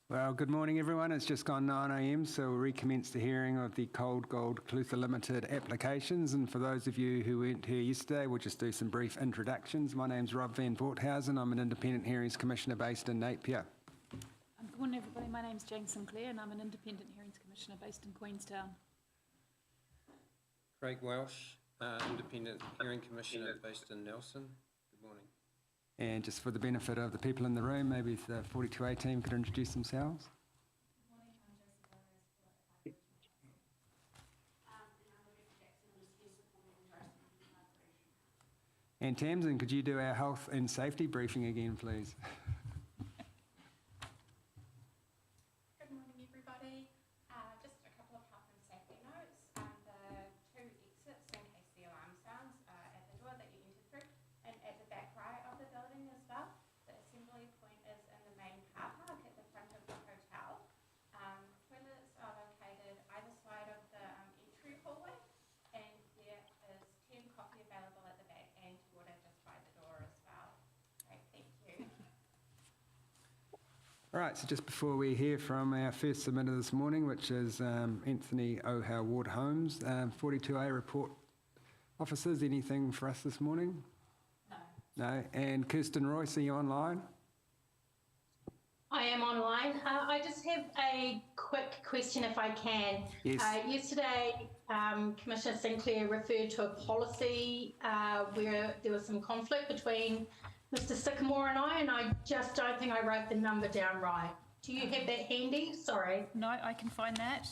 Well, good morning everyone. It's just gone 9 a.m, so we'll recommence the hearing of the Cold Gold Clutha Limited applications. And for those of you who weren't here yesterday, we'll just do some brief introductions. My name's Rob van Voorthausen. I'm an Independent Hearings Commissioner based in Napier. Good morning everybody. My name's Jane Sinclair and I'm an Independent Hearings Commissioner based in Queenstown. Craig Welsh, Independent Hearing Commissioner based in Nelson. Good morning. And just for the benefit of the people in the room, maybe if the 42A team could introduce themselves. Good morning, I'm Jessica Rose, and I'm Rebecca Jackson, and I'm here supporting the Roasting Corporation. And Tamsin, could you do our health and safety briefing again, please? Good morning, everybody. Just a couple of health and safety notes. The two exits, in case the alarm sounds, at the door that you entered through, and at the back right of the building as well. The assembly point is in the main car park at the front of the hotel. Toilets are located either side of the entry hallway, and there is tea and coffee available at the back and water just by the door as well. Great, thank you. All right, so just before we hear from our first submitter this morning, which is Anthony O'Hare Ward Holmes, 42A report officers, anything for us this morning? No. No. And Kirsten Royce, are you online? I am online. I just have a quick question if I can. Yes. Yesterday, Commissioner Sinclair referred to a policy where there was some conflict between Mr Sycamore and I just don't think I wrote the number down right. Do you have that handy? Sorry. No, I can find that.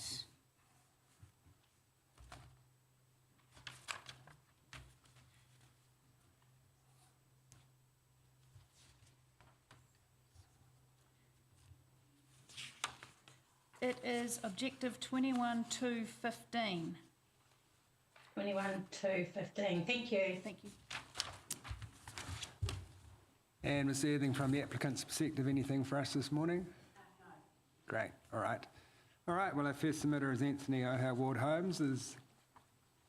It is objective 21.2.15. 21.2.15. Thank you. Thank you. And was there anything from the applicant's perspective, anything for us this morning? No. Great, all right. All right, well, our first submitter is Anthony O'Hare Ward Holmes. Is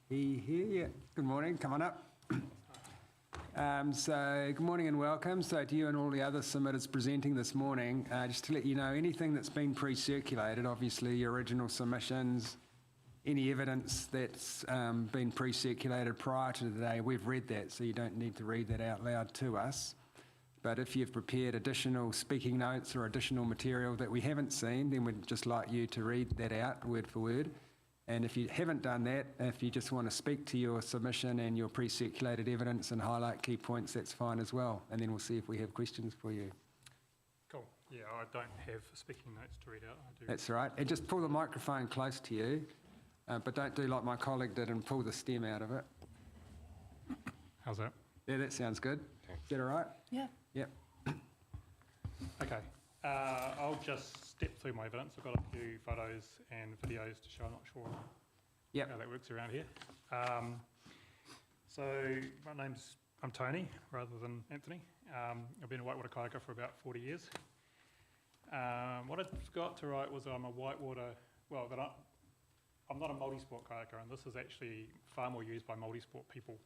he here? Yeah. Good morning, come on up. So good morning and welcome. So to you and all the other submitters presenting this morning, just to let you know, anything that's been pre-circulated, obviously your original submissions, any evidence that's been pre-circulated prior to today, we've read that, so you don't need to read that out loud to us. But if you've prepared additional speaking notes or additional material that we haven't seen, then we'd just like you to read that out word for word. And if you haven't done that, if you just want to speak to your submission and your pre-circulated evidence and highlight key points, that's fine as well. And then we'll see if we have questions for you. Cool. Yeah, I don't have speaking notes to read out. I do. That's all right. And just pull the microphone close to you, but don't do like my colleague did and pull the stem out of it. How's that? Yeah, that sounds good. Is that all right? Yeah. Yep. Okay. I'll just step through my evidence. I've got a few photos and videos to show. I'm not sure how that works around here. So I'm Tony rather than Anthony. I've been a whitewater kayaker for about 40 years. What I forgot to write was I'm a whitewater, well, I'm not a multi-sport kayaker, and this is actually far more used by multi-sport people.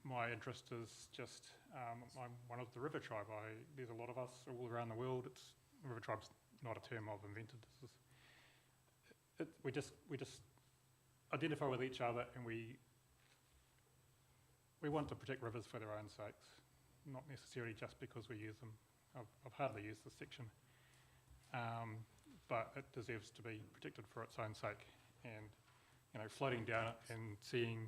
My interest is just, I'm one of the river tribe. There's a lot of us all around the world. River tribe's not a term I've invented. We just identify with each other, and we want to protect rivers for their own sakes, not necessarily just because we use them. I've hardly used this section, but it deserves to be protected for its own sake. And floating down it and seeing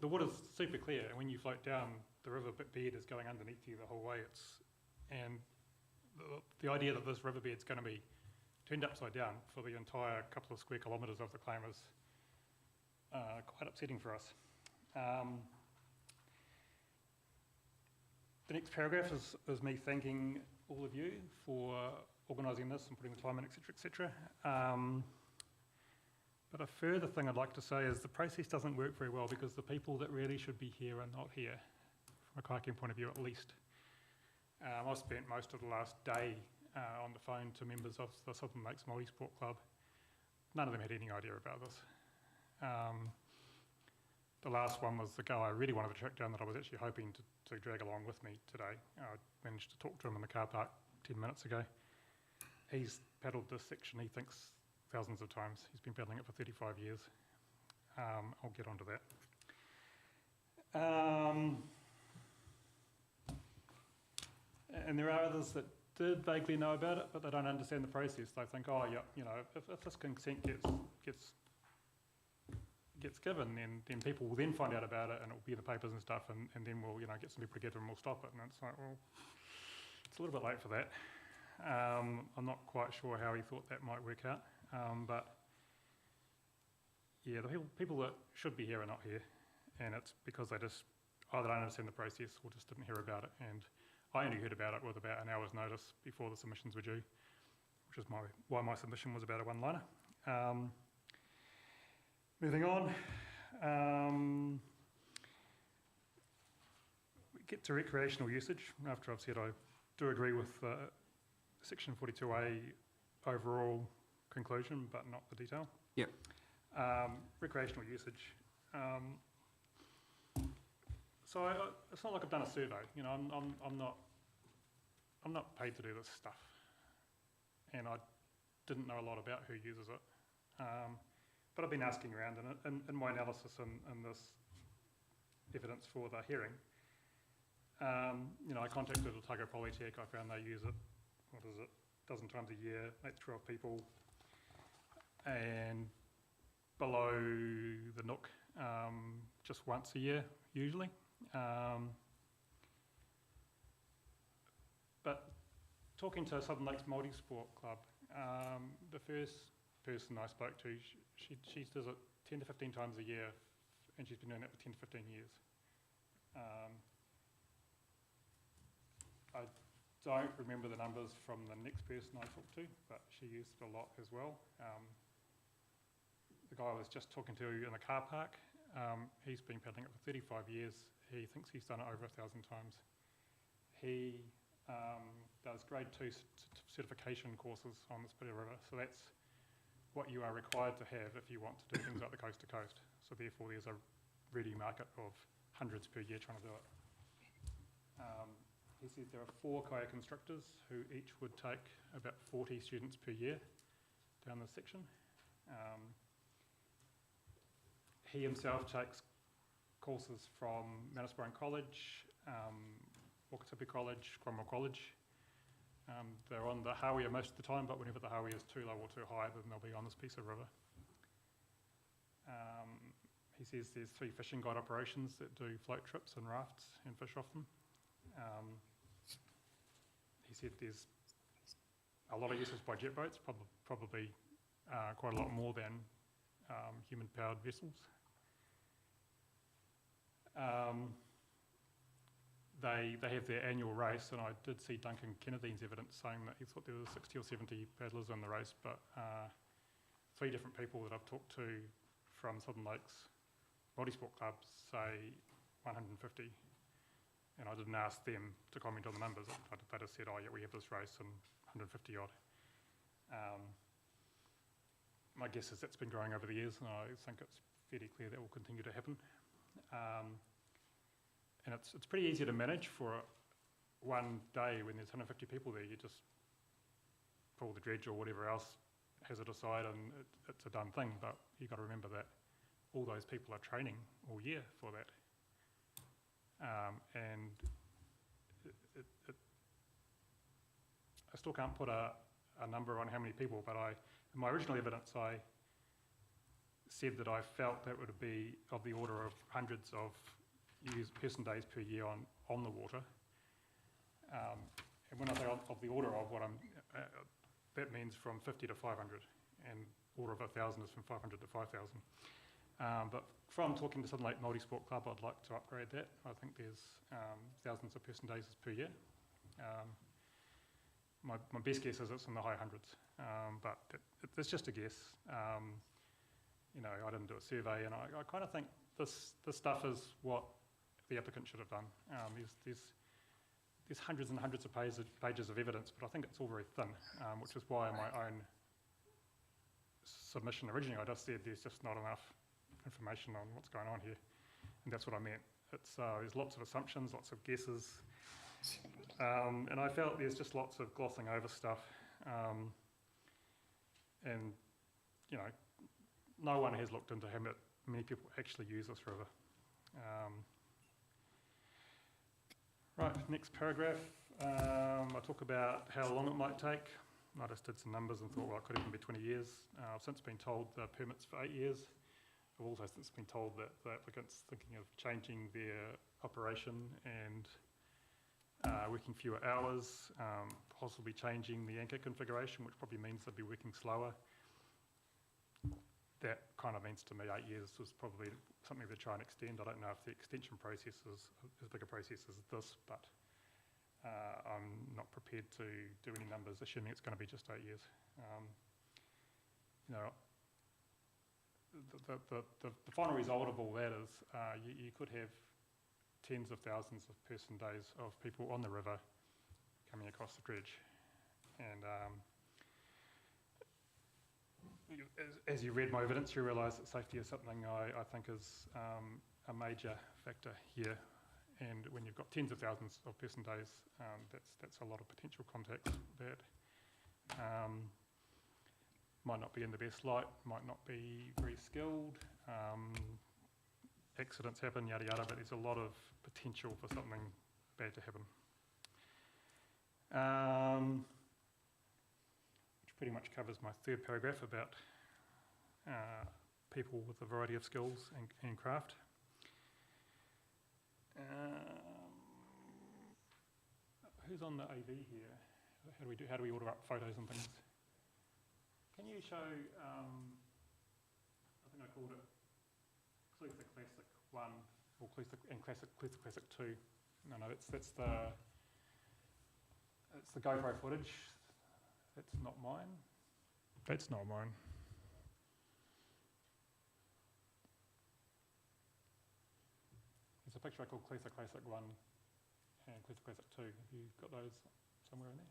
the water's super clear, and when you float down, the river bed is going underneath you the whole way. And the idea that this river bed's going to be turned upside down for the entire couple of square kilometres of the claim is quite upsetting for us. The next paragraph is me thanking all of you for organising this and putting the time in, etc., etc. But a further thing I'd like to say is the process doesn't work very well because the people that really should be here are not here, from a kayaking point of view at least. I've spent most of the last day on the phone to members of the Southern Lakes Multisport Club. None of them had any idea about this. The last one was the guy I really wanted to track down that I was actually hoping to drag along with me today. I managed to talk to him in the car park 10 minutes ago. he's paddled this section, he thinks, thousands of times. He's been paddling it for 35 years. I'll get onto that. And there are others that did vaguely know about it, but they don't understand the process. They think, oh, yeah, you know, if this consent gets given, then people will then find out about it, and it will be in the papers and stuff, and then we'll, you know, get some people together and we'll stop it. And it's like, well, it's a little bit late for that. I'm not quite sure how he thought that might work out, but yeah, the people that should be here are not here, and it's because they just either don't understand the process or just didn't hear about it. And I only heard about it with about an hour's notice before the submissions were due, which is why my submission was about a one-liner. Moving on, we get to recreational usage. After I've said I do agree with Section 42A overall conclusion, but not the detail. Yep. Recreational usage. So it's not like I've done a survey. You know, I'm not paid to do this stuff, and I didn't know a lot about who uses it. But I've been asking around, and in my analysis and this evidence for the hearing, you know, I contacted Otago Polytech. I found they use it, what is it, a dozen times a year. That's 12 people. And below the Nook, just once a year, usually. But talking to Southern Lakes Multi-Sport Club, the first person I spoke to, she does it 10 to 15 times a year, and she's been doing it for 10 to 15 years. I don't remember the numbers from the next person I talked to, but she used it a lot as well. The guy I was just talking to in the car park, he's been paddling it for 35 years. He thinks he's done it over 1,000 times. He does grade 2 certification courses on the Spitty River, so that's what you are required to have if you want to do things like the coast to coast. So therefore there's a ready market of hundreds per year trying to do it. He says there are 4 kayak instructors who each would take about 40 students per year down this section. He himself takes courses from Manasquan College, Wakatipu College, Cromwell College. They're on the Hawea most of the time, but whenever the Hawea is too low or too high, then they'll be on this piece of river. He says there's 3 fishing guide operations that do float trips and rafts and fish off them. He said there's a lot of usage by jet boats, probably quite a lot more than human-powered vessels. They have their annual race, and I did see Duncan Kennedy's evidence saying that he thought there were 60 or 70 paddlers in the race, but 3 different people that I've talked to from Southern Lakes Multi-Sport Clubs say 150, and I didn't ask them to comment on the numbers. They just said, oh yeah, we have this race and 150 odd. My guess is that's been growing over the years, and I think it's fairly clear that will continue to happen. And it's pretty easy to manage for one day when there's 150 people there. You just pull the dredge or whatever else has it aside, and it's a done thing. But you've got to remember that all those people are training all year for that. And I still can't put a number on how many people, but in my original evidence, I said that I felt that would be of the order of hundreds of person days per year on the water. And when I say of the order of, that means from 50 to 500, and order of 1,000 is from 500 to 5,000. But from talking to Southern Lake Multi-Sport Club, I'd like to upgrade that. I think there's thousands of person days per year. My best guess is it's in the high hundreds, but it's just a guess. You know, I didn't do a survey, and I kind of think this stuff is what the applicant should have done. There's hundreds and hundreds of pages of evidence, but I think it's all very thin, which is why in my own submission originally I just said there's just not enough information on what's going on here, and that's what I meant. There's lots of assumptions, lots of guesses, and I felt there's just lots of glossing over stuff. and, no one has looked into how many people actually use this river. Right, next paragraph. I talk about how long it might take. I just did some numbers and thought, well, it could even be 20 years. I've since been told the permit's for 8 years. I've also since been told that the applicant's thinking of changing their operation and working fewer hours, possibly changing the anchor configuration, which probably means they'll be working slower. That kind of means to me 8 years was probably something to try and extend. I don't know if the extension process is as big a process as this, but I'm not prepared to do any numbers, assuming it's going to be just 8 years. The final result of all that is you could have tens of thousands of person days of people on the river coming across the dredge. And as you read my evidence, you realise that safety is something I think is a major factor here. And when you've got tens of thousands of person days, that's a lot of potential contacts that might not be in the best light, might not be very skilled. Accidents happen, yada yada, but there's a lot of potential for something bad to happen. Which pretty much covers my third paragraph about people with a variety of skills and craft. Who's on the AV here? How do we order up photos and things? Can you show? I think I called it Clutha Classic 1 or Clutha Classic 2. No, that's the GoPro footage. That's not mine. That's not mine. There's a picture I called Clutha Classic 1 and Clutha Classic 2. Have you got those somewhere in there?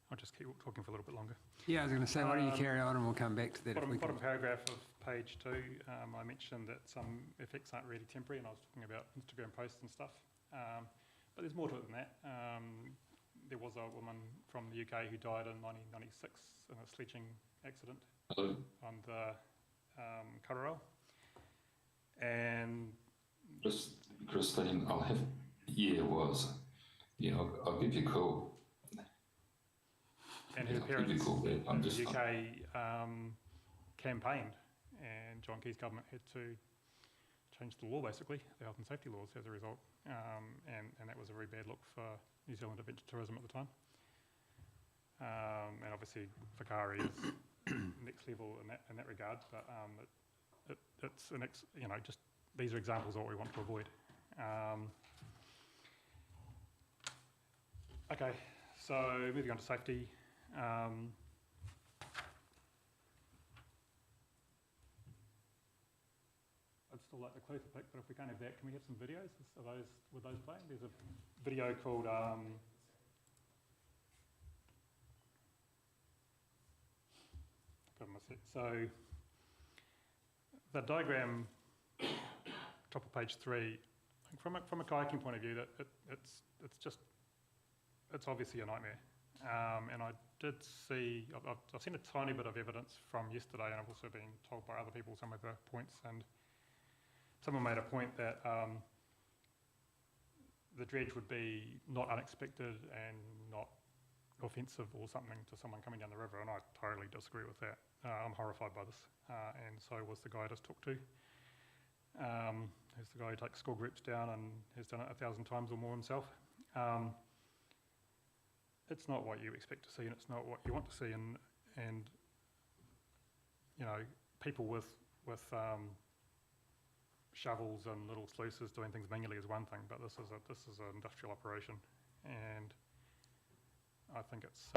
I'll just keep talking for a little bit longer. Yeah, I was going to say, why don't you carry on and we'll come back to that. Bottom paragraph of page 2, I mentioned that some effects aren't really temporary, and I was talking about Instagram posts and stuff. But there's more to it than that. There was a woman from the UK who died in 1996 in a sledging accident on the Karorel. And Christine, I'll give you a call. And her parents in the UK campaigned, and John Key's government had to change the law, basically, the health and safety laws as a result. And that was a very bad look for New Zealand adventure tourism at the time. And obviously, Whakaari is next level in that regard, but it's just these are examples of what we want to avoid. Okay, so moving on to safety. I'd still like the Clutha pic, but if we can't have that, can we have some videos? Were those playing? There's a video called so the diagram, top of page 3, from a kayaking point of view, that it's obviously a nightmare. And I did see, I've seen a tiny bit of evidence from yesterday, and I've also been told by other people some of the points, and someone made a point that the dredge would be not unexpected and not offensive or something to someone coming down the river, and I totally disagree with that. I'm horrified by this, and so was the guy I just talked to. Who's the guy who takes school groups down and has done it 1,000 times or more himself. It's not what you expect to see, and it's not what you want to see, and you know, people with shovels and little sluices doing things manually is one thing, but this is an industrial operation, and I think it's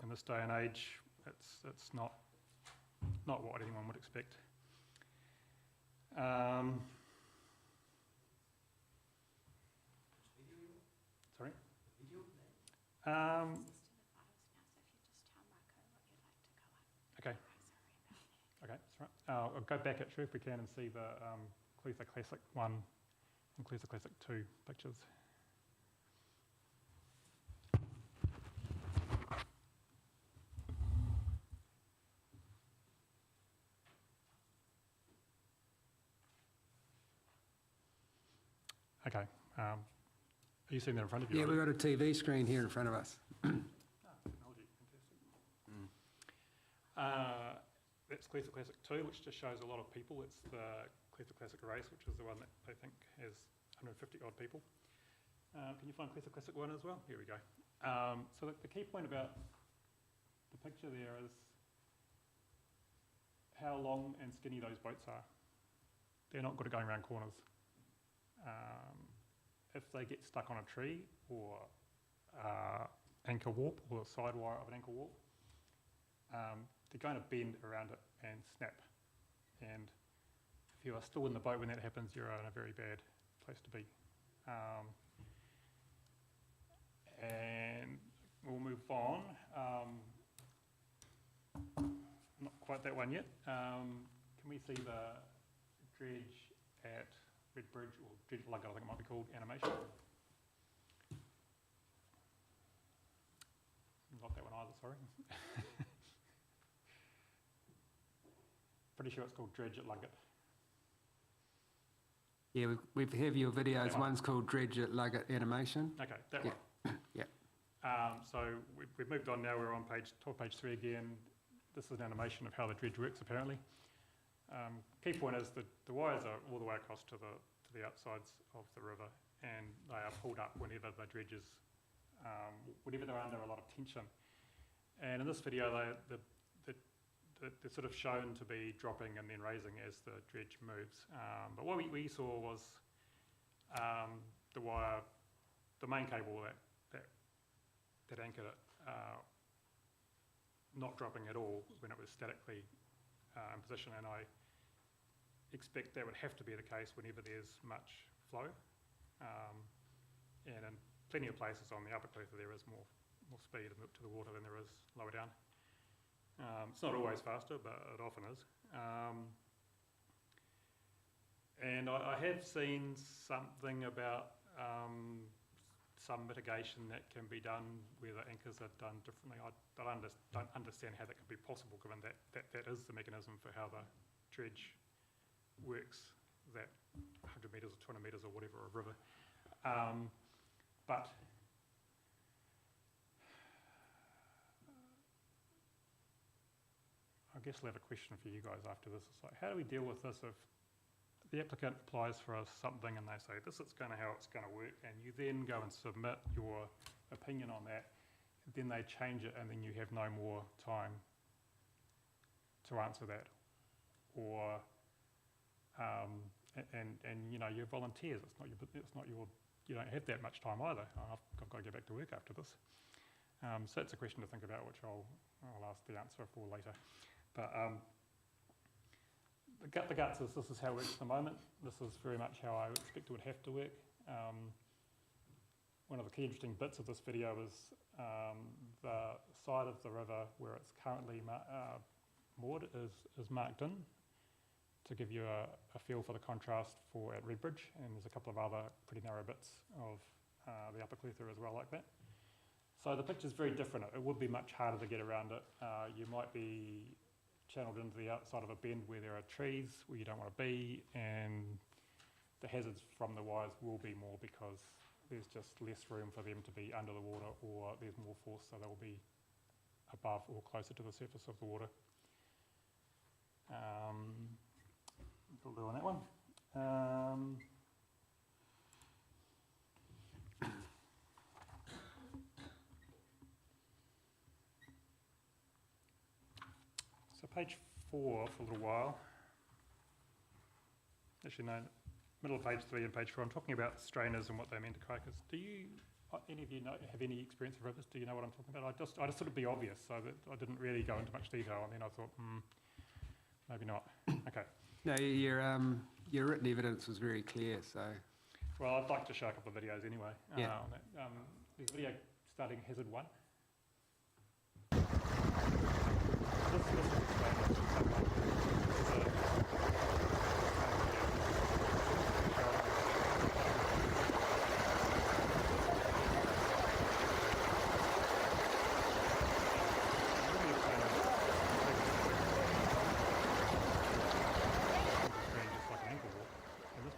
in this day and age, it's not what anyone would expect. Sorry. Okay. Okay, that's right. I'll go back actually if we can and see the Clutha Classic 1 and Clutha Classic 2 pictures. Okay. Are you seeing that in front of you? Yeah, we've got a TV screen here in front of us. Technology, fantastic. That's Clutha Classic 2, which just shows a lot of people. It's the Clutha Classic race, which is the one that I think has 150 odd people. Can you find Clutha Classic 1 as well? Here we go. So the key point about the picture there is how long and skinny those boats are. They're not good at going around corners. If they get stuck on a tree or anchor warp or the side wire of an anchor warp, they're going to bend around it and snap. And if you are still in the boat when that happens, you're in a very bad place to be. And we'll move on. Not quite that one yet. Can we see the dredge at Red Bridge, or dredge at Clutha, I think it might be called, animation? Not that one either, sorry. Pretty sure it's called Dredge at Clutha. Yeah, we have your videos. That one. One's called Dredge at Clutha Animation. Okay, that Yeah. one. Yeah. So we've moved on now, we're on page 3 again. This is an animation of how the dredge works apparently. Key point is that the wires are all the way across to the outsides of the river, and they are pulled up whenever the dredges, whenever they're under a lot of tension. And in this video, they're sort of shown to be dropping and then raising as the dredge moves. But what we saw was the wire, the main cable that anchored it, not dropping at all when it was statically in position, and I expect that would have to be the case whenever there's much flow. And in plenty of places on the upper Clutha there is more speed to the water than there is lower down. It's not always faster, but it often is. And I have seen something about some mitigation that can be done where the anchors are done differently. I don't understand how that could be possible, given that is the mechanism for how the dredge works, that 100 metres or 20 metres or whatever of river. But I guess I'll have a question for you guys after this. It's like, how do we deal with this if the applicant applies for us something and they say, this is how it's going to work, and you then go and submit your opinion on that, and then they change it, and then you have no more time to answer that. Or, and you know, you're volunteers, it's not your, you don't have that much time either. I've got to get back to work after this. So that's a question to think about, which I'll ask the answer for later. But the guts is, this is how it works at the moment. This is very much how I expect it would have to work. One of the key interesting bits of this video is the side of the river where it's currently moored is marked in to give you a feel for the contrast for at Red Bridge, and there's a couple of other pretty narrow bits of the upper Clutha as well like that. So the picture's very different. It would be much harder to get around it. You might be channeled into the outside of a bend where there are trees where you don't want to be, and the hazards from the wires will be more because there's just less room for them to be under the water, or there's more force, so they'll be above or closer to the surface of the water. We'll do on that one. So page 4 for a little while. Actually, no, middle of page 3 and page 4. I'm talking about strainers and what they mean to kayakers. Do you, any of you have any experience of rivers? Do you know what I'm talking about? I just thought it'd be obvious, so that I didn't really go into much detail, and then I thought, maybe not. Okay. No, your written evidence was very clear, so. Well, I'd like to show a couple of videos anyway. Yeah. On that. There's a video starting hazard 1. This is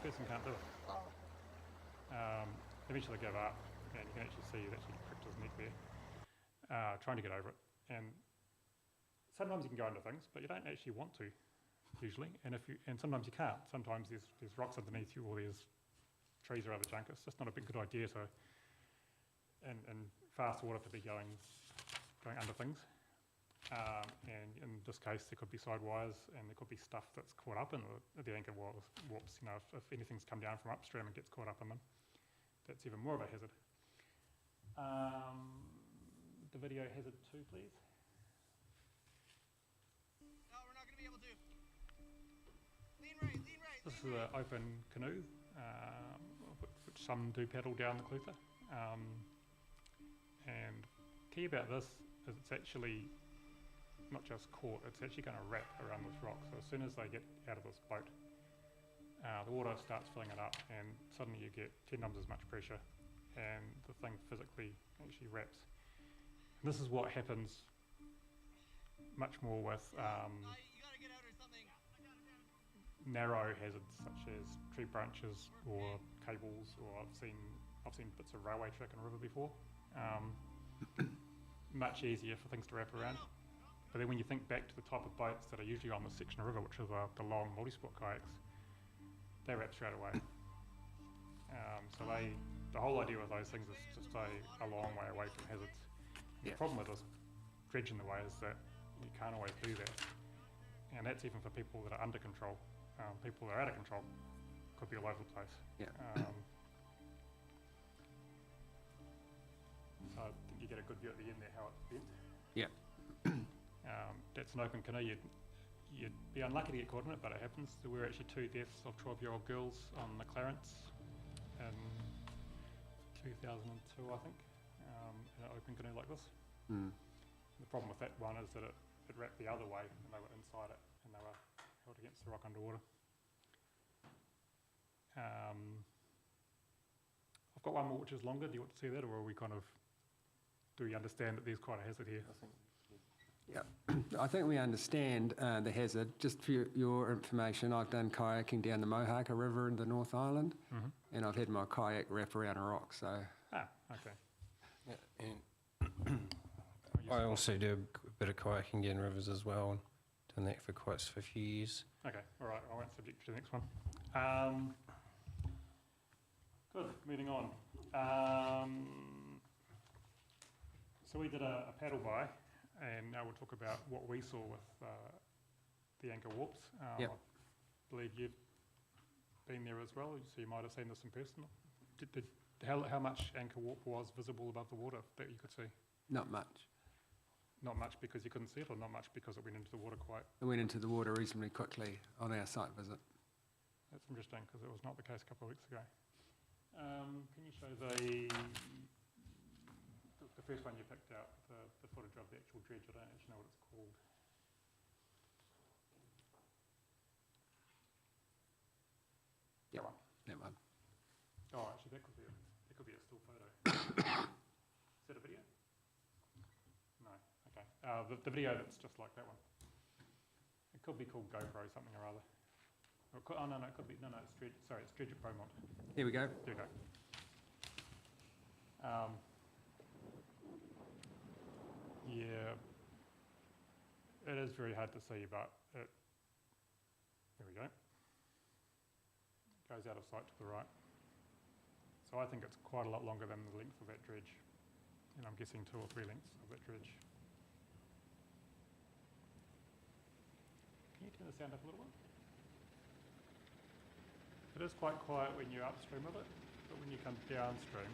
person can't do it. Eventually give up, and you can actually see it actually pricked his neck there, trying to get over it. And sometimes you can go under things, but you don't actually want to, usually. And sometimes you can't. Sometimes there's rocks underneath you, or there's trees or other junk. It's just not a good idea to, in fast water, to be going under things. And in this case, there could be side wires, and there could be stuff that's caught up in the anchor warps. You know, if anything's come down from upstream and gets caught up in them, that's even more of a hazard. The video hazard 2, please. No, we're not going to be able to. Lean right, lean right. This is an open canoe, which some do paddle down the Clutha. And key about this is it's actually not just caught, it's actually going to wrap around this rock. So as soon as they get out of this boat, the water starts filling it up, and suddenly you get 10 times as much pressure, and the thing physically actually wraps. And this is what happens much more with You gotta get out or something. narrow hazards such as tree branches or cables, or I've seen bits of railway track in a river before. Much easier for things to wrap around. But then when you think back to the type of boats that are usually on this section of river, which are the long multi-sport kayaks, they wrap straight away. So the whole idea with those things is to stay a long way away from hazards. Yeah. The problem with this dredge in the way is that you can't always do that. And that's even for people that are under control. People that are out of control could be all over the place. Yeah. So I think you get a good view at the end there how it's bent. Yeah. That's an open canoe. You'd be unlucky to get caught in it, but it happens. There were actually 2 deaths of 12-year-old girls on the Clarence in 2002, I think, in an open canoe like this. Mm. The problem with that one is that it wrapped the other way, and they were inside it, and they were held against the rock underwater. I've got one more which is longer. Do you want to see that, or do we understand that there's quite a hazard here? Yeah, I think we understand the hazard. Just for your information, I've done kayaking down the Mohaka River in the North Island, and I've had my kayak wrap around a rock, so... Okay. Yeah, and I also do a bit of kayaking down rivers as well, and done that for quite a few years. Okay, all right, I won't subject to the next one. Good, moving on. So we did a paddle by, and now we'll talk about what we saw with the anchor warps. Yep. I believe you've been there as well, so you might have seen this in person. How much anchor warp was visible above the water that you could see? Not much. Not much because you couldn't see it, or not much because it went into the water quite? It went into the water reasonably quickly on our site visit. That's interesting, because it was not the case a couple of weeks ago. Can you show the first one you picked out, the footage of the actual dredge? I don't actually know what it's called. Yeah, that one. Oh, actually, that could be a still photo. Is that a video? No. Okay. The video that's just like that one. It could be called GoPro something or other. Oh, no, it could be, no, it's Dredge, sorry, it's Dredge at Beaumont. Here we go. There you go. Yeah, it is very hard to see, but it, there we go. Goes out of sight to the right. So I think it's quite a lot longer than the length of that dredge. And I'm guessing 2 or 3 lengths of that dredge. Can you turn the sound up a little bit? It is quite quiet when you're upstream of it, but when you come downstream,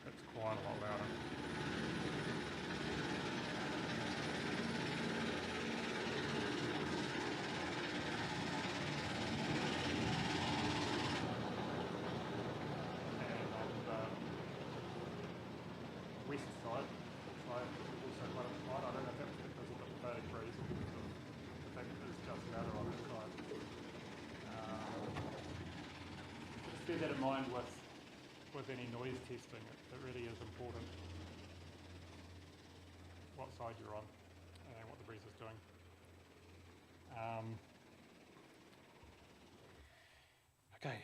it's quite a lot louder. And on the west side, it's like also quite a slide. I don't know if that's because of the prevailing breeze or because of the fact that it's just louder on that side. Just bear that in mind with any noise testing. It really is important what side you're on and what the breeze is doing. Okay,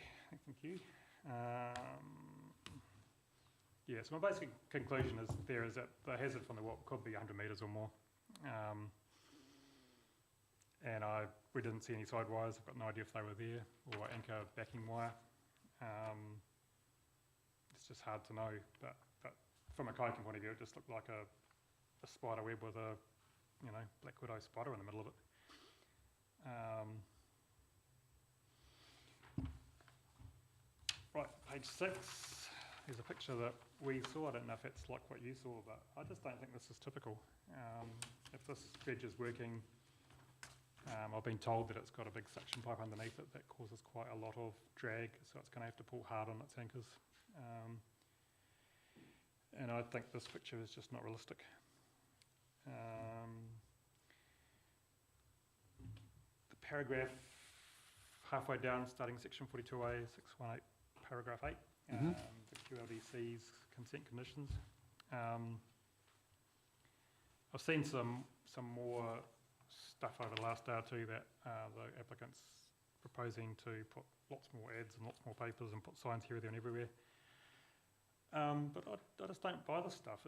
thank you. Yeah, so my basic conclusion is that the hazard from the warp could be 100 metres or more. And we didn't see any side wires. I've got no idea if they were there or anchor backing wire. It's just hard to know, but from a kayaking point of view, it just looked like a spider web with a, black widow spider in the middle of it. Right, page 6. There's a picture that we saw. I don't know if it's like what you saw, but I just don't think this is typical. If this dredge is working, I've been told that it's got a big suction pipe underneath it that causes quite a lot of drag, so it's going to have to pull hard on its anchors. And I think this picture is just not realistic. The paragraph halfway down, starting section 42A, 618, paragraph 8, the QLDC's consent conditions. I've seen some more stuff over the last day or two that the applicant's proposing to put lots more ads and lots more papers and put signs here, there and everywhere. But I just don't buy this stuff.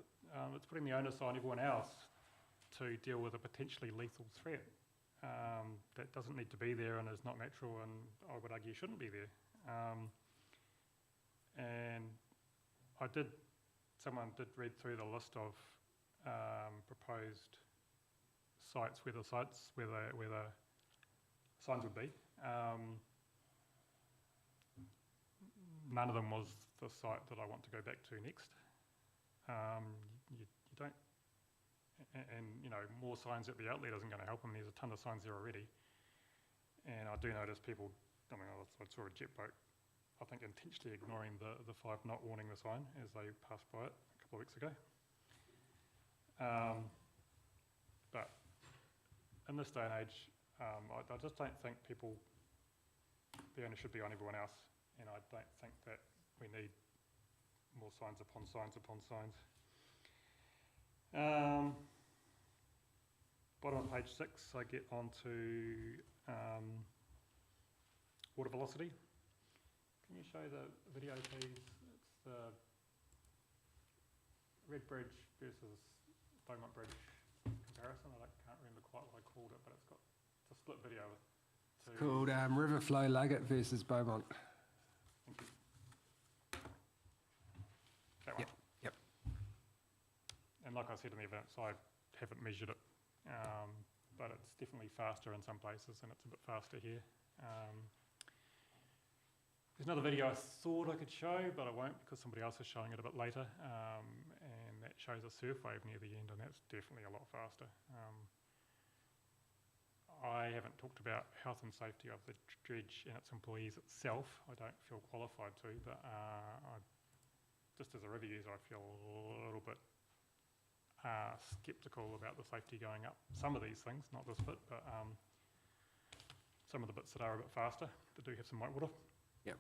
It's putting the onus on everyone else to deal with a potentially lethal threat that doesn't need to be there and is not natural and I would argue shouldn't be there. And someone did read through the list of proposed sites where the signs would be. None of them was the site that I want to go back to next. You don't, and more signs at the outlet isn't going to help them. There's a ton of signs there already. And I do notice people, I saw a jet boat, I think intentionally ignoring the 5 knot warning the sign as they passed by it a couple of weeks ago. But in this day and age, I just don't think the onus should be on everyone else. And I don't think that we need more signs upon signs upon signs. Bottom of page 6, I get onto water velocity. Can you show the video, please? It's the Red Bridge versus Beaumont Bridge comparison. I can't remember quite what I called it, but it's a split video. It's called River Flow Luggett versus Beaumont. Thank you. That one. Yep. And like I said in the evidence, I haven't measured it, but it's definitely faster in some places and it's a bit faster here. There's another video I thought I could show, but I won't because somebody else is showing it a bit later, and that shows a surf wave near the end, and that's definitely a lot faster. I haven't talked about health and safety of the dredge and its employees itself. I don't feel qualified to, but just as a river user, I feel a little bit sceptical about the safety going up. Some of these things, not this bit, but some of the bits that are a bit faster, that do have some white water. Yep.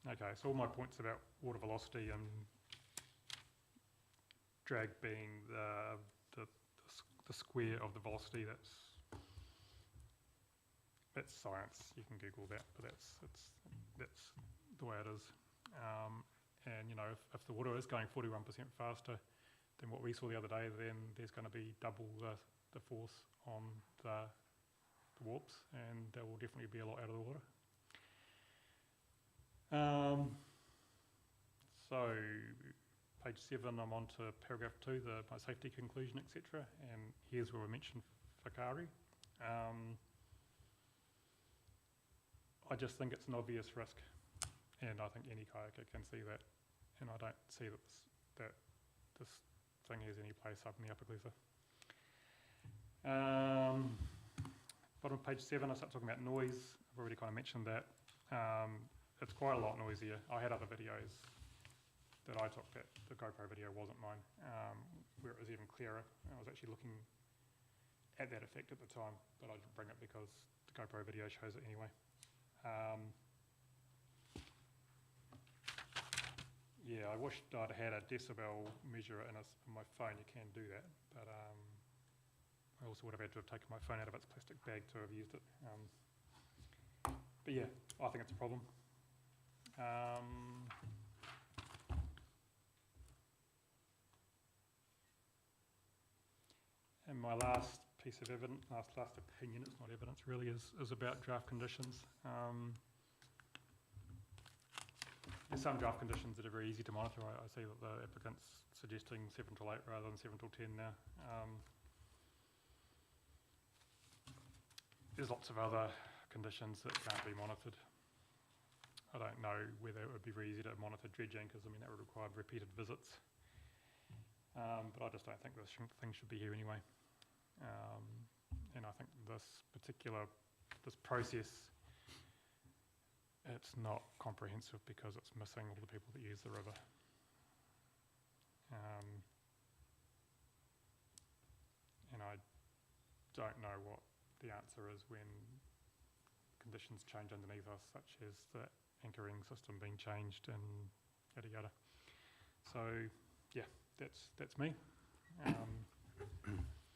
Okay, so all my points about water velocity and drag being the square of the velocity. That's science. You can Google that, but that's the way it is. And you know, if the water is going 41% faster than what we saw the other day, then there's going to be double the force on the warps, and there will definitely be a lot out of the water. So, page 7, I'm on to paragraph 2, my safety conclusion, etc. And here's where we mention whakaari. I just think it's an obvious risk, and I think any kayaker can see that, and I don't see that this thing has any place up in the upper Clutha. Bottom of page 7, I start talking about noise. I've already kind of mentioned that. It's quite a lot noisier. I had other videos that I took that the GoPro video wasn't mine, where it was even clearer. I was actually looking at that effect at the time, but I didn't bring it because the GoPro video shows it anyway. Yeah, I wished I'd had a decibel measure in my phone. You can do that, but I also would have had to have taken my phone out of its plastic bag to have used it. But yeah, I think it's a problem. And my last piece of evidence, last opinion, it's not evidence really, is about draft conditions. There's some draft conditions that are very easy to monitor. I see that the applicant's suggesting 7 till 8 rather than 7 till 10 now. There's lots of other conditions that can't be monitored. I don't know whether it would be very easy to monitor dredging, because I mean that would require repeated visits. But I just don't think this thing should be here anyway. And I think this process, it's not comprehensive because it's missing all the people that use the river. And I don't know what the answer is when conditions change underneath us, such as the anchoring system being changed and yada yada. So yeah, that's me.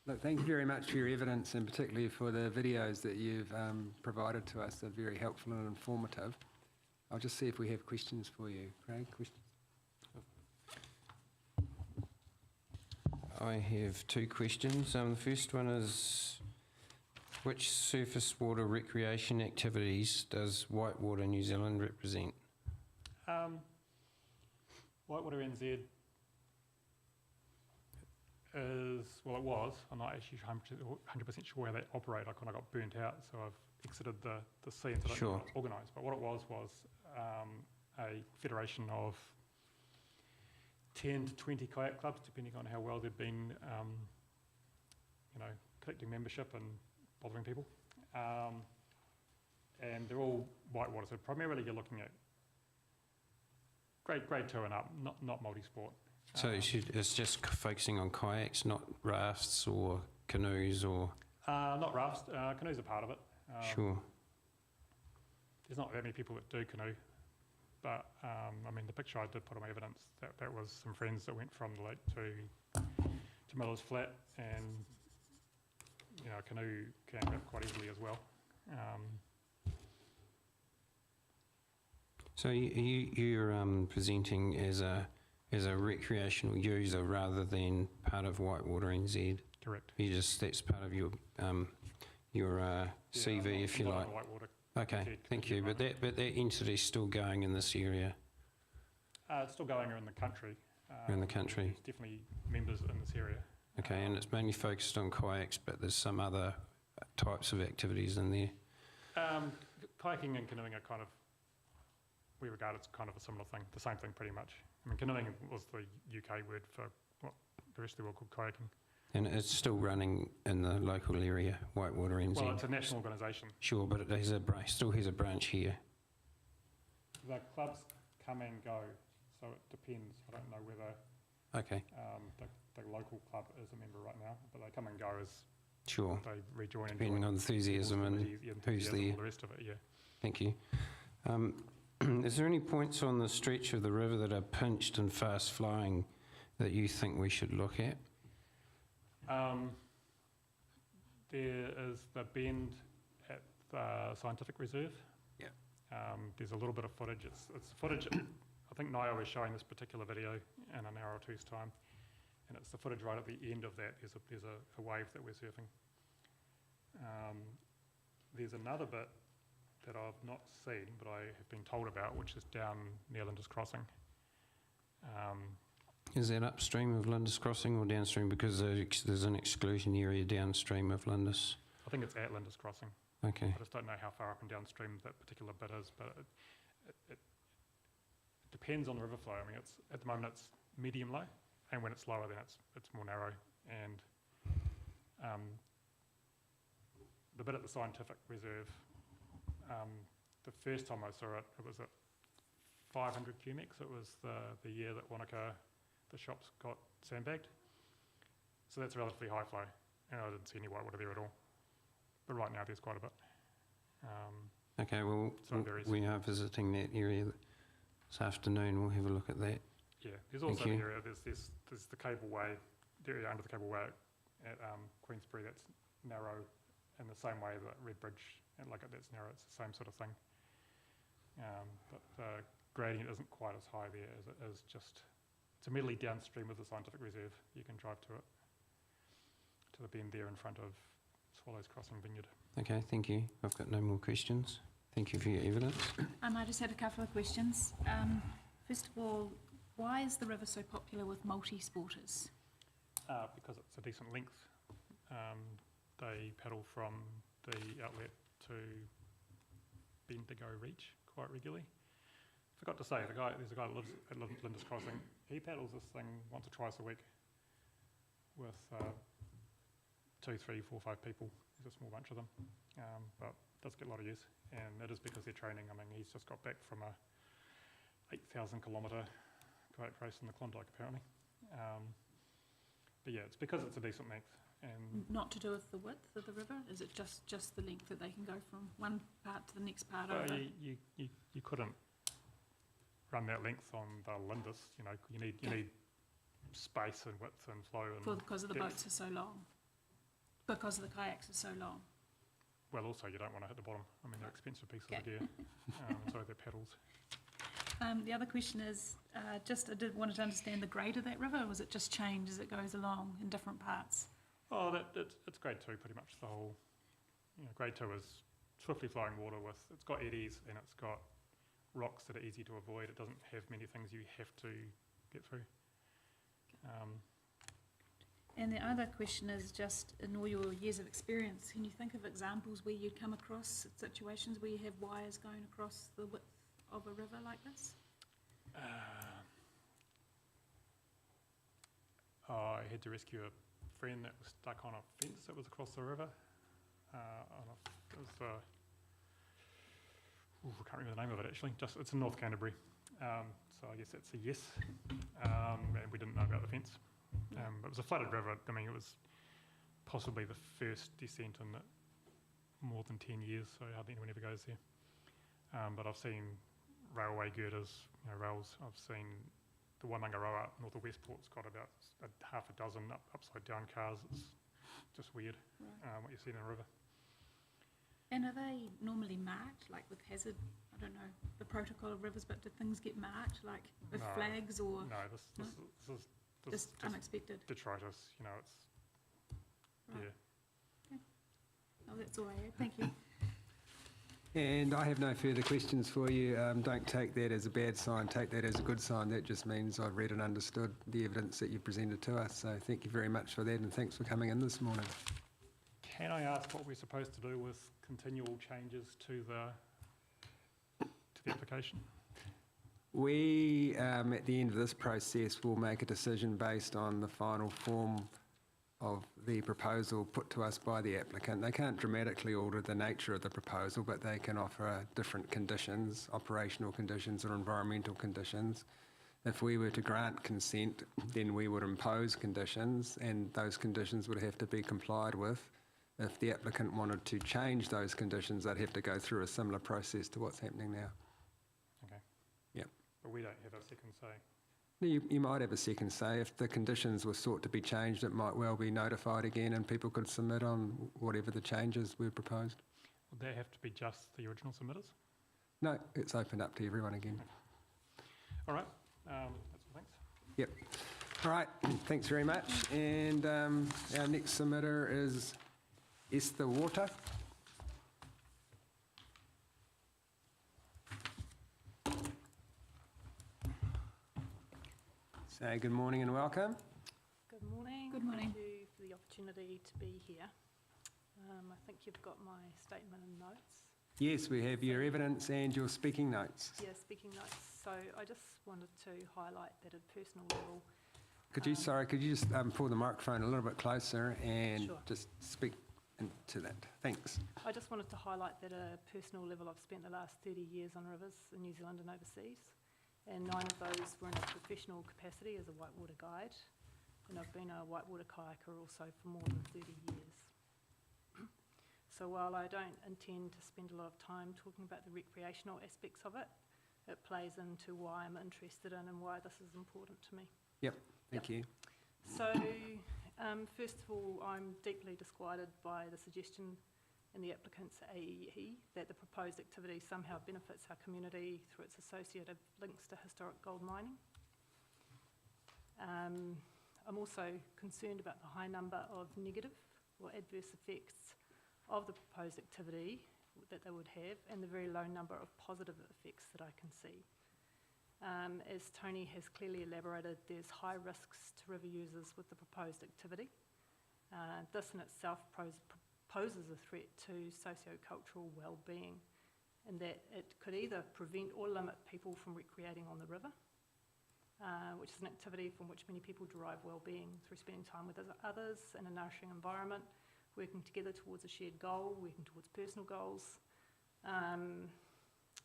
Look, thank you very much for your evidence, and particularly for the videos that you've provided to us. They're very helpful and informative. I'll just see if we have questions for you. Craig, questions? I have 2 questions. The first one is, which surface water recreation activities does Whitewater New Zealand represent? Whitewater NZ is, well, it was. I'm not actually 100% sure how they operate. I kind of got burnt out, so I've exited the scene, so I don't know how it's organised. But what it was a federation of 10 to 20 kayak clubs, depending on how well they've been, collecting membership and bothering people. And they're all whitewater, so primarily you're looking at grade 2 and up, not multi-sport. So it's just focusing on kayaks, not rafts or canoes or... Not rafts. Canoes are part of it. Sure. There's not that many people that do canoe, but I mean the picture I did put on my evidence, that was some friends that went from the lake to Miller's Flat, and a canoe can wrap quite easily as well. So you're presenting as a recreational user rather than part of Whitewater NZ. Correct. That's part of your CV, if you like. Okay, thank you. But that entity's still going in this area. It's still going around the country. Around the country. There's definitely members in this area. Okay, and it's mainly focused on kayaks, but there's some other types of activities in there. Kayaking and canoeing are kind of, we regard it's kind of a similar thing, the same thing pretty much. I mean, canoeing was the UK word for what the rest of the world called kayaking. And it's still running in the local area, Whitewater NZ? Well, it's a national organisation. Sure, but it has still has a branch here. The clubs come and go, so it depends. I don't know whether Okay. The local club is a member right now, but they come and go as sure. they rejoin and depending on enthusiasm and who's there. All the rest of it, yeah. Thank you. Is there any points on the stretch of the river that are pinched and fast flowing that you think we should look at? There is the bend at the Scientific Reserve. Yeah. There's a little bit of footage. It's footage. I think Naya was showing this particular video in an hour or two's time, and it's the footage right at the end of that. There's a wave that we're surfing. There's another bit that I've not seen, but I have been told about, which is down near Linda's Crossing. Is that upstream of Lindis Crossing or downstream? Because there's an exclusion area downstream of Lindis. I think it's at Linda's Crossing. Okay. I just don't know how far up and downstream that particular bit is, but it depends on the river flow. I mean, at the moment it's medium low, and when it's lower, then it's more narrow. And the bit at the Scientific Reserve, the first time I saw it, it was at 500 cubics. It was the year that Wanaka, the shops got sandbagged. So that's relatively high flow, and I didn't see any whitewater there at all. But right now there's quite a bit. Okay, well, So it varies. we are visiting that area this afternoon. We'll have a look at that. Yeah, there's also Thank an you. area, there's the cableway, the area under the cableway at Queensbury that's narrow in the same way that Red Bridge, and like that's narrow, it's the same sort of thing. But the gradient isn't quite as high there as it is just, it's immediately downstream of the Scientific Reserve. You can drive to it, to the bend there in front of Swallows Crossing Vineyard. Okay, thank you. I've got no more questions. Thank you for your evidence. I just had a couple of questions. First of all, why is the river so popular with multi-sporters? Because it's a decent length. They paddle from the outlet to Bendigo Reach quite regularly. Forgot to say, there's a guy that lives at Linda's Crossing. He paddles this thing once or twice a week with 2, 3, 4, 5 people. There's a small bunch of them, but does get a lot of use, and that is because they're training. I mean, he's just got back from a 8,000 kilometre kayak race in the Klondike, apparently. But yeah, it's because it's a decent length. And Not to do with the width of the river? Is it just the length that they can go from one part to the next part well, over? you couldn't run that length on the Lindis. You know, you need space and width and flow and Because of the depth. boats are so long? Because of the kayaks are so long? Well, also you don't want to hit the bottom. I mean, they're expensive pieces of gear. So they're paddles. The other question is, I wanted to understand the grade of that river, or was it just change as it goes along in different parts? Oh, it's grade 2 pretty much. The whole, grade 2 is swiftly flowing water it's got eddies and it's got rocks that are easy to avoid. It doesn't have many things you have to get through. And the other question is just, in all your years of experience, can you think of examples where you'd come across situations where you have wires going across the width of a river like this? I had to rescue a friend that was stuck on a fence that was across the river. It was I can't remember the name of it actually. It's in North Canterbury, so I guess that's a yes. And we didn't know about the fence. It was a flooded river. I mean, it was possibly the first descent in more than 10 years, so hardly anyone ever goes there. But I've seen railway girders, rails. I've seen the Wanangaroa up north of Westport's got about half a dozen upside down cars. It's just weird what you see in a river. And are they normally marked, like with hazard, I don't know, the protocol of rivers, but do things get marked, like with No. flags or No, this is just unexpected? detritus, it's, Right. yeah. Oh, that's all I had, thank you. And I have no further questions for you. Don't take that as a bad sign, take that as a good sign. That just means I've read and understood the evidence that you presented to us. So thank you very much for that, and thanks for coming in this morning. Can I ask what we're supposed to do with continual changes to the application? We, at the end of this process, will make a decision based on the final form of the proposal put to us by the applicant. They can't dramatically alter the nature of the proposal, but they can offer different conditions, operational conditions or environmental conditions. If we were to grant consent, then we would impose conditions, and those conditions would have to be complied with. If the applicant wanted to change those conditions, they'd have to go through a similar process to what's happening now. Okay. Yep. But we don't have a second say. You might have a second say. If the conditions were sought to be changed, it might well be notified again and people could submit on whatever the changes were proposed. Would that have to be just the original submitters? No, it's opened up to everyone again. All right, that's all, thanks. Yep. All right, thanks very much. And our next submitter is Esther Water. So good morning and welcome. Good morning. Good morning. Thank you for the opportunity to be here. I think you've got my statement and notes. Yes, we have your evidence and your speaking notes. Yeah, speaking notes. So I just wanted to highlight that at a personal level. Could you just pull the microphone a little bit closer and Sure. just speak into that? Thanks. I just wanted to highlight that at a personal level, I've spent the last 30 years on rivers in New Zealand and overseas, and 9 of those were in a professional capacity as a whitewater guide, and I've been a whitewater kayaker also for more than 30 years. So while I don't intend to spend a lot of time talking about the recreational aspects of it, it plays into why I'm interested in and why this is important to me. Yep, thank you. So, first of all, I'm deeply disquieted by the suggestion in the applicant's AEE that the proposed activity somehow benefits our community through its associated links to historic gold mining. I'm also concerned about the high number of negative or adverse effects of the proposed activity that they would have, and the very low number of positive effects that I can see. As Tony has clearly elaborated, there's high risks to river users with the proposed activity. This in itself poses a threat to socio-cultural well-being, in that it could either prevent or limit people from recreating on the river, which is an activity from which many people derive well-being through spending time with others in a nourishing environment, working together towards a shared goal, working towards personal goals.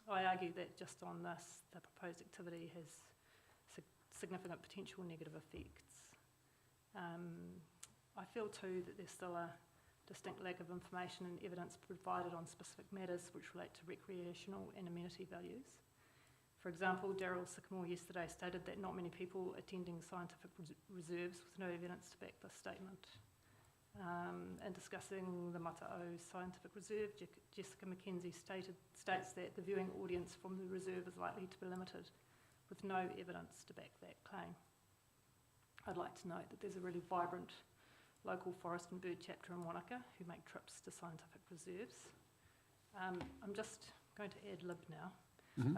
I argue that just on this, the proposed activity has significant potential negative effects. I feel too that there's still a distinct lack of information and evidence provided on specific matters which relate to recreational and amenity values. For example, Daryl Sycamore yesterday stated that not many people attending scientific reserves with no evidence to back this statement. And discussing the Mata'o Scientific Reserve, Jessica McKenzie states that the viewing audience from the reserve is likely to be limited, with no evidence to back that claim. I'd like to note that there's a really vibrant local forest and bird chapter in Wanaka who make trips to scientific reserves. I'm just going to ad lib now.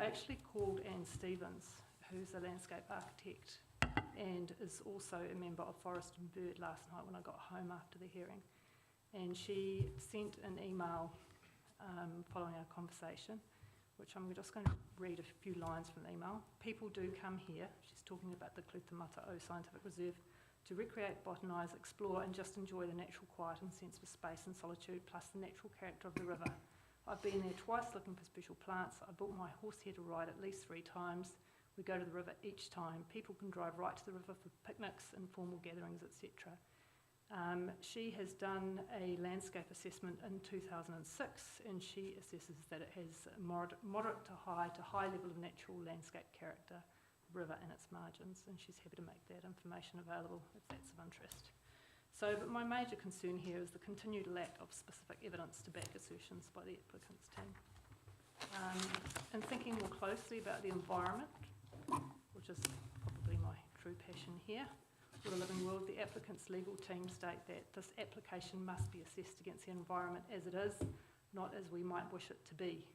I actually called Anne Stevens, who's a landscape architect and is also a member of Forest and Bird last night when I got home after the hearing. And she sent an email following our conversation, which I'm just going to read a few lines from the email. People do come here, she's talking about the Clutha Scientific Reserve, to recreate, botanise, explore and just enjoy the natural quiet and sense of space and solitude, plus the natural character of the river. I've been there twice looking for special plants. I brought my horse here to ride at least 3 times. We go to the river each time. People can drive right to the river for picnics, informal gatherings, etc. She has done a landscape assessment in 2006, and she assesses that it has a moderate to high level of natural landscape character, river and its margins, and she's happy to make that information available if that's of interest. So, but my major concern here is the continued lack of specific evidence to back assertions by the applicant's team. And thinking more closely about the environment, which is probably my true passion here, for the living world, the applicant's legal team state that this application must be assessed against the environment as it is, not as we might wish it to be.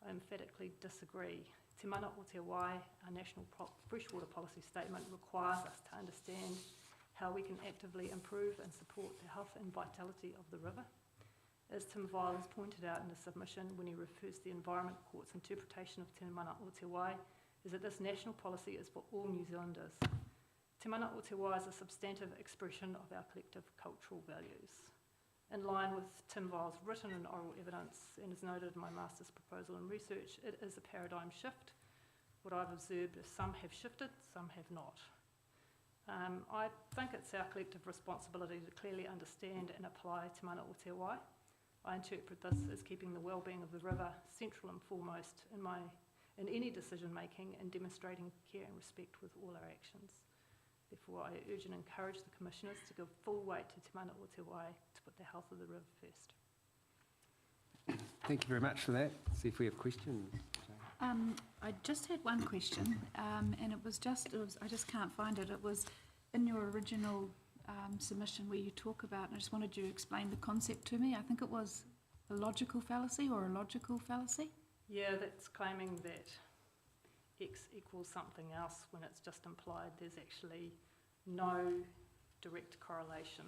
I emphatically disagree. Te Mana o Te Wai, our national freshwater policy statement, requires us to understand how we can actively improve and support the health and vitality of the river. As Tim Vile has pointed out in his submission when he refers to the Environment Court's interpretation of Te Mana o Te Wai, is that this national policy is for all New Zealanders. Te Mana o Te Wai is a substantive expression of our collective cultural values. In line with Tim Vile's written and oral evidence, and as noted in my master's proposal and research, it is a paradigm shift. What I've observed is some have shifted, some have not. I think it's our collective responsibility to clearly understand and apply Te Mana o Te Wai. I interpret this as keeping the well-being of the river central and foremost in any decision-making and demonstrating care and respect with all our actions. Therefore, I urge and encourage the Commissioners to give full weight to Te Mana o Te Wai to put the health of the river first. Thank you very much for that. See if we have questions. I just had one question, and it was, I just can't find it. It was in your original submission where you talk about, and I just wanted you to explain the concept to me. I think it was a logical fallacy or a logical fallacy. Yeah, that's claiming that X equals something else when it's just implied. There's actually no direct correlation.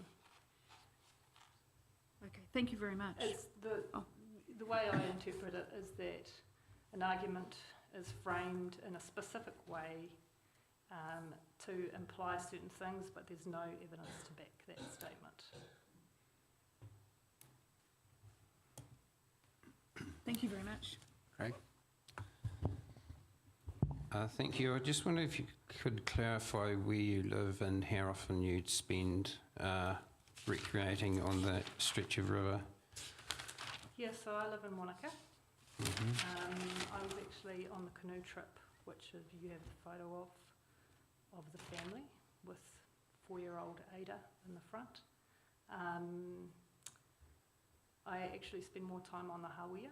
Okay, thank you very much. It's the way I interpret it is that an argument is framed in a specific way to imply certain things, but there's no evidence to back that statement. Thank you very much. Craig? Thank you. I just wonder if you could clarify where you live and how often you'd spend recreating on that stretch of river. Yeah, so I live in Wanaka. I was actually on the canoe trip, which you have the photo of the family with 4-year-old Ada in the front. I actually spend more time on the Hawea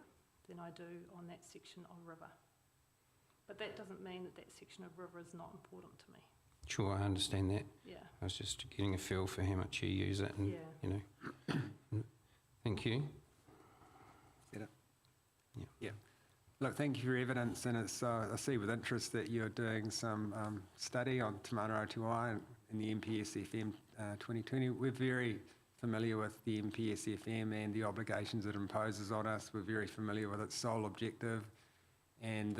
than I do on that section of river. But that doesn't mean that that section of river is not important to me. Sure, I understand that. Yeah. I was just getting a feel for how much you use it and, Yeah. you know. Thank you. Is that it? Yeah. Yeah. Look, thank you for your evidence, and it's, I see with interest that you're doing some study on Te Mana o Te Wai in the MPSFM 2020. We're very familiar with the MPSFM and the obligations it imposes on us. We're very familiar with its sole objective, and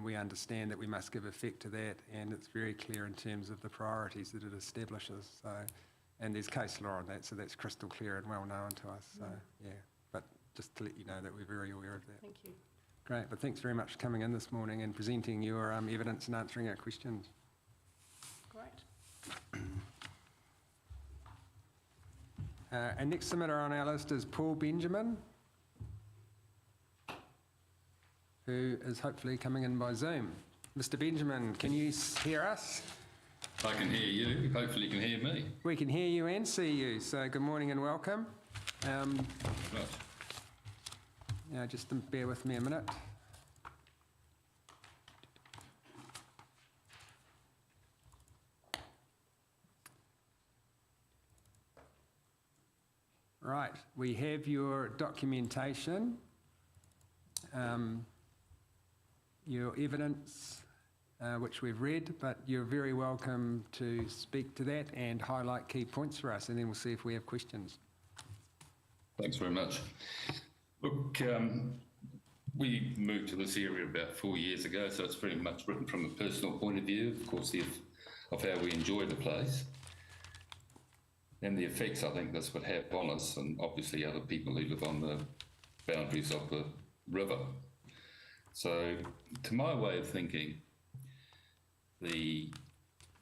we understand that we must give effect to that, and it's very clear in terms of the priorities that it establishes. So, and there's case law on that, so that's crystal clear and well known to us. So, yeah, but just to let you know that we're very aware of that. Thank you. Great, but thanks very much for coming in this morning and presenting your evidence and answering our questions. Great. Our next submitter on our list is Paul Benjamin, who is hopefully coming in by Zoom. Mr. Benjamin, can you hear us? I can hear you, hopefully you can hear me. We can hear you and see you, so good morning and welcome. Right. Now, just bear with me a minute. Right, we have your documentation, your evidence, which we've read, but you're very welcome to speak to that and highlight key points for us, and then we'll see if we have questions. Thanks very much. Look, we moved to this area about 4 years ago, so it's very much written from a personal point of view, of course, of how we enjoy the place and the effects I think this would have on us and obviously other people who live on the boundaries of the river. So, to my way of thinking, the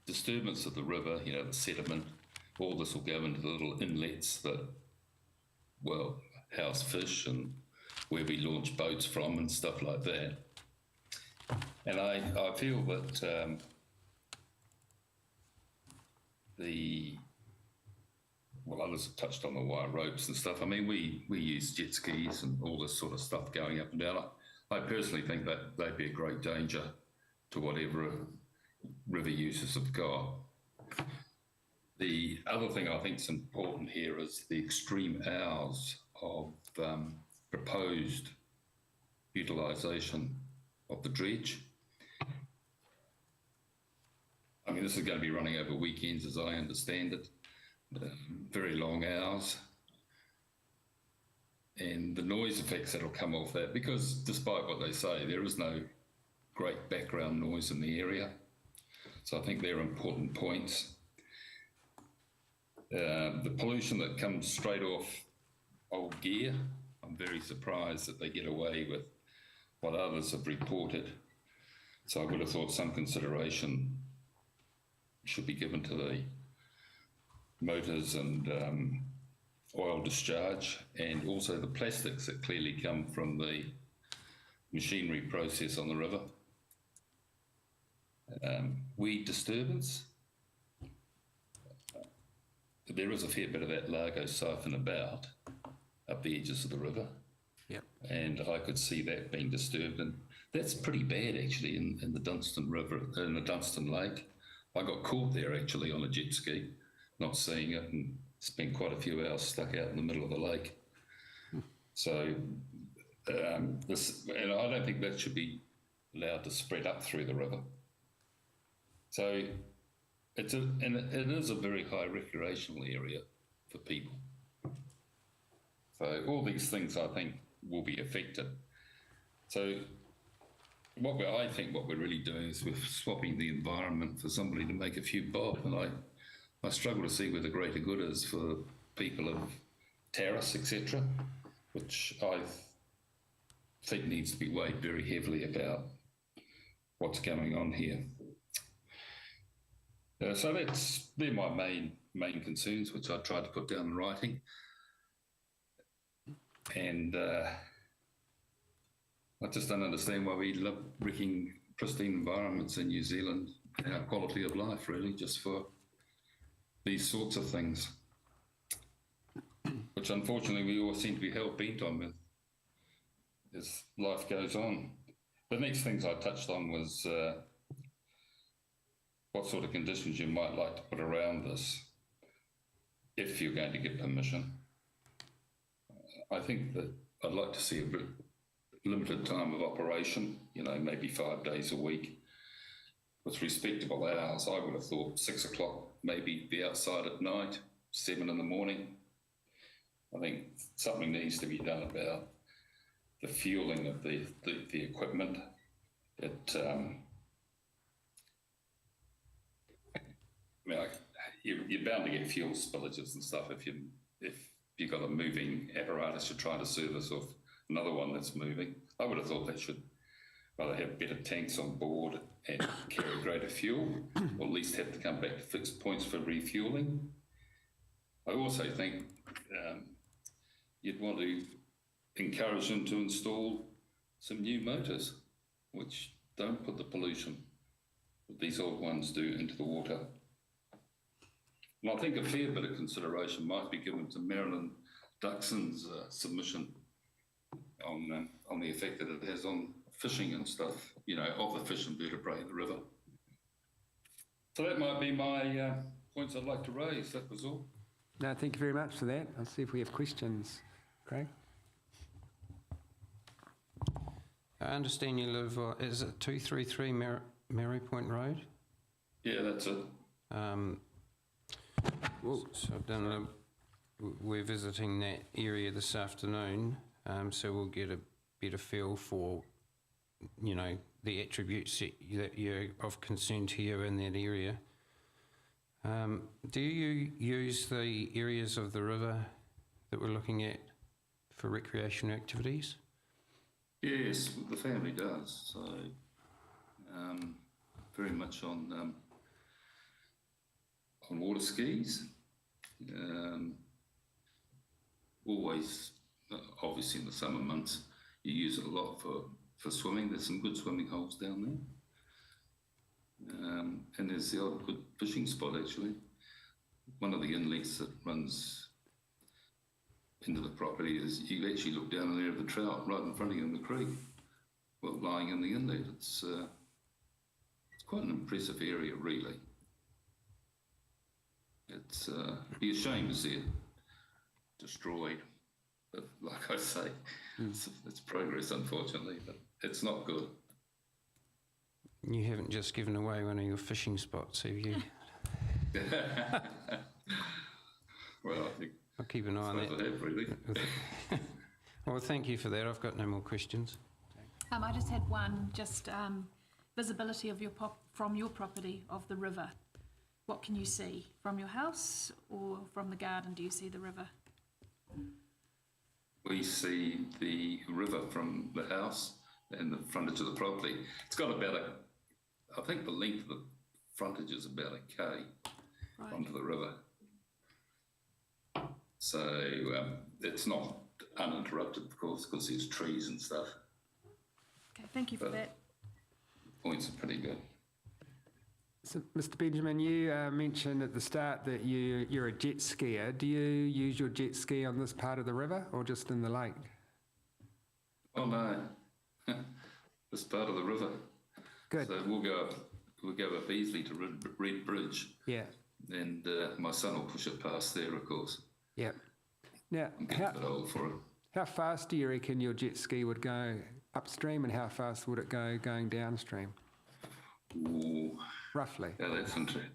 disturbance of the river, you know, the sediment, all this will go into the little inlets that, well, house fish and where we launch boats from and stuff like that. And I feel that others have touched on the wire ropes and stuff. I mean, we use jet skis and all this sort of stuff going up and down. I personally think that they'd be a great danger to whatever river users have got. The other thing I think is important here is the extreme hours of proposed utilisation of the dredge. I mean, this is going to be running over weekends, as I understand it, very long hours. And the noise effects that'll come off that, because despite what they say, there is no great background noise in the area. So I think they're important points. The pollution that comes straight off old gear, I'm very surprised that they get away with what others have reported. So I would have thought some consideration should be given to the motors and oil discharge, and also the plastics that clearly come from the machinery process on the river. Weed disturbance. There is a fair bit of that Largo siphon about up the edges of the river. Yep. And I could see that being disturbed, and that's pretty bad actually in the Dunstan River, in the Dunstan Lake. I got caught there actually on a jet ski, not seeing it, and spent quite a few hours stuck out in the middle of the lake. So this, and I don't think that should be allowed to spread up through the river. So it is a very high recreational area for people. So all these things I think will be affected. So I think what we're really doing is we're swapping the environment for somebody to make a few bob, and I struggle to see where the greater good is for people of Terrace, etc., which I think needs to be weighed very heavily about what's going on here. So they're my main concerns, which I tried to put down in writing. And I just don't understand why we love wrecking pristine environments in New Zealand, our quality of life, really, just for these sorts of things, which unfortunately we all seem to be hell-bent on with as life goes on. The next things I touched on was what sort of conditions you might like to put around this if you're going to get permission. I think that I'd like to see a limited time of operation, maybe 5 days a week with respectable hours. I would have thought 6 o'clock, maybe be outside at night, 7 in the morning. I think something needs to be done about the fueling of the equipment. You're bound to get fuel spillages and stuff if you've got a moving apparatus you're trying to service off another one that's moving. I would have thought they should rather have better tanks on board and carry greater fuel, or at least have to come back to fixed points for refueling. I also think you'd want to encourage them to install some new motors which don't put the pollution that these old ones do into the water. And I think a fair bit of consideration might be given to Marilyn Duxon's submission on the effect that it has on fishing and stuff, of the fish and vertebrae in the river. So that might be my points I'd like to raise. That was all. No, thank you very much for that. I'll see if we have questions. Craig? I understand you live, is it 233 Mary Point Road? Yeah, that's it. So I've done we're visiting that area this afternoon, so we'll get a better feel for, the attributes that you're of concern to you in that area. Do you use the areas of the river that we're looking at for recreational activities? Yes, the family does. So very much on water skis. Always, obviously in the summer months, you use it a lot for swimming. There's some good swimming holes down there. And there's the odd good fishing spot, actually. One of the inlets that runs into the property is you can actually look down there at the trout right in front of you in the creek, well, lying in the inlet. It's quite an impressive area, really. It's be a shame to see it destroyed, but like I say, it's progress, unfortunately, but it's not good. You haven't just given away one of your fishing spots, have you? Well, I think I'll keep an eye on that. I have, really. Well, thank you for that. I've got no more questions. I just had one, visibility of from your property of the river. What can you see? From your house or from the garden, do you see the river? We see the river from the house and the frontage of the property. It's got about I think the length of the frontage is about a K onto the river. So it's not uninterrupted, of course, because there's trees and stuff. thank you for But- that. Points are pretty good. So, Mr. Benjamin, you mentioned at the start that you're a jet skier. Do you use your jet ski on this part of the river or just in the lake? Oh no, this part of the river. Good. So we'll go up easily to Red Bridge, Yeah, and my son will push it past there, of course. yeah. Now, I'm getting a bit old for it. how fast do you reckon your jet ski would go upstream and how fast would it go going downstream, Ooh, roughly? yeah, that's interesting.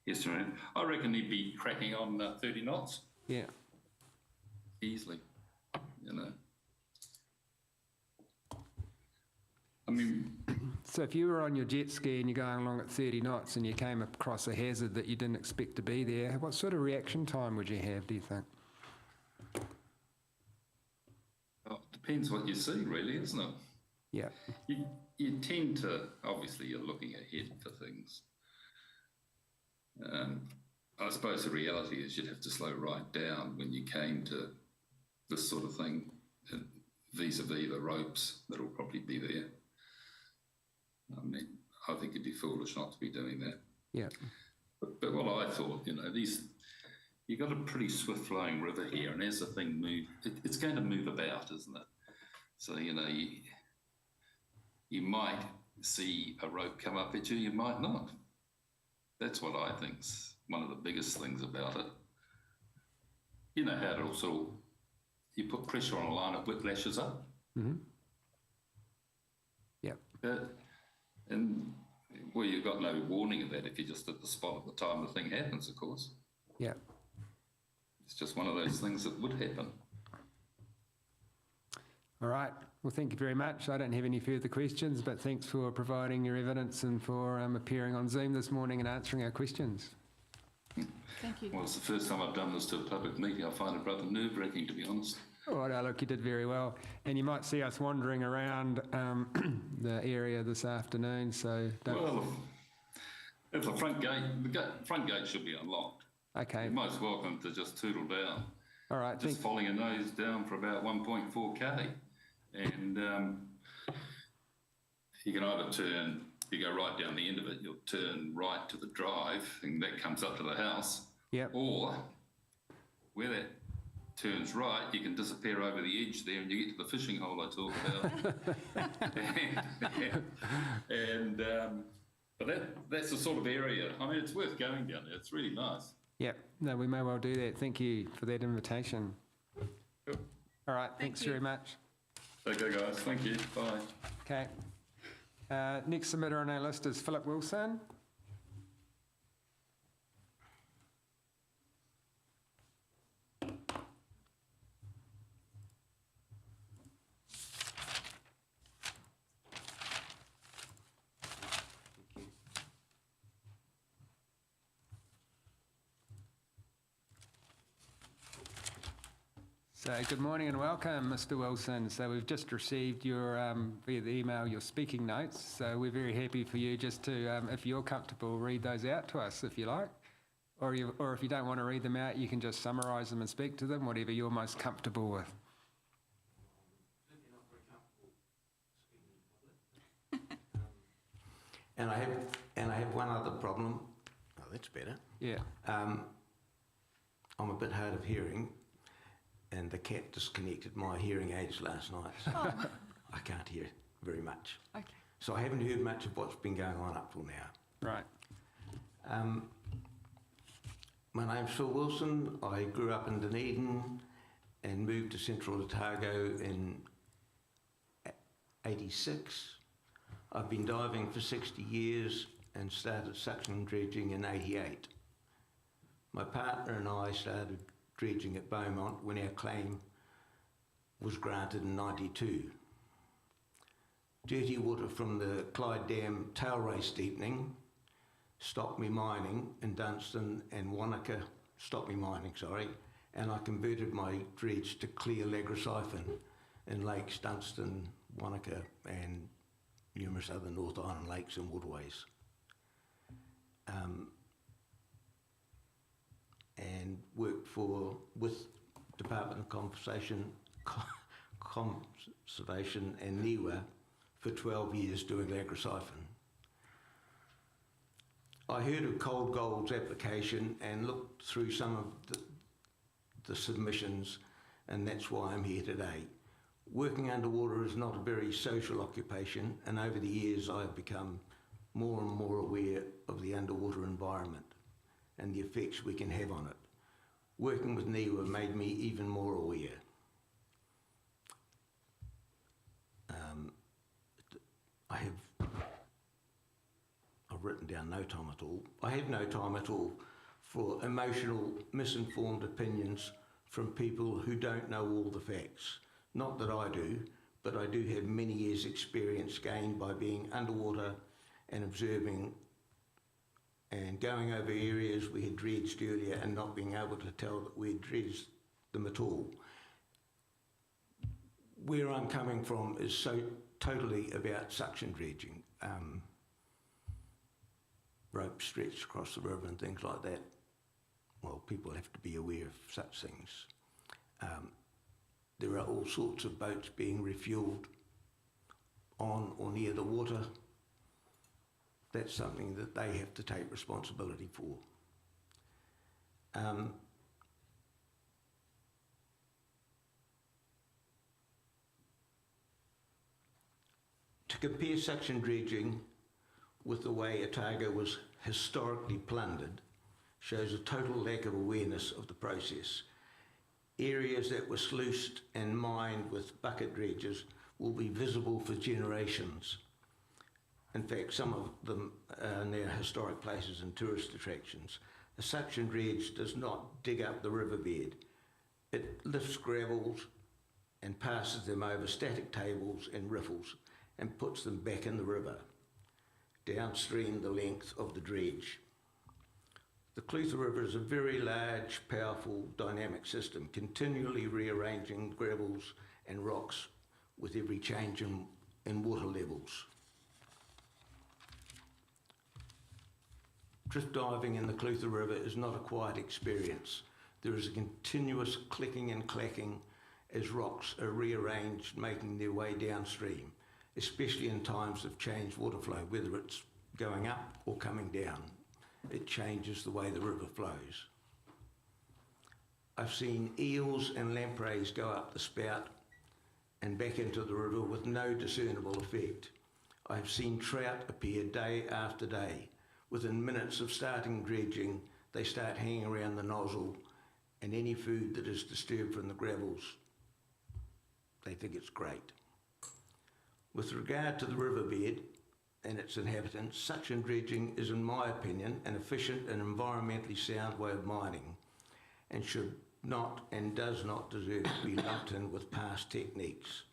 Yes, right. I reckon he'd be cracking on 30 knots Yeah, easily. You know. I mean, so if you were on your jet ski and you're going along at 30 knots and you came across a hazard that you didn't expect to be there, what sort of reaction time would you have, do you think? well, it depends what you see, really, isn't it? Yeah, You tend to, obviously, you're looking ahead for things. I suppose the reality is you'd have to slow right down when you came to this sort of thing, vis-a-vis the ropes that'll probably be there. I mean, I think it'd be foolish not to be doing that. yeah, But what I thought, you know, you've got a pretty swift-flowing river here, and as the thing moves, it's going to move about, isn't it? So, you know, you might see a rope come up at you, you might not. That's what I think's one of the biggest things about it. You know how it'll sort of, you put pressure on a line, it whiplashes up. mm-hmm. Yeah, And, well, you've got no warning of that if you're just at the spot at the time the thing happens, of course. yeah. It's just one of those things that would happen. All right. Well, thank you very much. I don't have any further questions, but thanks for providing your evidence and for appearing on Zoom this morning and answering our questions. Thank you. Well, it's the first time I've done this to a public meeting. I find it rather nerve-wracking, to be honest. All right, look, you did very well. And you might see us wandering around the area this afternoon, so don't... Well, if the front gate should be unlocked. Okay. You're most welcome to just tootle down. All right, Just following a nose down for about 1.4k. And you can either turn, you go right down the end of it, you'll turn right to the drive, and that comes up to the house. Yep. Or where that turns right, you can disappear over the edge there and you get to the fishing hole I talk about. But that's the sort of area, I mean, it's worth going down there. It's really nice. Yep. No, we may well do that. Thank you for that invitation. Cool. All right, thanks you. very much. Okay, guys. Thank you. Bye. Okay. Next submitter on our list is Philip Wilson. So good morning and welcome, Mr. Wilson. So we've just received your, via the email, your speaking notes. So we're very happy for you just to, if you're comfortable, read those out to us if you like. Or if you don't want to read them out, you can just summarise them and speak to them, whatever you're most comfortable with. And I have one other problem. Oh, that's better. Yeah. I'm a bit hard of hearing, and the cat disconnected my hearing aids last night. So I can't hear very much. Okay. So I haven't heard much of what's been going on up till now. Right. My name's Phil Wilson. I grew up in Dunedin and moved to Central Otago in '86. I've been diving for 60 years and started suction dredging in '88. My partner and I started dredging at Beaumont when our claim was granted in '92. Dirty water from the Clyde Dam tail race deepening stopped me mining in Dunstan, and Wanaka stopped me mining, and I converted my dredge to clear lagrosiphon in lakes Dunstan, Wanaka and numerous other North Island lakes and waterways. And worked with Department of Conservation and NIWA for 12 years doing lagrosiphon. I heard of Cold Gold's application and looked through some of the submissions, and that's why I'm here today. Working underwater is not a very social occupation, and over the years I've become more and more aware of the underwater environment and the effects we can have on it. Working with NIWA made me even more aware. I've written down no time at all. I have no time at all for emotional, misinformed opinions from people who don't know all the facts. Not that I do, but I do have many years' experience gained by being underwater and observing and going over areas we had dredged earlier and not being able to tell that we had dredged them at all. Where I'm coming from is so totally about suction dredging, rope stretched across the river and things like that. Well, people have to be aware of such things. There are all sorts of boats being refuelled on or near the water. That's something that they have to take responsibility for. To compare suction dredging with the way Otago was historically plundered shows a total lack of awareness of the process. Areas that were sluiced and mined with bucket dredges will be visible for generations. In fact, some of them are now historic places and tourist attractions. A suction dredge does not dig up the riverbed. It lifts gravels and passes them over static tables and riffles and puts them back in the river, downstream the length of the dredge. The Clutha River is a very large, powerful, dynamic system, continually rearranging gravels and rocks with every change in water levels. Drift diving in the Clutha River is not a quiet experience. There is a continuous clicking and clacking as rocks are rearranged, making their way downstream, especially in times of changed water flow, whether it's going up or coming down. It changes the way the river flows. I've seen eels and lampreys go up the spout and back into the river with no discernible effect. I've seen trout appear day after day. Within minutes of starting dredging, they start hanging around the nozzle, and any food that is disturbed from the gravels, they think it's great. With regard to the riverbed and its inhabitants, suction dredging is, in my opinion, an efficient and environmentally sound way of mining and should not and does not deserve to be lumped in with past techniques.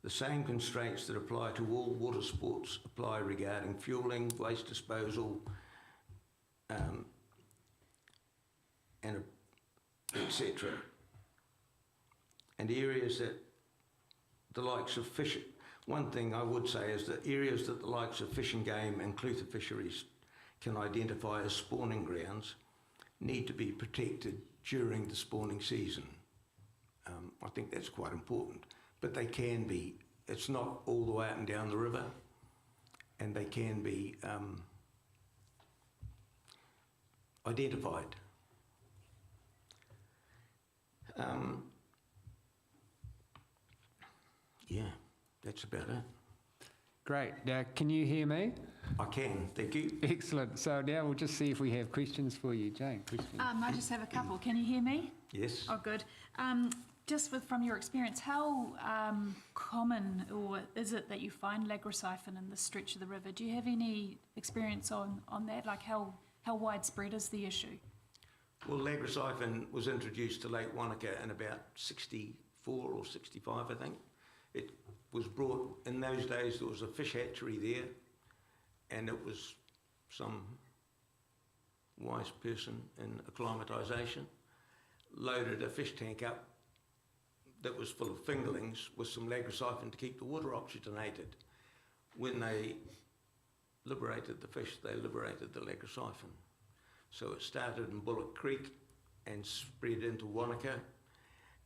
The same constraints that apply to all water sports apply regarding fuelling, waste disposal, and etc. And areas that the likes of fishing. One thing I would say is that areas that the likes of Fish and Game and Clutha fisheries can identify as spawning grounds need to be protected during the spawning season. I think that's quite important. But they can be, it's not all the way up and down the river, and they can be identified. Yeah, that's about it. Great. Now, can you hear me? I can, thank you. Excellent. So now we'll just see if we have questions for you. Jane, questions? I just have a couple. Can you hear me? Yes. Oh, good. Just from your experience, how common or is it that you find lagrosiphon in this stretch of the river? Do you have any experience on that? Like how widespread is the issue? Well, lagrosiphon was introduced to Lake Wanaka in about 64 or 65, I think. It was brought, in those days there was a fish hatchery there, and it was some wise person in acclimatisation loaded a fish tank up that was full of fingerlings with some lagrosiphon to keep the water oxygenated. When they liberated the fish, they liberated the lagrosiphon. So it started in Bullock Creek and spread into Wanaka.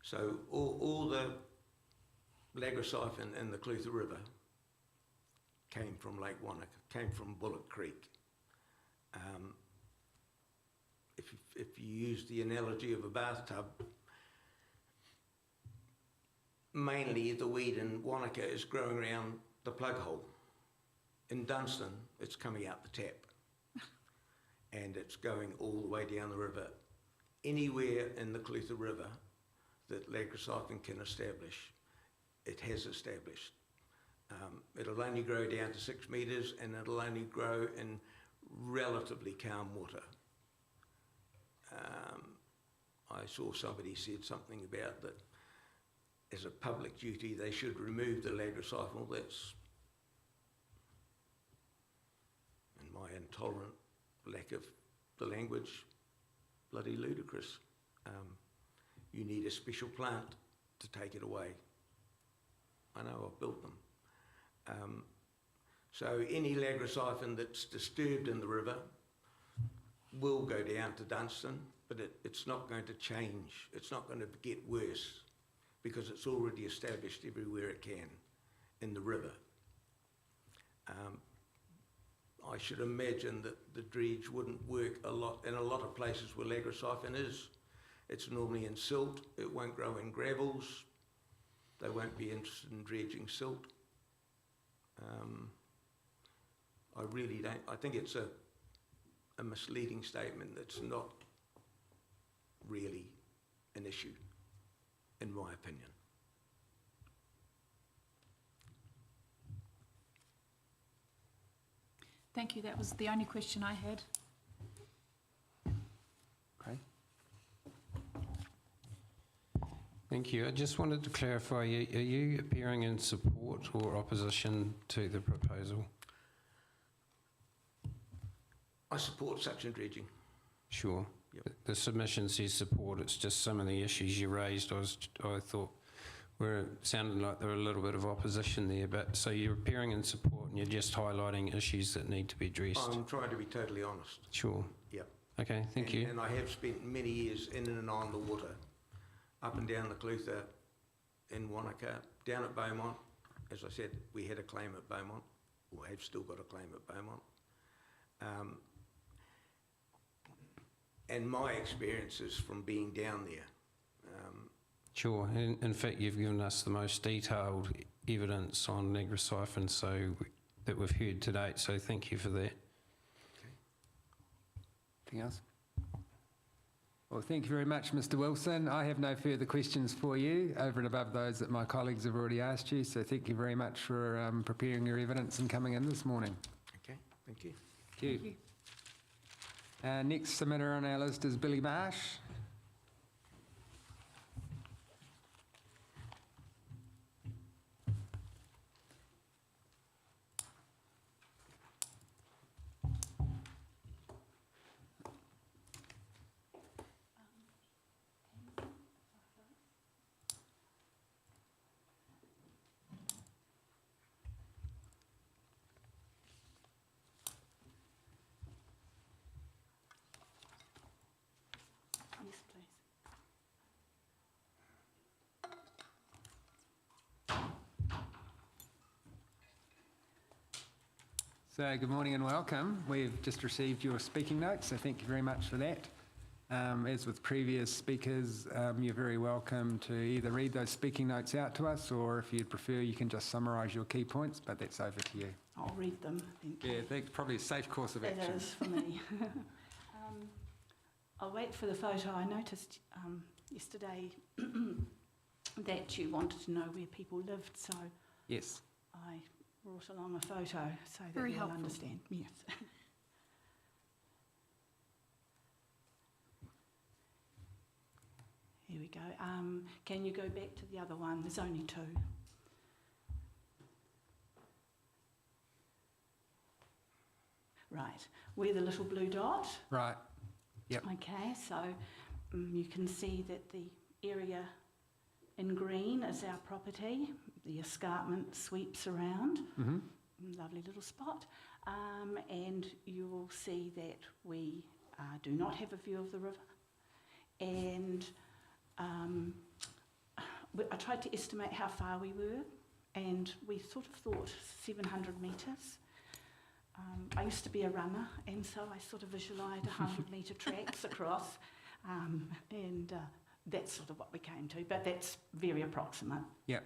So all the lagrosiphon in the Clutha River came from Lake Wanaka, came from Bullock Creek. If you use the analogy of a bathtub, mainly the weed in Wanaka is growing around the plug hole. In Dunstan, it's coming out the tap and it's going all the way down the river. Anywhere in the Clutha River that lagroscyphon can establish, it has established. It'll only grow down to 6 metres and it'll only grow in relatively calm water. I saw somebody said something about that as a public duty they should remove the lagroscyphon. That's, in my intolerant lack of the language, bloody ludicrous. You need a special plant to take it away. I know, I've built them. So any lagroscyphon that's disturbed in the river will go down to Dunstan, but it's not going to change. It's not going to get worse because it's already established everywhere it can in the river. I should imagine that the dredge wouldn't work a lot in a lot of places where lagroscyphon is. It's normally in silt. It won't grow in gravels. They won't be interested in dredging silt. I really don't. I think it's a misleading statement that's not really an issue, in my opinion. Thank you. That was the only question I had. Okay. Thank you. I just wanted to clarify, are you appearing in support or opposition to the proposal? I support suction dredging. Sure. Yep. The submission says support, it's just some of the issues you raised, I thought sounded like there were a little bit of opposition there, but so you're appearing in support and you're just highlighting issues that need to be addressed? I'm trying to be totally honest. Sure. Yep. Okay, thank you. And I have spent many years in and on the water, up and down the Clutha, in Wanaka, down at Beaumont. As I said, we had a claim at Beaumont, or have still got a claim at Beaumont. And my experiences from being down there. Sure. In fact, you've given us the most detailed evidence on lagroscyphon that we've heard to date, so thank you for that. Anything else? Well, thank you very much, Mr. Wilson. I have no further questions for you over and above those that my colleagues have already asked you, so thank you very much for preparing your evidence and coming in this morning. Okay, thank you. Thank you. Thank you. Next submitter on our list is Billy Marsh. Yes, please. So good morning and welcome. We've just received your speaking notes, so thank you very much for that. As with previous speakers, you're very welcome to either read those speaking notes out to us, or if you'd prefer, you can just summarise your key points, but that's over to you. I'll read them. Thank you. Yeah, that's probably a safe course of action. It is for me. I'll wait for the photo. I noticed yesterday that you wanted to know where people lived, so Yes. I brought along a photo so that Very you'll helpful. understand. Yes. Here we go. Can you go back to the other one? There's only two. Right. We're the little blue dot. Right. Yep. Okay, so you can see that the area in green is our property. The escarpment sweeps around. Mm-hmm. Lovely little spot. And you will see that we do not have a view of the river. And I tried to estimate how far we were, and we sort of thought 700 metres. I used to be a runner, and so I sort of visualised 100-metre tracks across, and that's sort of what we came to, but that's very approximate. Yep.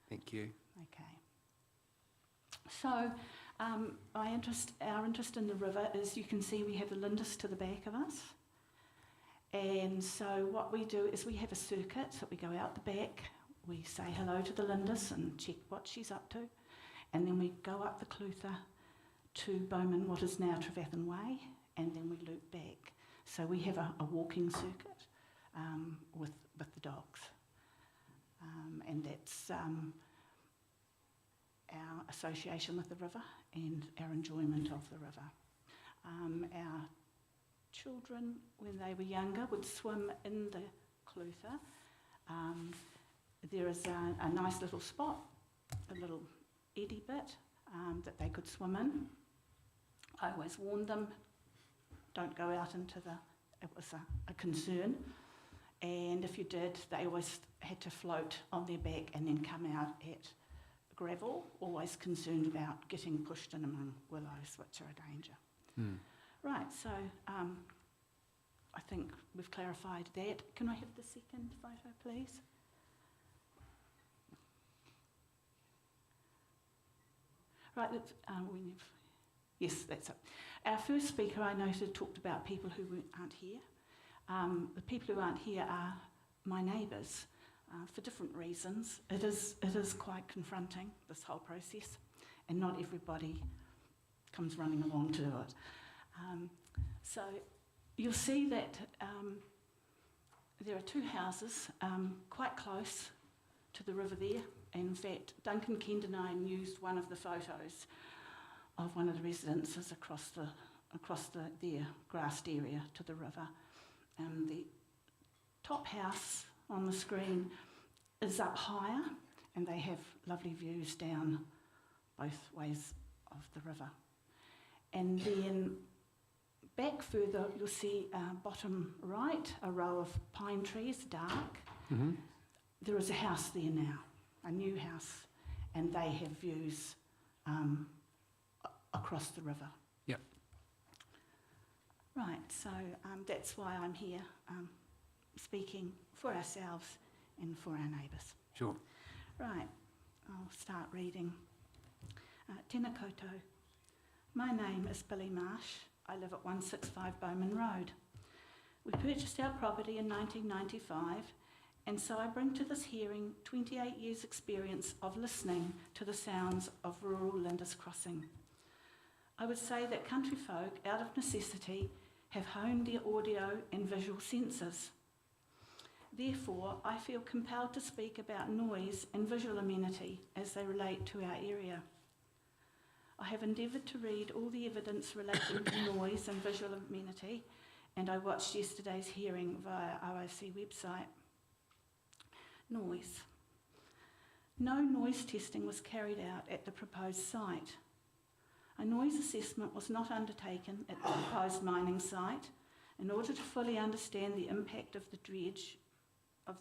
Thank you. Okay. So our interest in the river is, you can see we have the Lindis to the back of us. And so what we do is we have a circuit, so we go out the back, we say hello to the Lindis and check what she's up to, and then we go up the Clutha to Bowman, what is now Trevathan Way, and then we loop back. So we have a walking circuit with the dogs. And that's our association with the river and our enjoyment of the river. Our children, when they were younger, would swim in the Clutha. There is a nice little spot, a little eddy bit that they could swim in. I always warned them, don't go out into it was a concern. And if you did, they always had to float on their back and then come out at gravel, always concerned about getting pushed in among willows, which are a danger. Right, so I think we've clarified that. Can I have the second photo, please? Right, yes, that's it. Our first speaker, I noted, talked about people who aren't here. The people who aren't here are my neighbours for different reasons. It is quite confronting, this whole process, and not everybody comes running along to do it. So you'll see that there are two houses quite close to the river there. And in fact, Duncan Kendernine used one of the photos of one of the residences across their grassed area to the river. The top house on the screen is up higher, and they have lovely views down both ways of the river. And then back further, you'll see bottom right, a row of pine trees, dark. There is a house there now, a new house, and they have views across the river. Yep. Right, so that's why I'm here speaking for ourselves and for our neighbours. Sure. Right, I'll start reading. Tēnā koutou. My name is Billy Marsh. I live at 165 Bowman Road. We purchased our property in 1995, and so I bring to this hearing 28 years' experience of listening to the sounds of rural Lindis Crossing. I would say that country folk, out of necessity, have honed their audio and visual senses. Therefore, I feel compelled to speak about noise and visual amenity as they relate to our area. I have endeavoured to read all the evidence relating to noise and visual amenity, and I watched yesterday's hearing via OIC website. Noise. No noise testing was carried out at the proposed site. A noise assessment was not undertaken at the proposed mining site in order to fully understand the impact of the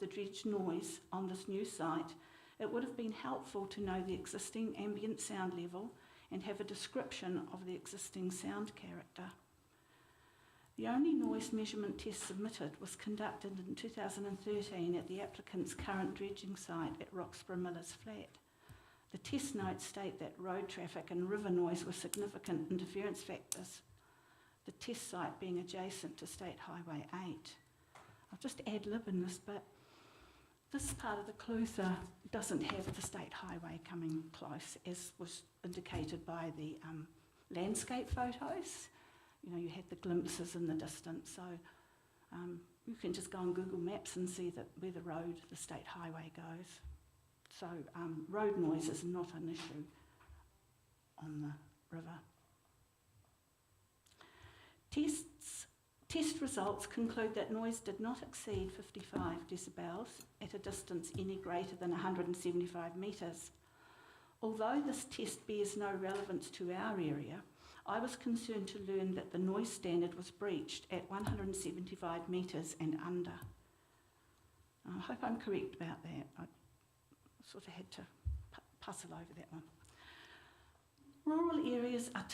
dredge noise on this new site. It would have been helpful to know the existing ambient sound level and have a description of the existing sound character. The only noise measurement test submitted was conducted in 2013 at the applicant's current dredging site at Roxburgh Millers Flat. The test notes state that road traffic and river noise were significant interference factors, the test site being adjacent to State Highway 8. I'll just ad-lib in this bit. This part of the Clutha doesn't have the State Highway coming close, as was indicated by the landscape photos. You know, you had the glimpses in the distance, so you can just go on Google Maps and see that where the State Highway goes. So road noise is not an issue on the river. Test results conclude that noise did not exceed 55 decibels at a distance any greater than 175 metres. Although this test bears no relevance to our area, I was concerned to learn that the noise standard was breached at 175 metres and under. I hope I'm correct about that. I sort of had to puzzle over that one. Rural areas are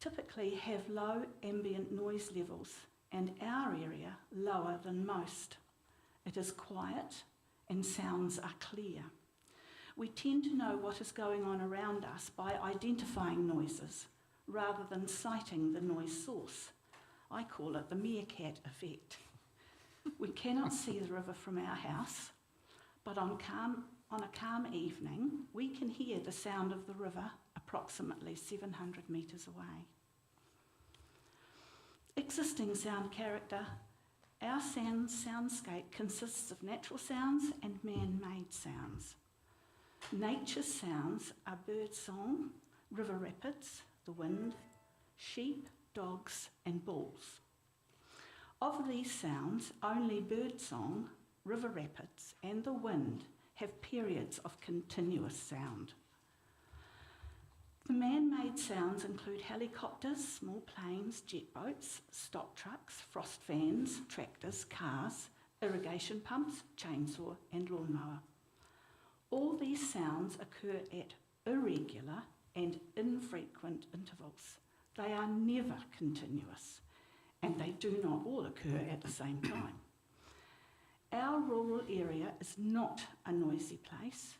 typically have low ambient noise levels, and our area lower than most. It is quiet and sounds are clear. We tend to know what is going on around us by identifying noises rather than citing the noise source. I call it the meerkat effect. We cannot see the river from our house, but on a calm evening, we can hear the sound of the river approximately 700 metres away. Existing sound character. Our soundscape consists of natural sounds and man-made sounds. Nature's sounds are bird song, river rapids, the wind, sheep, dogs and bulls. Of these sounds, only bird song, river rapids and the wind have periods of continuous sound. The man-made sounds include helicopters, small planes, jet boats, stock trucks, frost fans, tractors, cars, irrigation pumps, chainsaw and lawnmower. All these sounds occur at irregular and infrequent intervals. They are never continuous, and they do not all occur at the same time. Our rural area is not a noisy place,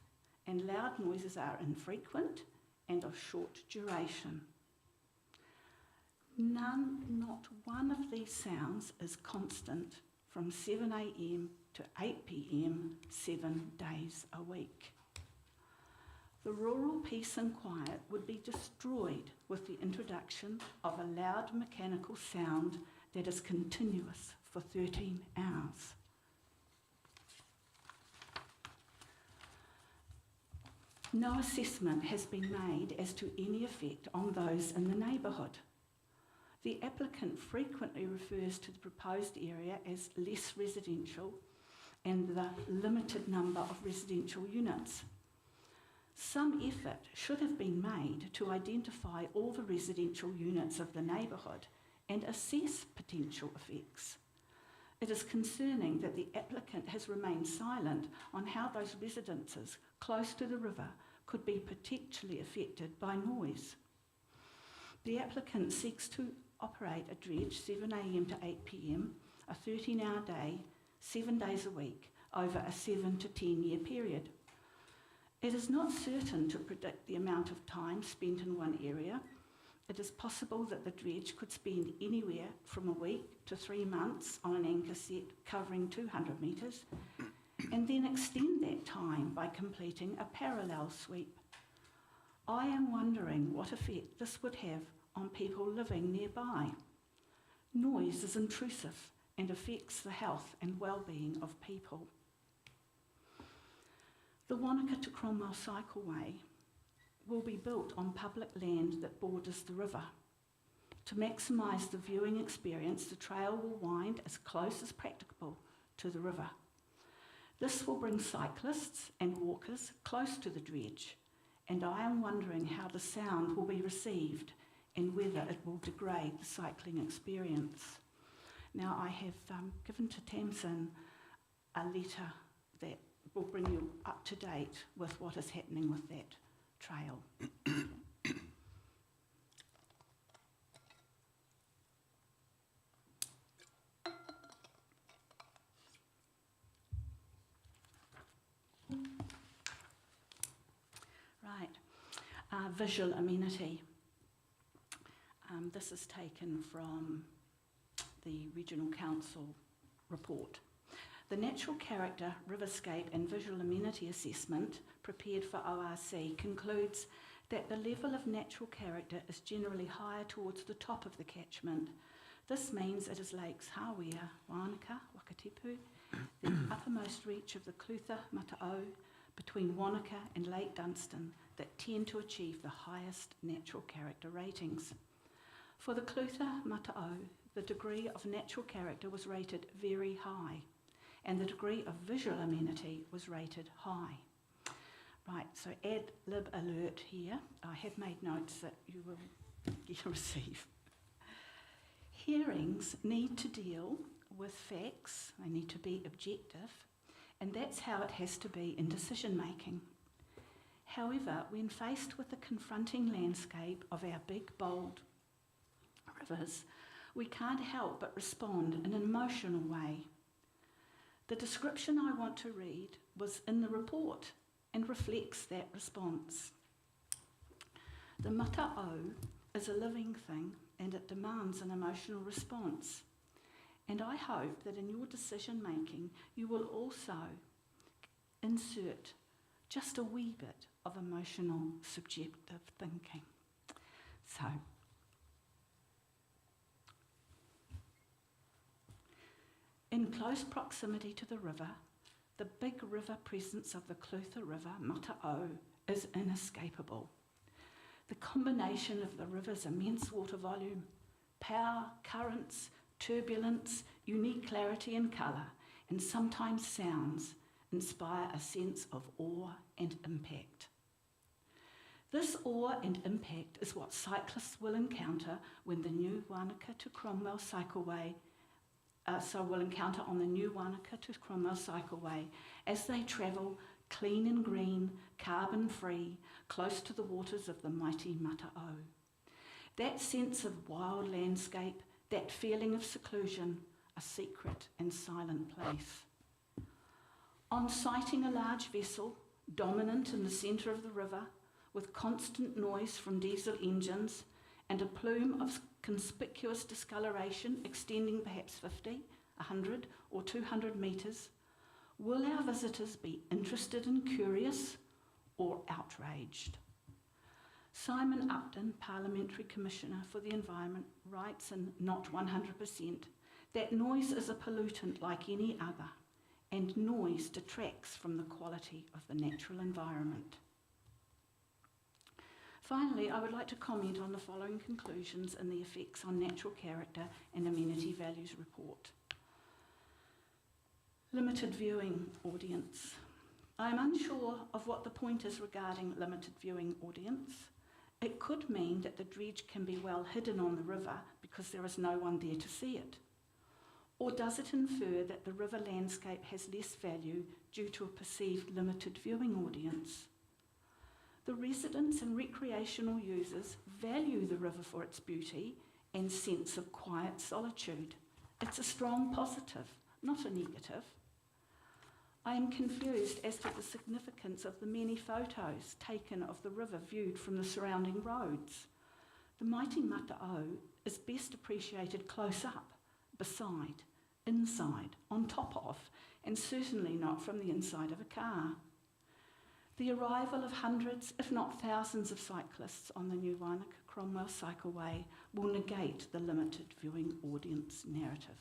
and loud noises are infrequent and of short duration. Not one of these sounds is constant from 7 a.m. to 8 p.m. 7 days a week. The rural peace and quiet would be destroyed with the introduction of a loud mechanical sound that is continuous for 13 hours. No assessment has been made as to any effect on those in the neighbourhood. The applicant frequently refers to the proposed area as less residential and the limited number of residential units. Some effort should have been made to identify all the residential units of the neighbourhood and assess potential effects. It is concerning that the applicant has remained silent on how those residences close to the river could be potentially affected by noise. The applicant seeks to operate a dredge 7 a.m. to 8 p.m, a 13-hour day, 7 days a week, over a 7 to 10-year period. It is not certain to predict the amount of time spent in one area. It is possible that the dredge could spend anywhere from a week to 3 months on an anchor set covering 200 metres, and then extend that time by completing a parallel sweep. I am wondering what effect this would have on people living nearby. Noise is intrusive and affects the health and well-being of people. The Wanaka to Cromwell Cycleway will be built on public land that borders the river. To maximise the viewing experience, the trail will wind as close as practicable to the river. This will bring cyclists and walkers close to the dredge, and I am wondering how the sound will be received and whether it will degrade the cycling experience. Now, I have given to Tamsin a letter that will bring you up to date with what is happening with that trail. Right, visual amenity. This is taken from the Regional Council report. The Natural Character, Riverscape and Visual Amenity Assessment prepared for ORC concludes that the level of natural character is generally higher towards the top of the catchment. This means it is lakes Hawea, Wanaka, Wakatipu, the uppermost reach of the Clutha, Mata'o, between Wanaka and Lake Dunstan that tend to achieve the highest natural character ratings. For the Clutha, Mata'o, the degree of natural character was rated very high, and the degree of visual amenity was rated high. Right, so ad lib alert here. I have made notes that you will receive. Hearings need to deal with facts, they need to be objective, and that's how it has to be in decision making. However, when faced with the confronting landscape of our big, bold rivers, we can't help but respond in an emotional way. The description I want to read was in the report and reflects that response. The mata'o is a living thing and it demands an emotional response. And I hope that in your decision making you will also insert just a wee bit of emotional subjective thinking. So, in close proximity to the river, the big river presence of the Clutha River, Mata'o, is inescapable. The combination of the river's immense water volume, power, currents, turbulence, unique clarity and colour, and sometimes sounds, inspire a sense of awe and impact. This awe and impact is what cyclists will encounter when the new Wanaka to Cromwell Cycleway will encounter on the new Wanaka to Cromwell Cycleway as they travel clean and green, carbon-free, close to the waters of the mighty Mata'o. That sense of wild landscape, that feeling of seclusion, a secret and silent place. On sighting a large vessel, dominant in the centre of the river, with constant noise from diesel engines and a plume of conspicuous discoloration extending perhaps 50, 100 or 200 metres, will our visitors be interested and curious or outraged? Simon Upton, Parliamentary Commissioner for the Environment, writes in Not 100% that noise is a pollutant like any other, and noise detracts from the quality of the natural environment. Finally, I would like to comment on the following conclusions in the Effects on Natural Character and Amenity Values report. Limited viewing audience. I am unsure of what the point is regarding limited viewing audience. It could mean that the dredge can be well hidden on the river because there is no one there to see it. Or does it infer that the river landscape has less value due to a perceived limited viewing audience? The residents and recreational users value the river for its beauty and sense of quiet solitude. It's a strong positive, not a negative. I am confused as to the significance of the many photos taken of the river viewed from the surrounding roads. The mighty Mata'o is best appreciated close up, beside, inside, on top of, and certainly not from the inside of a car. The arrival of hundreds, if not thousands, of cyclists on the new Wanaka Cromwell Cycleway will negate the limited viewing audience narrative.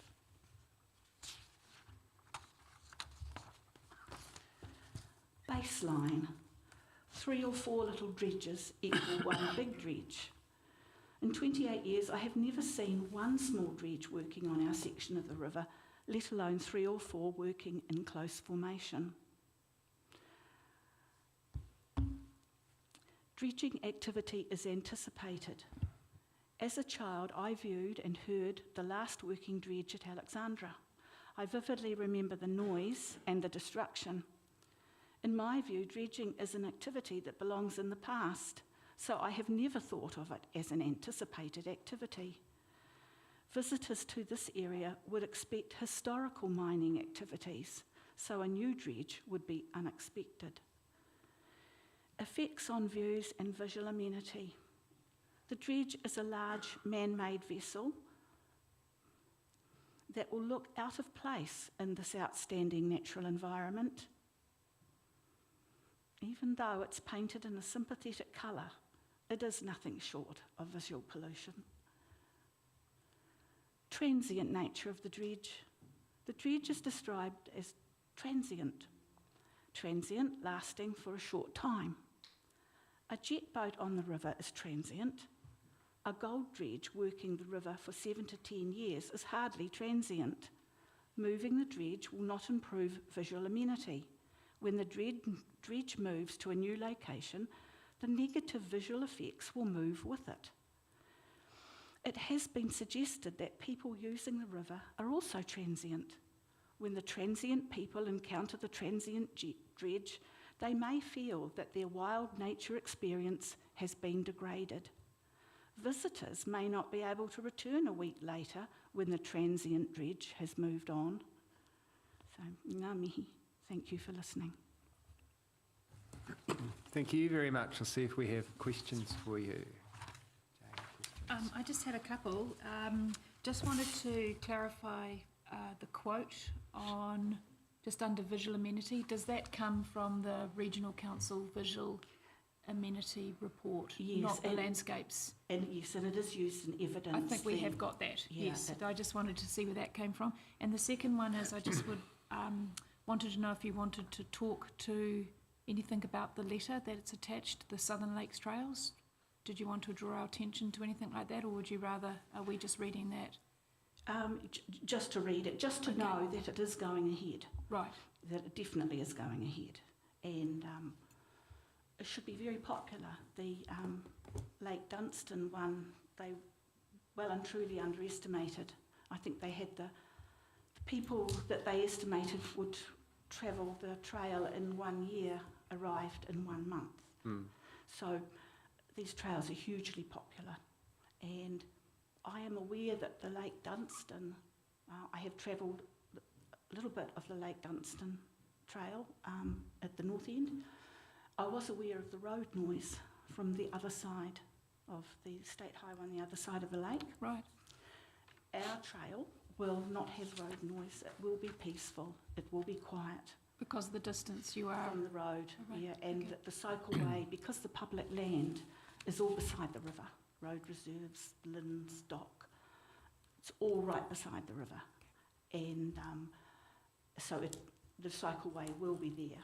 Baseline. 3 or 4 little dredges equal one big dredge. In 28 years, I have never seen one small dredge working on our section of the river, let alone 3 or 4 working in close formation. Dredging activity is anticipated. As a child, I viewed and heard the last working dredge at Alexandra. I vividly remember the noise and the destruction. In my view, dredging is an activity that belongs in the past, so I have never thought of it as an anticipated activity. Visitors to this area would expect historical mining activities, so a new dredge would be unexpected. Effects on views and visual amenity. The dredge is a large man-made vessel that will look out of place in this outstanding natural environment. Even though it's painted in a sympathetic colour, it is nothing short of visual pollution. Transient nature of the dredge. The dredge is described as transient. Transient, lasting for a short time. A jet boat on the river is transient. A gold dredge working the river for 7 to 10 years is hardly transient. Moving the dredge will not improve visual amenity. When the dredge moves to a new location, the negative visual effects will move with it. It has been suggested that people using the river are also transient. When the transient people encounter the transient dredge, they may feel that their wild nature experience has been degraded. Visitors may not be able to return a week later when the transient dredge has moved on. So, ngā mihi. Thank you for listening. Thank you very much. I'll see if we have questions for you. I just had a couple. Just wanted to clarify the quote on just under visual amenity. Does that come from the Regional Council Visual Amenity Report, Yes, not the and- landscapes? And yes, and it is used in evidence. I think we there. have got that, Yeah, yes. that- I just wanted to see where that came from. And the second one is I just wanted to know if you wanted to talk to anything about the letter that it's attached to the Southern Lakes Trails. Did you want to draw our attention to anything like that, or would you rather, are we just reading that? Just to read it, just to Okay. know that it is going ahead, Right, that it definitely is going ahead. And it should be very popular. The Lake Dunstan one, they well and truly underestimated. I think they had the people that they estimated would travel the trail in 1 year arrived in 1 month. So these trails are hugely popular, and I am aware that the Lake Dunstan, I have travelled a little bit of the Lake Dunstan trail at the north end. I was aware of the road noise from the other side of the state highway on the other side of the lake. right. Our trail will not have road noise. It will be peaceful. It will be quiet Because of the distance you are. from the road. Right, Yeah, and okay. the cycleway, because the public land is all beside the river, road reserves, Lynn's dock, it's all right beside the river. And so the cycleway will be there,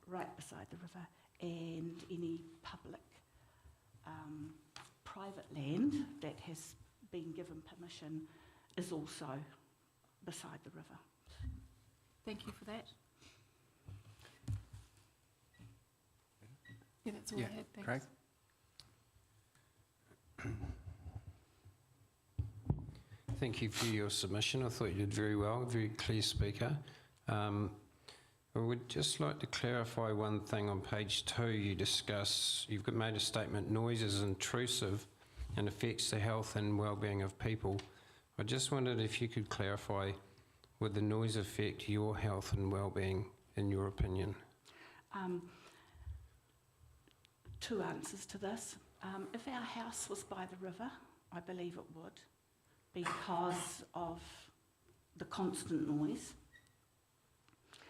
right beside the river, and any public private land that has been given permission is also beside the river. Thank you for that. Yeah, that's all I had, thanks. Craig? Thank you for your submission. I thought you did very well, very clear speaker. I would just like to clarify one thing on page 2. You've made a statement, noise is intrusive and affects the health and well-being of people. I just wondered if you could clarify, would the noise affect your health and well-being, in your opinion? Two answers to this. If our house was by the river, I believe it would, because of the constant noise.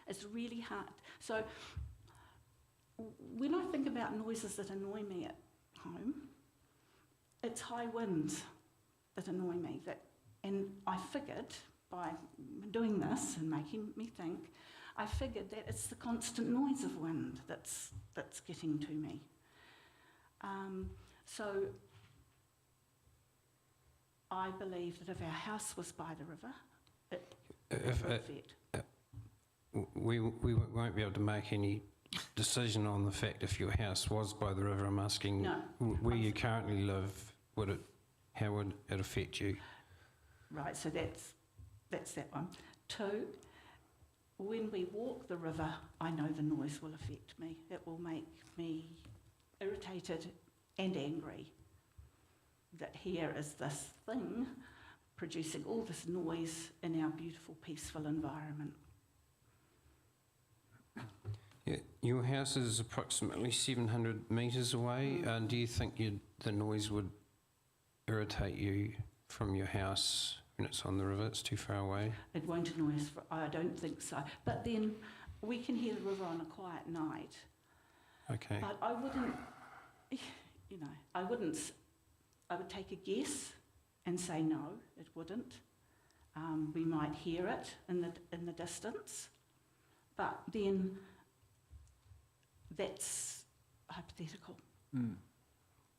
It's really hard. So when I think about noises that annoy me at home, it's high winds that annoy me. And I figured, by doing this and making me think, I figured that it's the constant noise of wind that's getting to me. So I believe that if our house was by the river, it would affect. We won't be able to make any decision on the fact if your house was by the river. I'm asking No. where you currently live, how would it affect you? Right, so that's that one. 2, when we walk the river, I know the noise will affect me. It will make me irritated and angry that here is this thing producing all this noise in our beautiful, peaceful environment. Yeah, your house is approximately 700 metres away. Do you think the noise would irritate you from your house when it's on the river? It's too far away. It won't annoy us, I don't think so. But then we can hear the river on a quiet night. Okay. But I wouldn't, I would take a guess and say no, it wouldn't. We might hear it in the distance, but then that's hypothetical.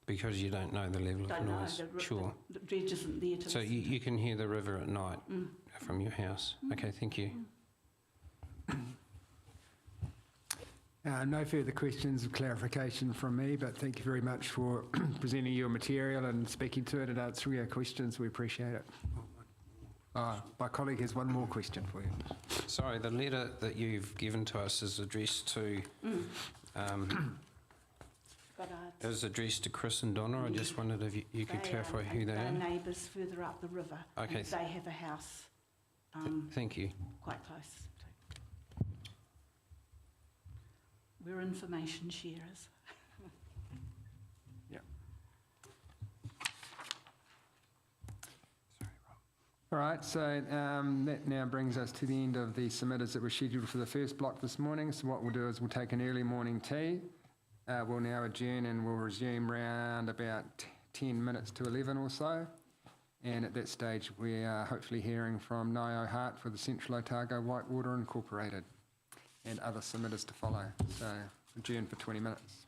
Because you don't know the level of noise. Sure. The dredge isn't there to So listen you can hear the river at night from your house. Okay, thank you. No further questions of clarification from me, but thank you very much for presenting your material and speaking to it and answering our questions. We appreciate it. My colleague has one more question for you. Sorry, the letter that you've given to us is addressed to But It was addressed to Chris and Donna. I just wondered if you could clarify who they they're are. neighbours further up the river. Okay. And they have a house Thank you. quite close. We're information sharers. All right, so that now brings us to the end of the submitters that were scheduled for the first block this morning. So what we'll do is we'll take an early morning tea. We'll now adjourn and we'll resume round about 10 minutes to 11 or so. And at that stage, we are hopefully hearing from Nio Hart for the Central Otago Whitewater Incorporated and other submitters to follow. So adjourn for 20 minutes.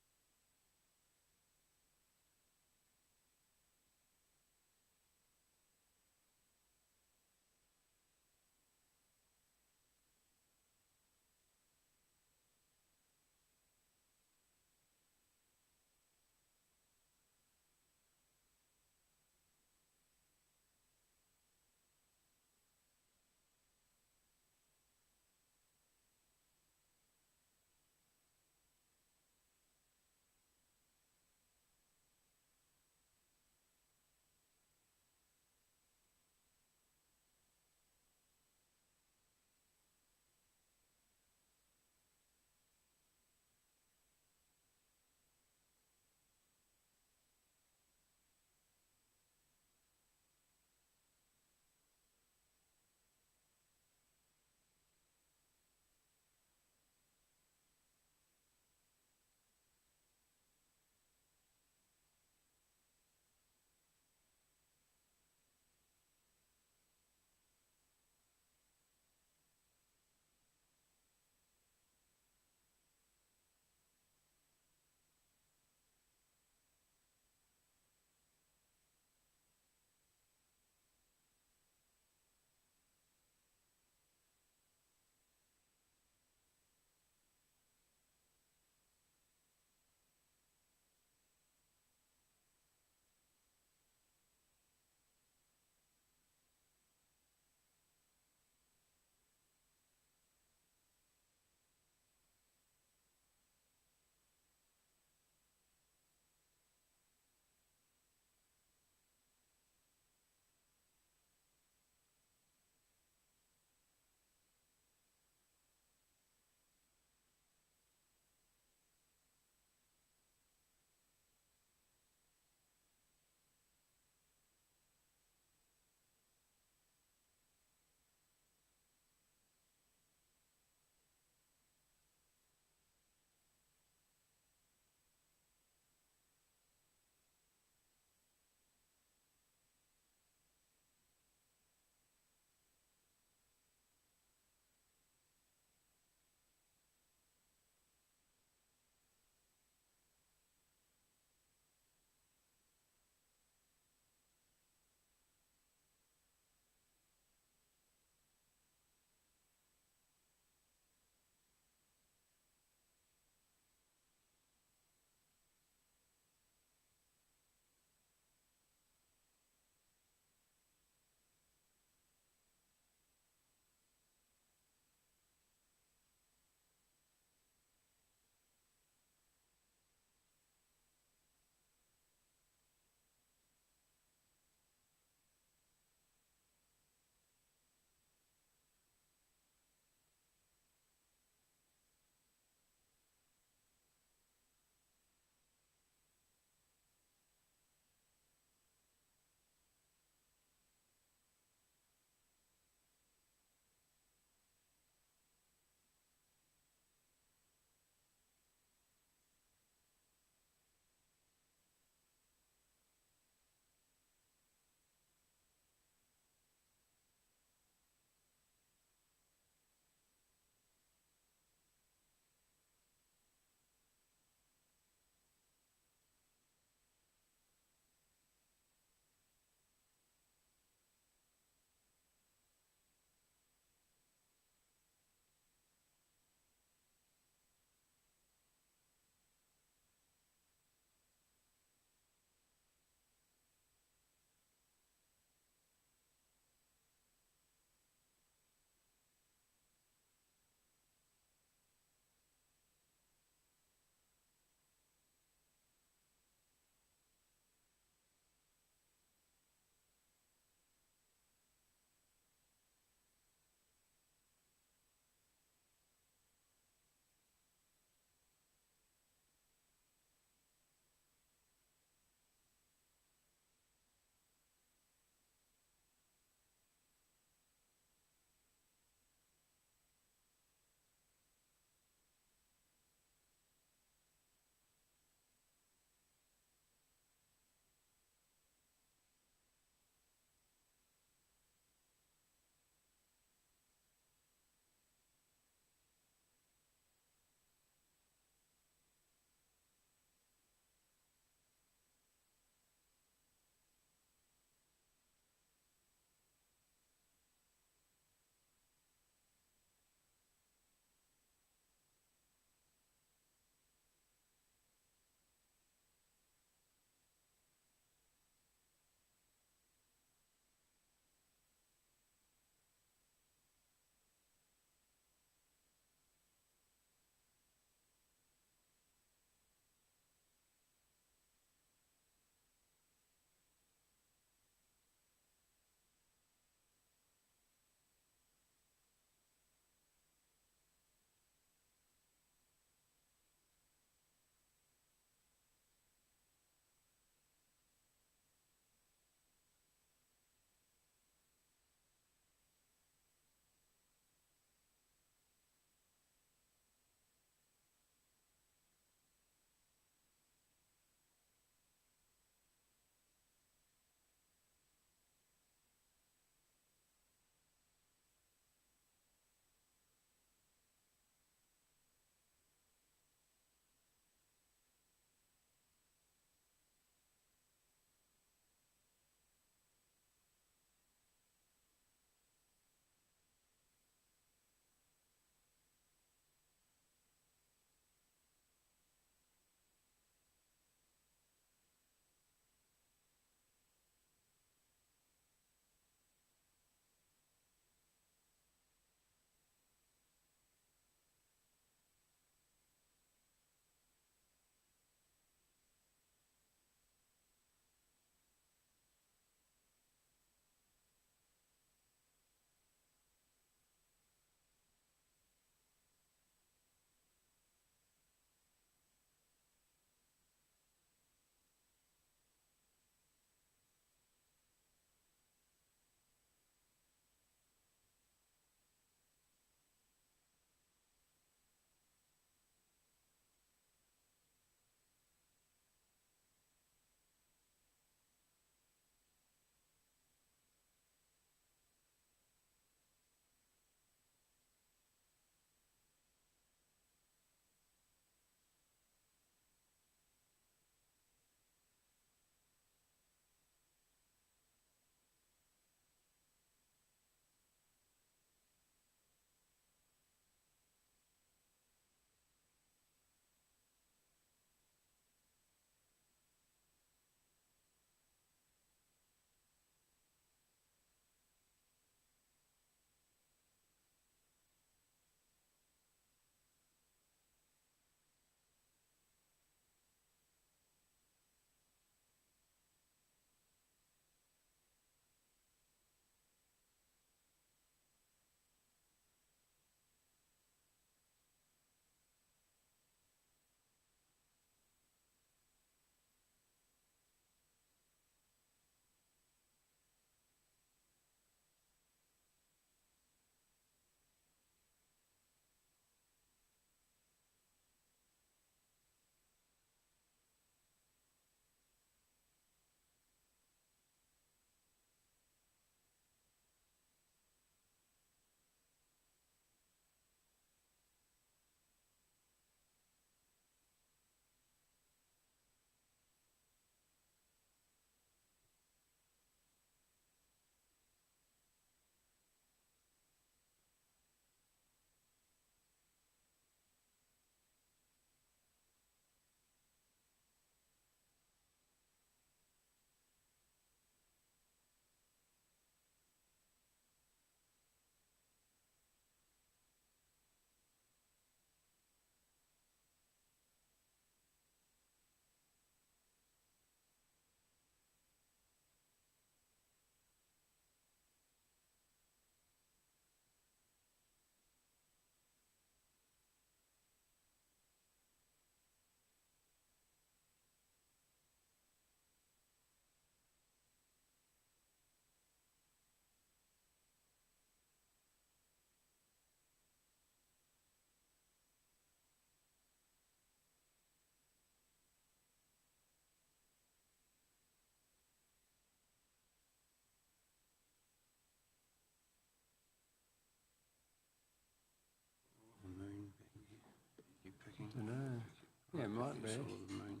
Yeah, it might be. Vessel of the moon.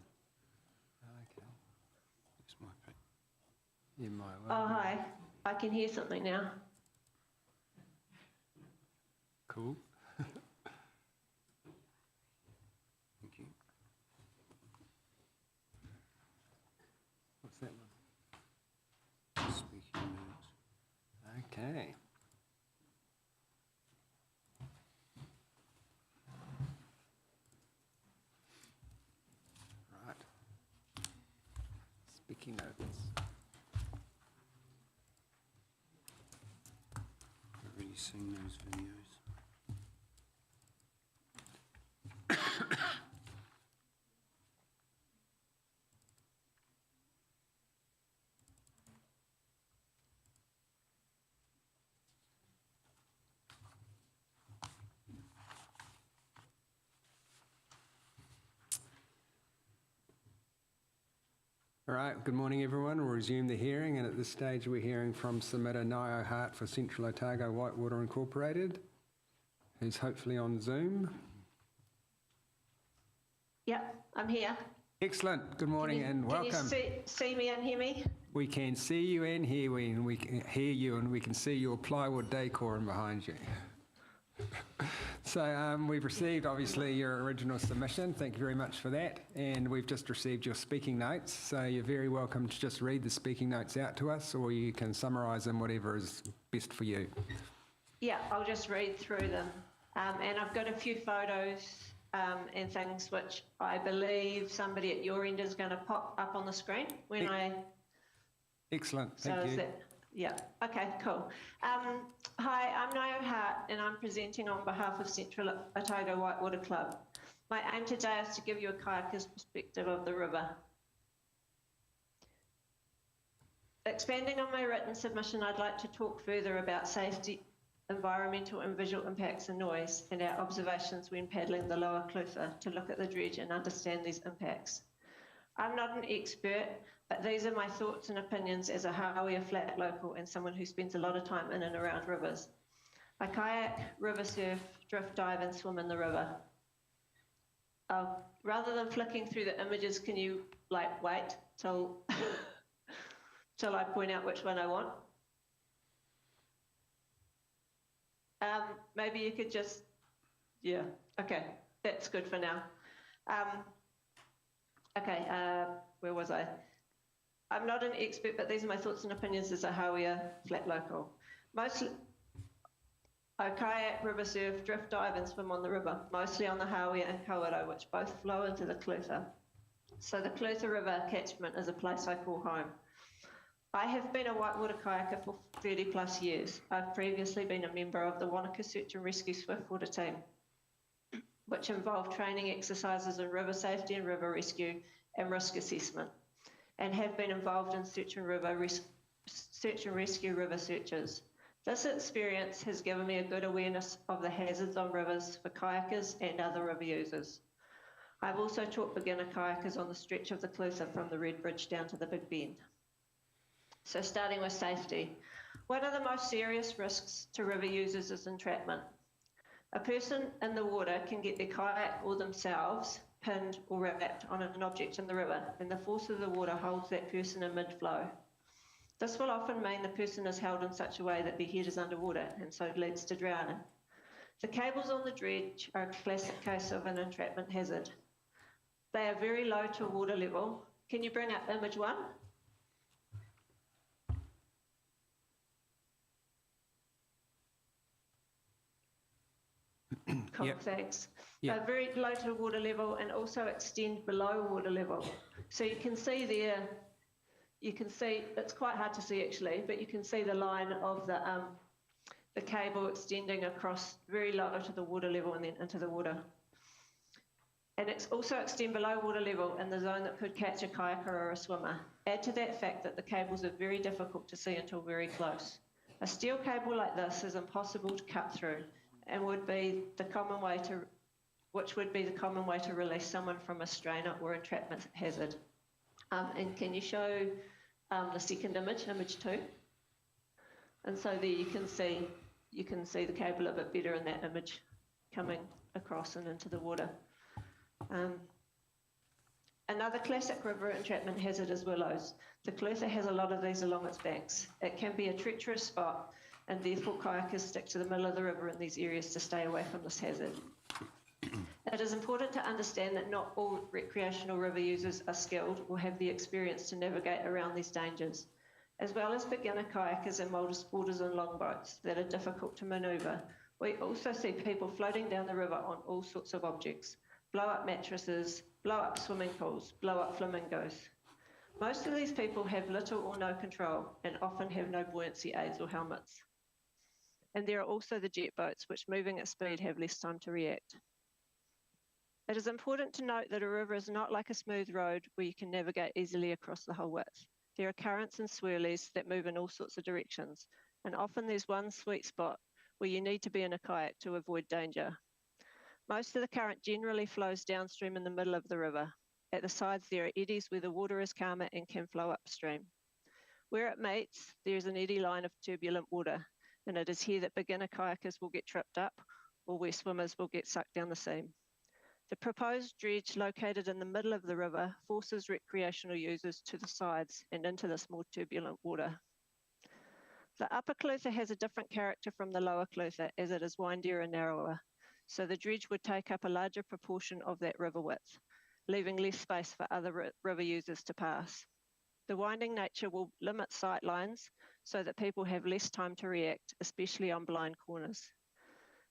Okay. This might be. You might Oh, well be. hi. I can hear something now. Cool. Thank you. What's that one? Speaking notes. Okay. Right. Speaking notes. I've already seen those videos. All right, good morning everyone. We'll resume the hearing, and at this stage we're hearing from submitter Nio Hart for Central Otago Whitewater Incorporated, who's hopefully on Zoom. Yep, I'm here. Excellent, good morning and welcome. Can you see me and hear me? We can see you and hear you, and we can hear you, and we can see your plywood decor in behind you. So we've received, obviously, your original submission. Thank you very much for that. And we've just received your speaking notes. So you're very welcome to just read the speaking notes out to us, or you can summarise them, whatever is best for you. Yeah, I'll just read through them. And I've got a few photos and things which I believe somebody at your end is going to pop up on the screen when Excellent, So thank is you. that, yeah, okay, cool. Hi, I'm Nio Hart and I'm presenting on behalf of Central Otago Whitewater Club. My aim today is to give you a kayaker's perspective of the river. Expanding on my written submission, I'd like to talk further about safety, environmental and visual impacts and noise, and our observations when paddling the lower Clutha to look at the dredge and understand these impacts. I'm not an expert, but these are my thoughts and opinions as a Hawea flat local and someone who spends a lot of time in and around rivers. I kayak, river surf, drift dive and swim in the river. Rather than flicking through the images, can you wait till, till I point out which one I want? Maybe you could just, yeah, okay, that's good for now. Okay, where was I? I'm not an expert, but these are my thoughts and opinions as a Hawea flat local. Mostly, I kayak, river surf, drift dive and swim on the river, mostly on the Hawea and Kawerau, which both flow into the Clutha. So the Clutha River catchment is a place I call home. I have been a whitewater kayaker for 30 plus years. I've previously been a member of the Wanaka Search and Rescue Swiftwater team, which involved training exercises in river safety and river rescue and risk assessment, and have been involved in search and rescue river searches. This experience has given me a good awareness of the hazards on rivers for kayakers and other river users. I've also taught beginner kayakers on the stretch of the Clutha from the Red Bridge down to the Big Bend. So starting with safety. One of the most serious risks to river users is entrapment. A person in the water can get their kayak or themselves pinned or wrapped on an object in the river, and the force of the water holds that person in mid-flow. This will often mean the person is held in such a way that their head is underwater and so leads to drowning. The cables on the dredge are a classic case of an entrapment hazard. They are very low to water level. Can you bring up image 1? Cool, Yep. thanks. Yep. They're very low to water level and also extend below water level. So you can see there, you can see, it's quite hard to see actually, but you can see the line of the cable extending across very low to the water level and then into the water. And it's also extend below water level in the zone that could catch a kayaker or a swimmer. Add to that fact that the cables are very difficult to see until very close. A steel cable like this is impossible to cut through and would be the common way to, which would be the common way to release someone from a strainer or entrapment hazard. And can you show the second image, image 2? And so there you can see the cable a bit better in that image coming across and into the water. Another classic river entrapment hazard is willows. The Clutha has a lot of these along its banks. It can be a treacherous spot, and therefore kayakers stick to the middle of the river in these areas to stay away from this hazard. It is important to understand that not all recreational river users are skilled or have the experience to navigate around these dangers. As well as beginner kayakers and multi-sporters on longboats that are difficult to manoeuvre, we also see people floating down the river on all sorts of objects: blow-up mattresses, blow-up swimming pools, blow-up flamingos. Most of these people have little or no control and often have no buoyancy aids or helmets. And there are also the jet boats, which moving at speed have less time to react. It is important to note that a river is not like a smooth road where you can navigate easily across the whole width. There are currents and swirlies that move in all sorts of directions, and often there's one sweet spot where you need to be in a kayak to avoid danger. Most of the current generally flows downstream in the middle of the river. At the sides, there are eddies where the water is calmer and can flow upstream. Where it meets, there is an eddy line of turbulent water, and it is here that beginner kayakers will get tripped up or where swimmers will get sucked down the seam. The proposed dredge located in the middle of the river forces recreational users to the sides and into this more turbulent water. The upper Clutha has a different character from the lower Clutha as it is windier and narrower, so the dredge would take up a larger proportion of that river width, leaving less space for other river users to pass. The winding nature will limit sight lines so that people have less time to react, especially on blind corners.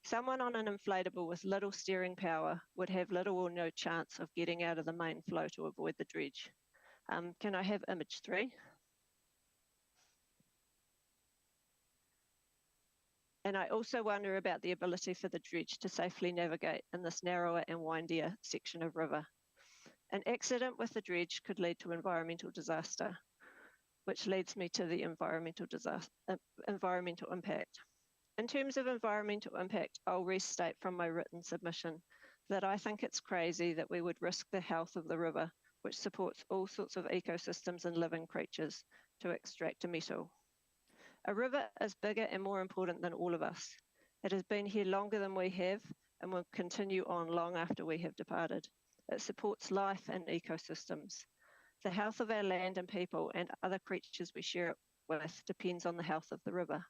Someone on an inflatable with little steering power would have little or no chance of getting out of the main flow to avoid the dredge. Can I have image 3? And I also wonder about the ability for the dredge to safely navigate in this narrower and windier section of river. An accident with the dredge could lead to environmental disaster, which leads me to the environmental impact. In terms of environmental impact, I'll restate from my written submission that I think it's crazy that we would risk the health of the river, which supports all sorts of ecosystems and living creatures, to extract a metal. A river is bigger and more important than all of us. It has been here longer than we have and will continue on long after we have departed. It supports life and ecosystems. The health of our land and people and other creatures we share it with depends on the health of the river.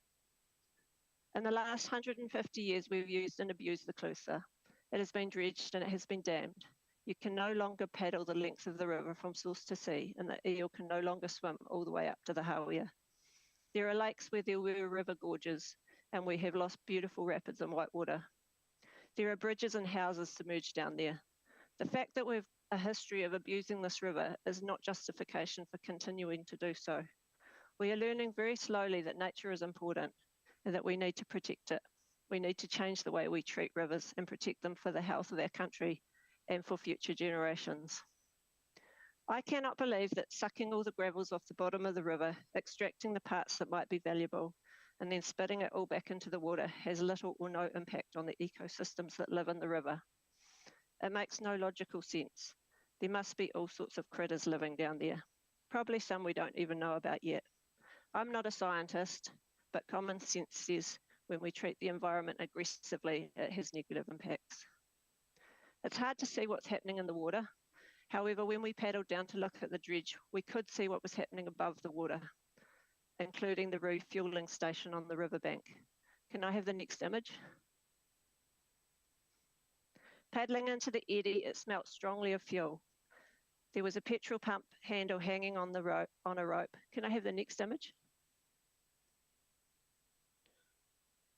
In the last 150 years, we've used and abused the Clutha. It has been dredged and it has been dammed. You can no longer paddle the length of the river from source to sea, and the eel can no longer swim all the way up to the hawea. There are lakes where there were river gorges, and we have lost beautiful rapids and whitewater. There are bridges and houses submerged down there. The fact that we've a history of abusing this river is not justification for continuing to do so. We are learning very slowly that nature is important and that we need to protect it. We need to change the way we treat rivers and protect them for the health of our country and for future generations. I cannot believe that sucking all the gravels off the bottom of the river, extracting the parts that might be valuable, and then spitting it all back into the water has little or no impact on the ecosystems that live in the river. It makes no logical sense. There must be all sorts of critters living down there, probably some we don't even know about yet. I'm not a scientist, but common sense says when we treat the environment aggressively, it has negative impacts. It's hard to see what's happening in the water. However, when we paddled down to look at the dredge, we could see what was happening above the water, including the refueling station on the riverbank. Can I have the next image? Paddling into the eddy, it smelt strongly of fuel. There was a petrol pump handle hanging on a rope. Can I have the next image?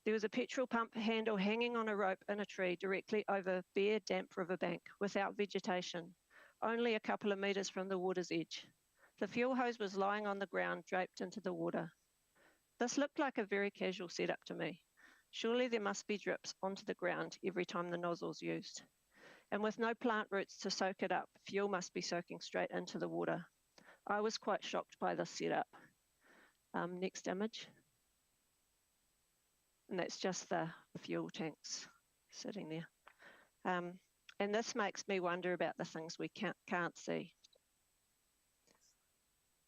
There was a petrol pump handle hanging on a rope in a tree directly over bare, damp riverbank without vegetation, only a couple of metres from the water's edge. The fuel hose was lying on the ground, draped into the water. This looked like a very casual setup to me. Surely there must be drips onto the ground every time the nozzle's used. And with no plant roots to soak it up, fuel must be soaking straight into the water. I was quite shocked by this setup. Next image. And that's just the fuel tanks sitting there. And this makes me wonder about the things we can't see.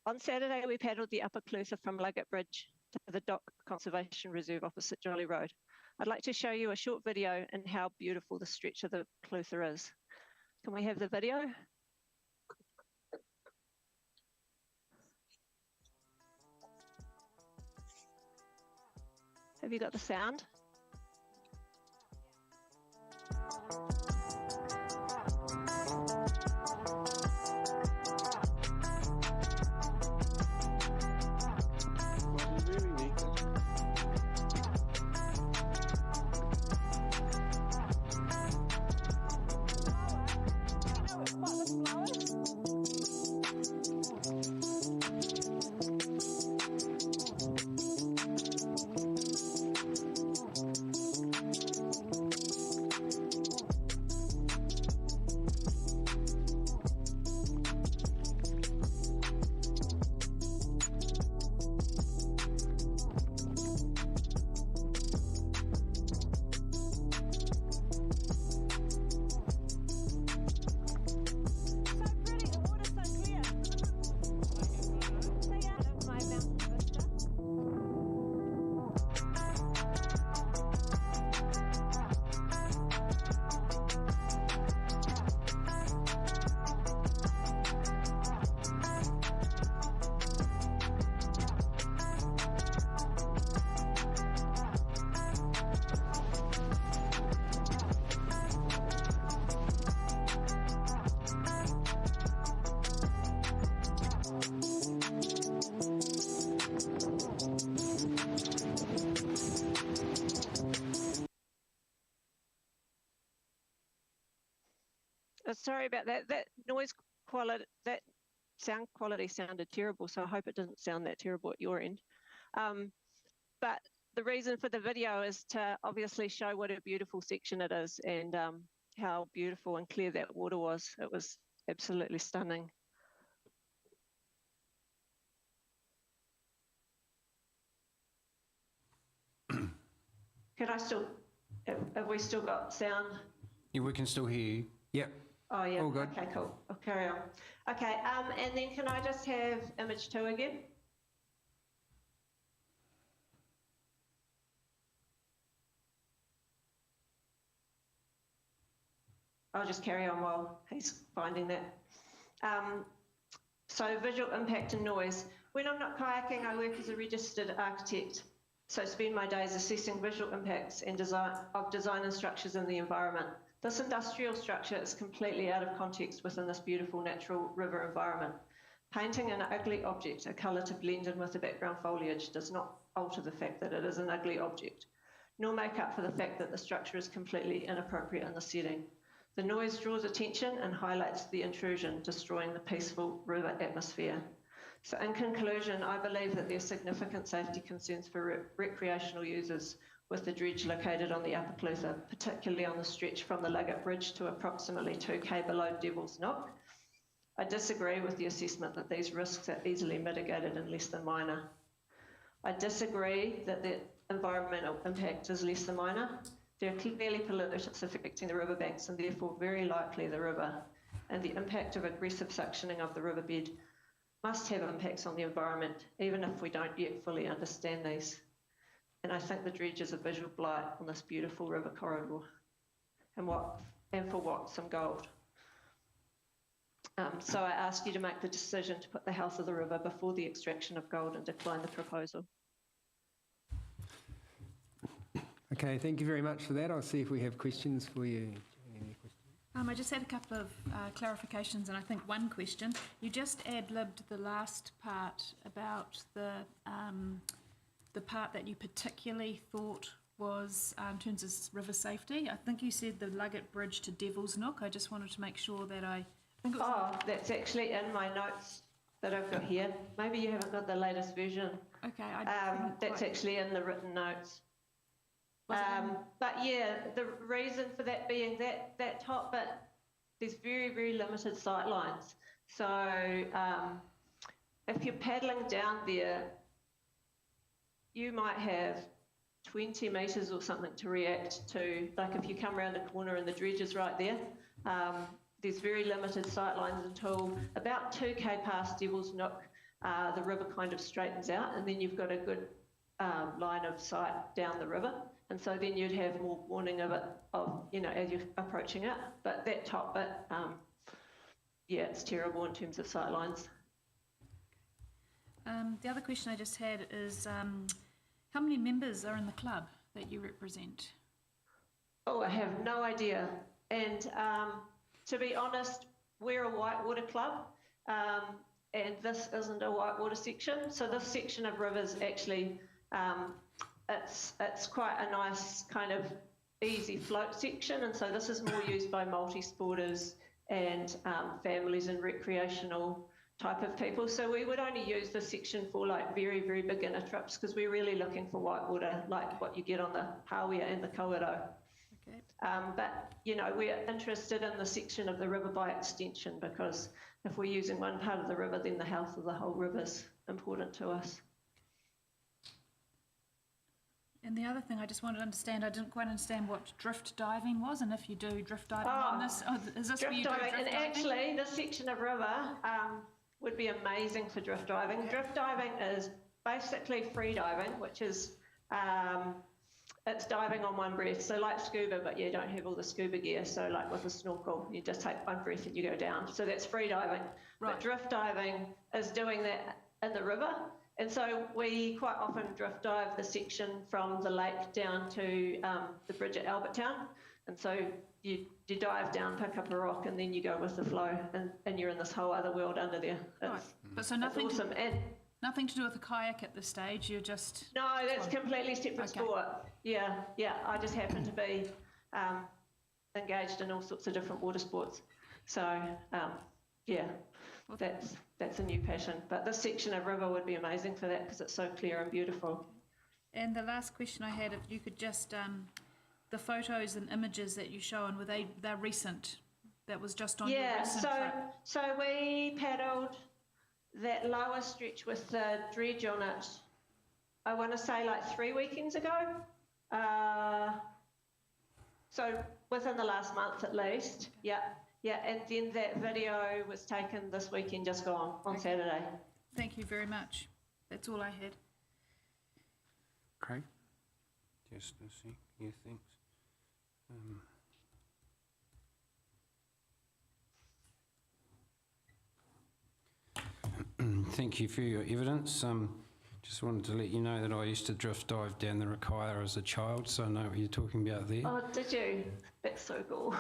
On Saturday, we paddled the Upper Clutha from Luggett Bridge to the Dock Conservation Reserve opposite Jolly Road. I'd like to show you a short video and how beautiful the stretch of the Clutha is. Can we have the video? Have you got the sound? Sorry about that. That noise quality, that sound quality sounded terrible, so I hope it doesn't sound that terrible at your end. But the reason for the video is to obviously show what a beautiful section it is and how beautiful and clear that water was. It was absolutely stunning. Can I still, have we still got sound? Yeah, we can still hear you. Yep. Oh, yeah. All good. Okay, cool. I'll carry on. Okay, and then can I just have image 2 again? I'll just carry on while he's finding that. So visual impact and noise. When I'm not kayaking, I work as a registered architect. So I spend my days assessing visual impacts and design and structures in the environment. This industrial structure is completely out of context within this beautiful natural river environment. Painting an ugly object a colour to blend in with the background foliage does not alter the fact that it is an ugly object, nor make up for the fact that the structure is completely inappropriate in the setting. The noise draws attention and highlights the intrusion, destroying the peaceful river atmosphere. So in conclusion, I believe that there are significant safety concerns for recreational users with the dredge located on the Upper Clutha, particularly on the stretch from the Luggett Bridge to approximately 2k below Devil's Knock. I disagree with the assessment that these risks are easily mitigated and less than minor. I disagree that the environmental impact is less than minor. There are clearly pollutants affecting the riverbanks and therefore very likely the river, and the impact of aggressive suctioning of the riverbed must have impacts on the environment, even if we don't yet fully understand these. And I think the dredge is a visual blight on this beautiful river corridor, and for what? Some gold. So I ask you to make the decision to put the health of the river before the extraction of gold and decline the proposal. Okay, thank you very much for that. I'll see if we have questions for you. Any questions? I just had a couple of clarifications, and I think one question. You just ad-libbed the last part about the part that you particularly thought was in terms of river safety. I think you said the Luggett Bridge to Devil's Knock. I just wanted to make sure that I think it was... Oh, that's actually in my notes that I've got here. Maybe you haven't got the latest version. Okay. That's actually in the written notes. But yeah, the reason for that being that top bit, there's very, very limited sight lines. So if you're paddling down there, you might have 20 metres or something to react to. Like if you come around a corner and the dredge is right there, there's very limited sight lines until about 2k past Devil's Knock, the river kind of straightens out, and then you've got a good line of sight down the river. And so then you'd have more warning of it, as you're approaching it. But that top bit, yeah, it's terrible in terms of sight lines. The other question I just had is, How many members are in the club that you represent? Oh, I have no idea. And to be honest, we're a whitewater club, and this isn't a whitewater section. So this section of rivers actually, it's quite a nice kind of easy float section, and so this is more used by multi-sporters and families and recreational type of people. So we would only use this section for like very, very beginner trips because we're really looking for whitewater, like what you get on the Hawea and the Kawerau. Okay. But, you know, we're interested in the section of the river by extension because if we're using one part of the river, then the health of the whole river is important to us. And the other thing I just wanted to understand, I didn't quite understand what drift diving was, and if you do drift diving on this, is this where you do drift diving? And actually, this section of river would be amazing for drift diving. Okay. Drift diving is basically free diving, which is it's diving on one breath. So like scuba, but you don't have all the scuba gear. So like with a snorkel, you just take one breath and you go down. So that's free diving. Right. But drift diving is doing that in the river. And so we quite often drift dive the section from the lake down to the bridge at Albertown. And so you dive down, pick up a rock, and then you go with the flow, and you're in this whole other world under there. Right. But so nothing, awesome. Nothing to do with a kayak at this stage, you're just... No, that's completely separate sport. Yeah, I just happen to be engaged in all sorts of different water sports. So, yeah, that's a new passion. But this section of river would be amazing for that because it's so clear and beautiful. And the last question I had, if you could just, the photos and images that you show, and they're recent? That was just on your recent trip? So we paddled that lower stretch with the dredge on it, I want to say like 3 weekends ago. So within the last month at least, yeah. And then that video was taken this weekend, just gone on Saturday. Thank you very much. That's all I had. Craig? Just a sec. Yeah, thanks. Thank you for your evidence. Just wanted to let you know that I used to drift dive down the Rakaia as a child, so I know what you're talking about there. Oh, did you? That's so cool.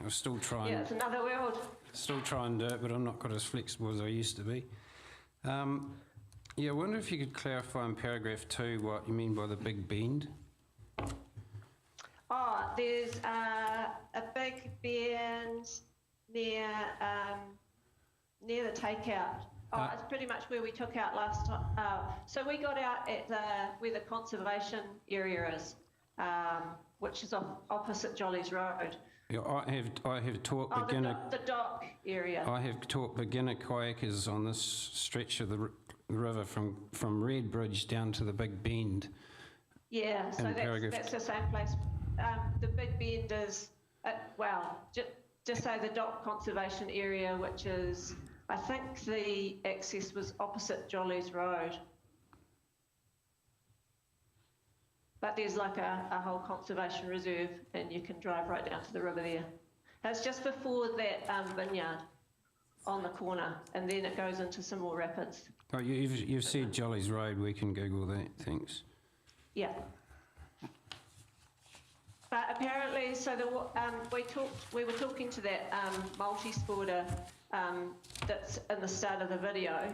I'll still try. Yeah, it's another world. Still try and do it, but I'm not quite as flexible as I used to be. Yeah, I wonder if you could clarify in paragraph 2 what you mean by the big bend. Oh, there's a big bend near the takeout. Oh, it's pretty much where we took out last time. So we got out at where the conservation area is, which is opposite Jolly's Road. Yeah, I have taught beginner... the dock area. I have taught beginner kayakers on this stretch of the river from Red Bridge down to the Big Bend. Yeah, so that's the same place. The Big Bend is, just say the dock conservation area, which is, I think the access was opposite Jolly's Road. But there's like a whole conservation reserve and you can drive right down to the river there. It's just before that vineyard on the corner, and then it goes into some more rapids. Oh, you've said Jolly's Road, we can Google that, thanks. Yeah. But apparently, so we were talking to that multi-sporter that's in the start of the video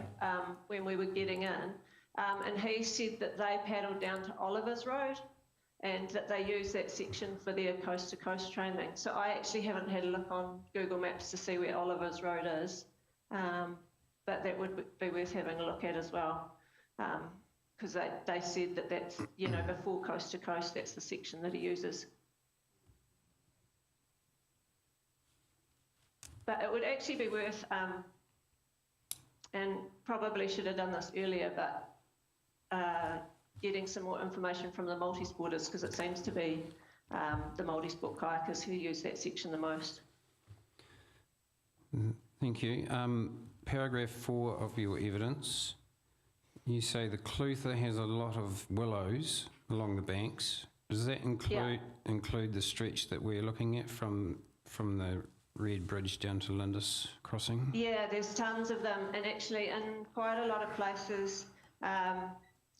when we were getting in, and he said that they paddled down to Oliver's Road and that they use that section for their coast-to-coast training. So I actually haven't had a look on Google Maps to see where Oliver's Road is, but that would be worth having a look at as well, because they said that that's, before coast-to-coast, that's the section that he uses. But it would actually be worth, and probably should have done this earlier, but getting some more information from the multi-sporters, because it seems to be the multi-sport kayakers who use that section the most. Thank you. Paragraph 4 of your evidence, you say the Clutha has a lot of willows along the banks. Does that include the stretch that we're looking at from the Red Bridge down to Lindis Crossing? Yeah, there's tons of them, and actually in quite a lot of places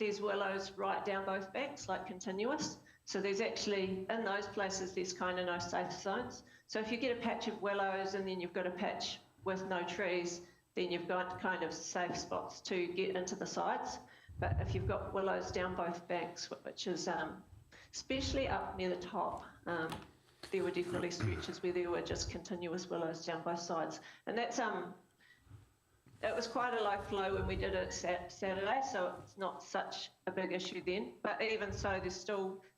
there's willows right down both banks, like continuous. So there's actually, in those places, there's kind of no safe zones. So if you get a patch of willows and then you've got a patch with no trees, then you've got kind of safe spots to get into the sites. But if you've got willows down both banks, which is especially up near the top, there were definitely stretches where there were just continuous willows down both sides. And that's, it was quite a low flow when we did it Saturday, so it's not such a big issue then. But even so,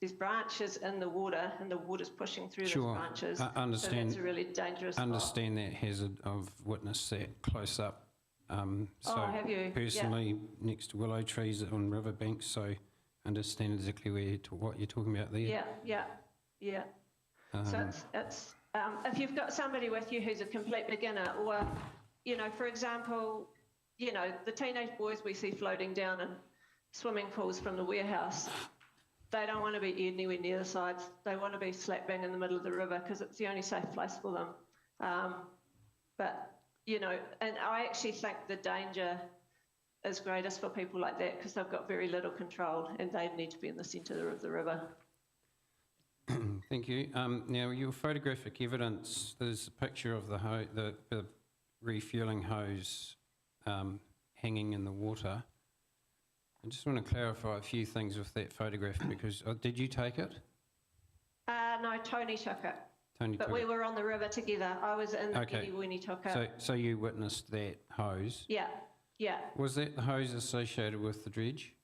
there's branches in the water, and the water's pushing through those branches. I understand. So that's a really dangerous Understand that hazard. I've witnessed that close up. So have you? personally, next to willow trees on riverbanks, so understand exactly what you're talking about there. Yeah. So it's if you've got somebody with you who's a complete beginner, or, you know, for example, you know, the teenage boys we see floating down in swimming pools from the warehouse, they don't want to be anywhere near the sides. They want to be slap bang in the middle of the river because it's the only safe place for them. But, you know, and I actually think the danger is greatest for people like that because they've got very little control and they need to be in the centre of the river. Thank you. Now, your photographic evidence, there's a picture of the refuelling hose hanging in the water. I just want to clarify a few things with that photograph because, did you take it? No, Tony took it. Tony but took we it. were on the river together. I was in the eddy when he took it. So you witnessed that hose? Yeah. Was that the hose associated with the dredge?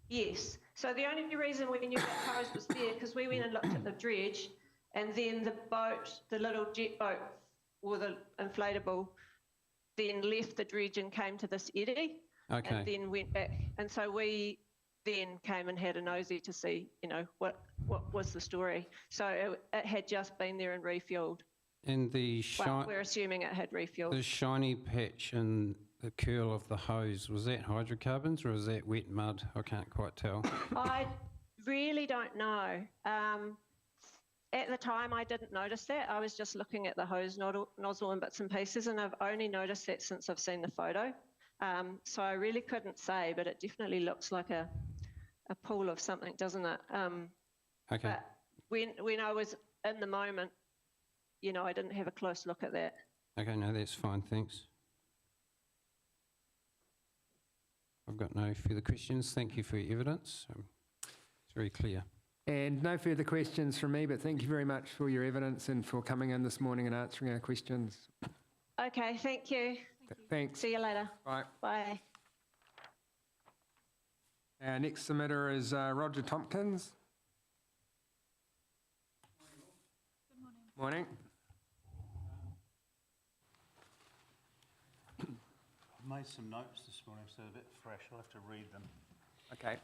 Yes. So the only reason we knew that hose was there because we went and looked at the dredge, and then the boat, the little jet boat or the inflatable, then left the dredge and came to this eddy. Okay. And then went back. And so we then came and had a nosy to see, you know, what was the story. So it had just been there and refueled. And we're assuming it had refueled. The shiny patch in the curl of the hose, was that hydrocarbons or was that wet mud? I can't quite tell. I really don't know. At the time, I didn't notice that. I was just looking at the hose nozzle in bits and pieces, and I've only noticed that since I've seen the photo. So I really couldn't say, but it definitely looks like a pool of something, doesn't it? Okay. But when I was in the moment, you know, I didn't have a close look at that. Okay, no, that's fine, thanks. I've got no further questions. Thank you for your evidence. It's very clear. And no further questions from me, but thank you very much for your evidence and for coming in this morning and answering our questions. Okay, thank you. Thanks. See you later. Bye. Bye. Our next submitter is Roger Tompkins. Good morning. I've made some notes this morning, so they're a bit fresh. I'll have to read them. Okay.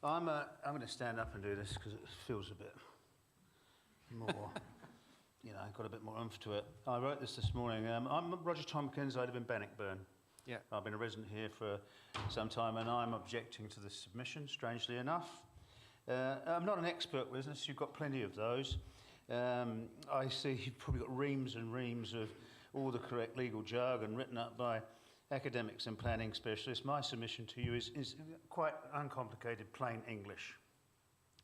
I'm going to stand up and do this because it feels a bit more, you know, got a bit more oomph to it. I wrote this morning. I'm Roger Tompkins. I live in Bannockburn. Yeah. I've been a resident here for some time, and I'm objecting to this submission, strangely enough. I'm not an expert witness. You've got plenty of those. I see you've probably got reams and reams of all the correct legal jargon written up by academics and planning specialists. My submission to you is quite uncomplicated, plain English.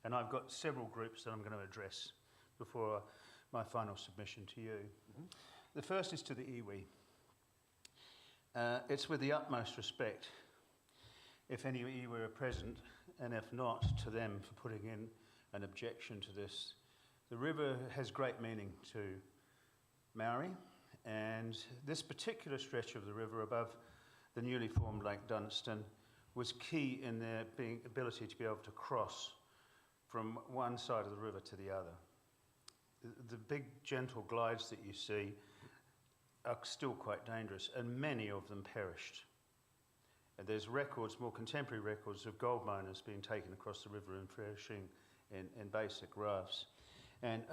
And I've got several groups that I'm going to address before my final submission to you. Mm-hmm. The first is to the iwi. It's with the utmost respect, if any iwi are present, and if not, to them for putting in an objection to this. The river has great meaning to Maori, and this particular stretch of the river above the newly formed Lake Dunstan was key in their ability to be able to cross from one side of the river to the other. The big gentle glides that you see are still quite dangerous, and many of them perished. And there's records, more contemporary records, of gold miners being taken across the river and perishing in basic rafts. And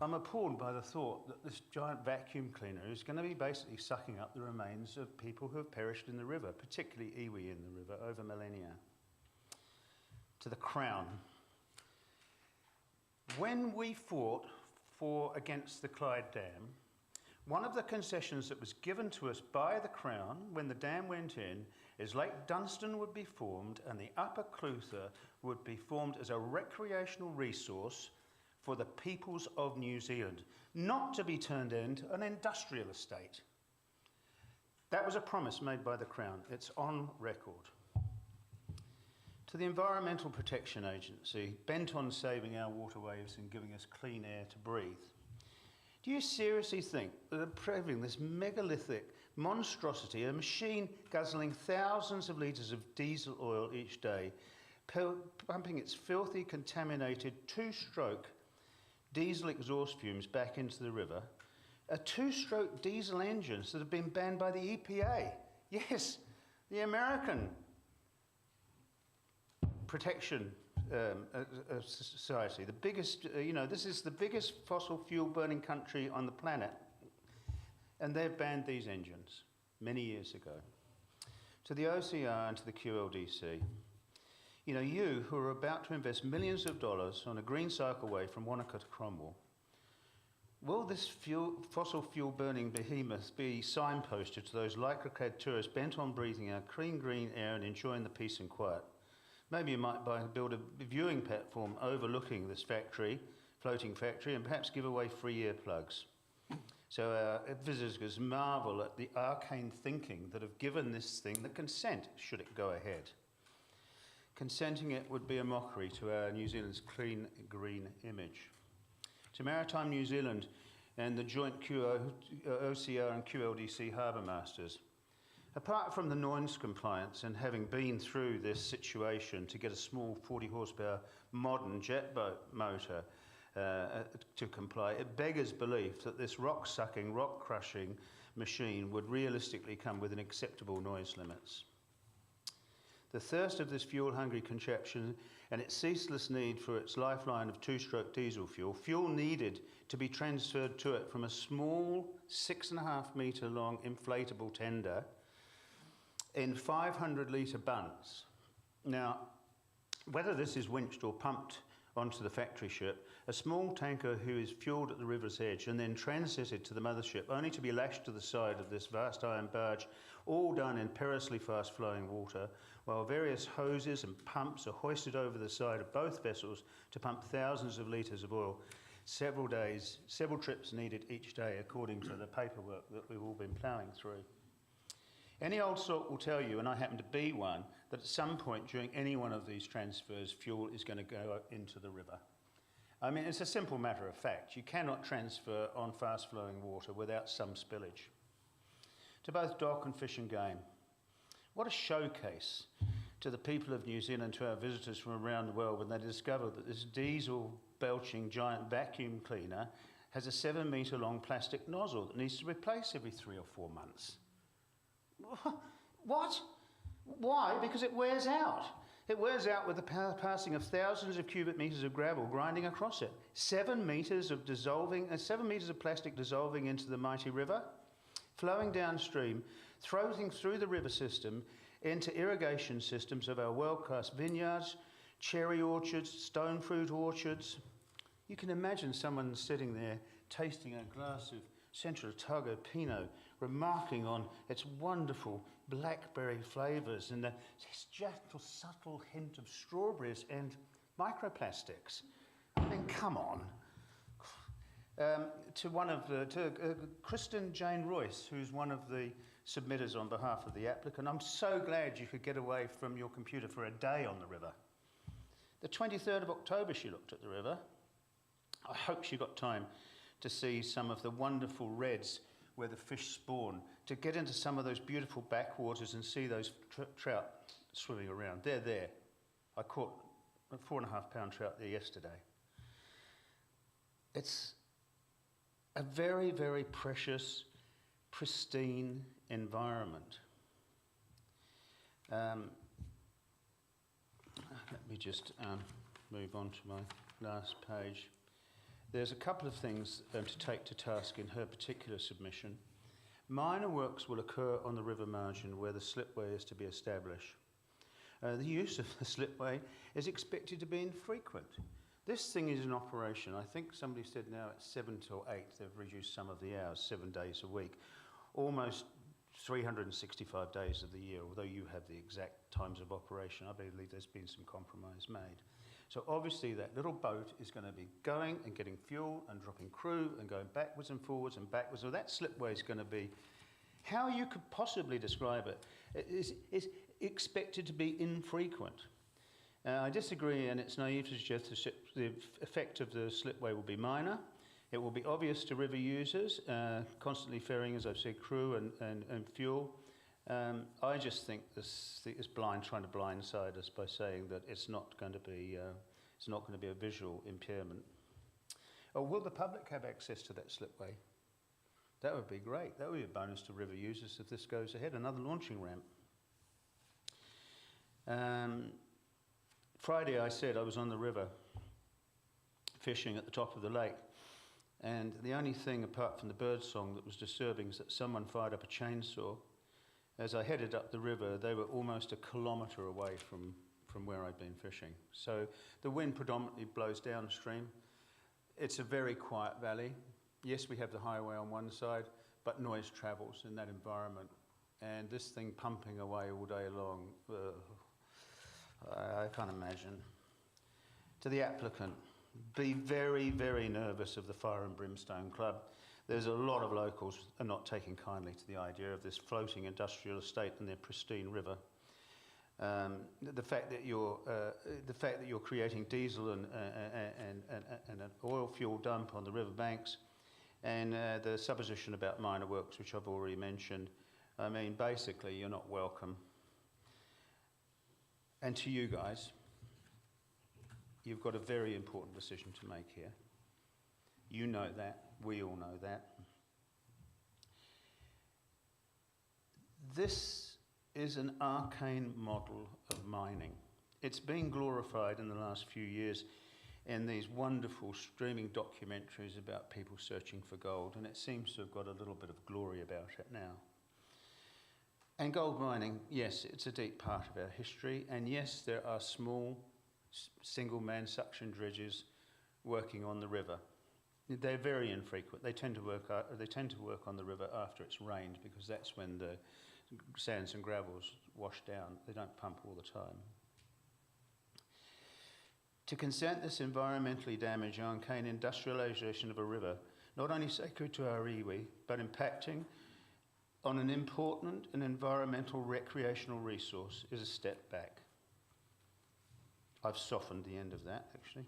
I'm appalled by the thought that this giant vacuum cleaner is going to be basically sucking up the remains of people who have perished in the river, particularly iwi in the river, over millennia. To the Crown. When we fought against the Clyde Dam, one of the concessions that was given to us by the Crown when the dam went in is Lake Dunstan would be formed and the Upper Clutha would be formed as a recreational resource for the peoples of New Zealand, not to be turned into an industrial estate. That was a promise made by the Crown. It's on record. To the Environmental Protection Agency, bent on saving our waterways and giving us clean air to breathe, do you seriously think that approving this megalithic monstrosity, a machine guzzling thousands of litres of diesel oil each day, pumping its filthy, contaminated two-stroke diesel exhaust fumes back into the river, are two-stroke diesel engines that have been banned by the EPA? Yes, the American Protection Society, the biggest, this is the biggest fossil fuel burning country on the planet, and they've banned these engines many years ago. To the OCR and to the QLDC, you who are about to invest millions of dollars on a green cycleway from Wanaka to Cromwell, will this fossil fuel burning behemoth be signposted to those lycra-clad tourists bent on breathing our clean green air and enjoying the peace and quiet? Maybe you might build a viewing platform overlooking this floating factory, and perhaps give away free earplugs. So our visitors marvel at the arcane thinking that have given this thing the consent, should it go ahead. Consenting it would be a mockery to our New Zealand's clean green image. To Maritime New Zealand and the joint OCR and QLDC harbour masters, apart from the noise compliance and having been through this situation to get a small 40 horsepower modern jet boat motor to comply, it beggars belief that this rock-sucking, rock-crushing machine would realistically come within acceptable noise limits. The thirst of this fuel-hungry contraption and its ceaseless need for its lifeline of two-stroke diesel fuel needed to be transferred to it from a small 6.5 metre long inflatable tender in 500 litre bunts. Now, whether this is winched or pumped onto the factory ship, a small tanker who is fuelled at the river's edge and then transited to the mothership, only to be lashed to the side of this vast iron barge, all done in perilously fast-flowing water, while various hoses and pumps are hoisted over the side of both vessels to pump thousands of litres of oil. Several trips needed each day, according to the paperwork that we've all been ploughing through. Any old salt will tell you, and I happen to be one, that at some point during any one of these transfers, fuel is going to go into the river. I mean, it's a simple matter of fact. You cannot transfer on fast-flowing water without some spillage. To both Dock and Fish and Game, what a showcase to the people of New Zealand, to our visitors from around the world, when they discover that this diesel-belching giant vacuum cleaner has a 7-metre long plastic nozzle that needs to replace every 3 or 4 months. What? Why? Because it wears out. It wears out with the passing of thousands of cubic metres of gravel grinding across it. 7 metres of plastic dissolving into the mighty river, flowing downstream, floating through the river system into irrigation systems of our world-class vineyards, cherry orchards, stone fruit orchards. You can imagine someone sitting there tasting a glass of Central Otago Pinot, remarking on its wonderful blackberry flavours and this gentle, subtle hint of strawberries and microplastics. I mean, come on. To Kristen Jane Royce, who's one of the submitters on behalf of the applicant, I'm so glad you could get away from your computer for a day on the river. The 23rd of October she looked at the river. I hope she got time to see some of the wonderful reds where the fish spawn, to get into some of those beautiful backwaters and see those trout swimming around. They're there. I caught a 4.5-pound trout there yesterday. It's a very, very precious, pristine environment. Let me just move on to my last page. There's a couple of things to take to task in her particular submission. Minor works will occur on the river margin where the slipway is to be established. The use of the slipway is expected to be infrequent. This thing is in operation. I think somebody said now it's 7 till 8. They've reduced some of the hours, 7 days a week. Almost 365 days of the year, although you have the exact times of operation. I believe there's been some compromise made. So obviously that little boat is going to be going and getting fuel and dropping crew and going backwards and forwards and backwards. So that slipway is going to be, how you could possibly describe it, is expected to be infrequent. I disagree, and it's naive to suggest the effect of the slipway will be minor. It will be obvious to river users, constantly ferrying, as I've said, crew and fuel. I just think this is trying to blindside us by saying that it's not going to be a visual impairment. Oh, will the public have access to that slipway? That would be great. That would be a bonus to river users if this goes ahead. Another launching ramp. Friday, I said I was on the river fishing at the top of the lake. And the only thing, apart from the bird song, that was disturbing is that someone fired up a chainsaw. As I headed up the river, they were almost a kilometre away from where I'd been fishing. So the wind predominantly blows downstream. It's a very quiet valley. Yes, we have the highway on one side, but noise travels in that environment. And this thing pumping away all day long, I can't imagine. To the applicant, be very, very nervous of the Fire and Brimstone Club. There's a lot of locals are not taking kindly to the idea of this floating industrial estate and their pristine river. The fact that you're creating diesel and an oil fuel dump on the riverbanks, and the supposition about minor works, which I've already mentioned. I mean, basically, you're not welcome. And to you guys, you've got a very important decision to make here. You know that. We all know that. This is an arcane model of mining. It's been glorified in the last few years in these wonderful streaming documentaries about people searching for gold, and it seems to have got a little bit of glory about it now. And gold mining, yes, it's a deep part of our history, and yes, there are small single-man suction dredges working on the river. They're very infrequent. They tend to work on the river after it's rained, because that's when the sands and gravels wash down. They don't pump all the time. To consent this environmentally damaging arcane industrialisation of a river, not only sacred to our iwi, but impacting on an important and environmental recreational resource, is a step back. I've softened the end of that, actually.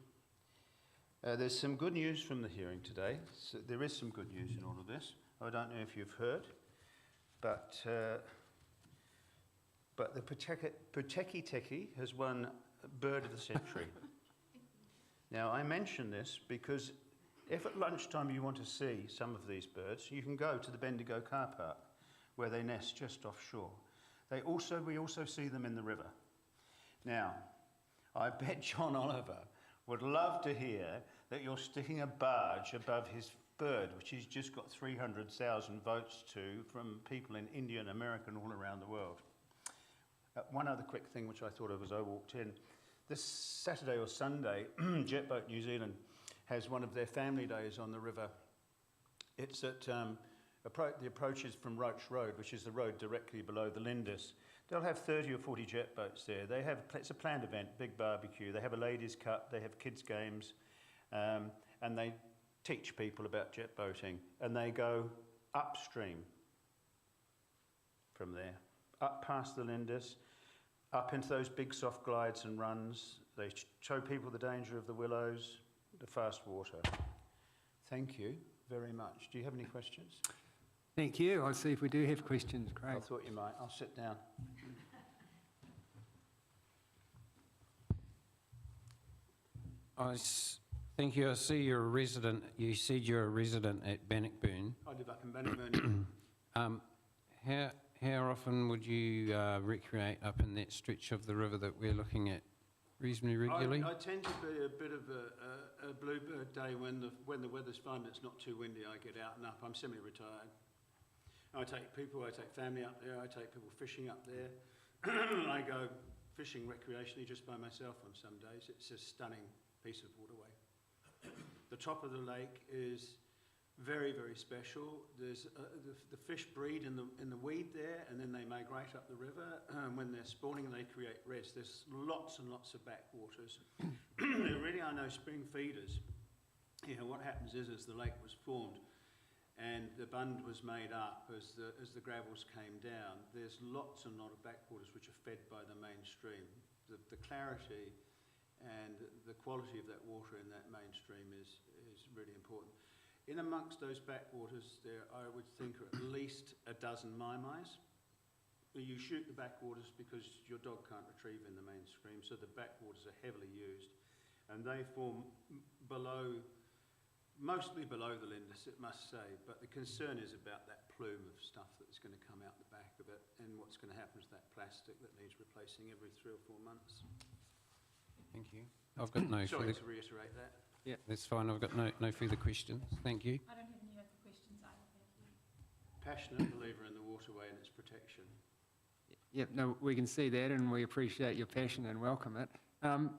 There's some good news from the hearing today. So there is some good news in all of this. I don't know if you've heard, but the Puteki Teki has won Bird of the Century. Now, I mention this because if at lunchtime you want to see some of these birds, you can go to the Bendigo car park, where they nest just offshore. We also see them in the river. Now, I bet John Oliver would love to hear that you're sticking a barge above his bird, which he's just got 300,000 votes to from people in India and America and all around the world. One other quick thing which I thought of as I walked in. This Saturday or Sunday, Jetboat New Zealand has one of their family days on the river. It's at the approaches from Roach Road, which is the road directly below the Lindis. They'll have 30 or 40 jet boats there. It's a planned event, big barbecue. They have a ladies' cup, they have kids' games, and they teach people about jet boating. And they go upstream from there, up past the Lindis, up into those big soft glides and runs. They show people the danger of the willows, the fast water. Thank you very much. Do you have any questions? Thank you. I'll see if we do have questions. Great. I thought you might. I'll sit down. Thank you. I see you're a resident. You said you're a resident at Bannockburn. I live up in Bannockburn. How often would you recreate up in that stretch of the river that we're looking at? Reasonably regularly? I tend to be a bit of a bluebird day when the weather's fine, it's not too windy. I get out and up. I'm semi-retired. I take family up there. I take people fishing up there. I go fishing recreationally just by myself on some days. It's a stunning piece of waterway. The top of the lake is very, very special. There's the fish breed in the weed there, and then they migrate up the river. When they're spawning, they create reds. There's lots and lots of backwaters. There really are no spring feeders. What happens is, as the lake was formed and the bund was made up as the gravels came down, there's lots and lot of backwaters which are fed by the mainstream. The clarity and the quality of that water in that mainstream is really important. In amongst those backwaters, there I would think are at least a dozen mai-mais. You shoot the backwaters because your dog can't retrieve in the mainstream, so the backwaters are heavily used, and they form mostly below the Lindis, it must say, but the concern is about that plume of stuff that's going to come out the back of it, and what's going to happen to that plastic that needs replacing every 3 or 4 months. Thank you. I've got no Sorry further... to reiterate that. Yeah, that's fine. I've got no further questions. Thank you. I don't have any other questions either, thank you. Passionate believer in the waterway and its protection. Yep, no, we can see that and we appreciate your passion and welcome it.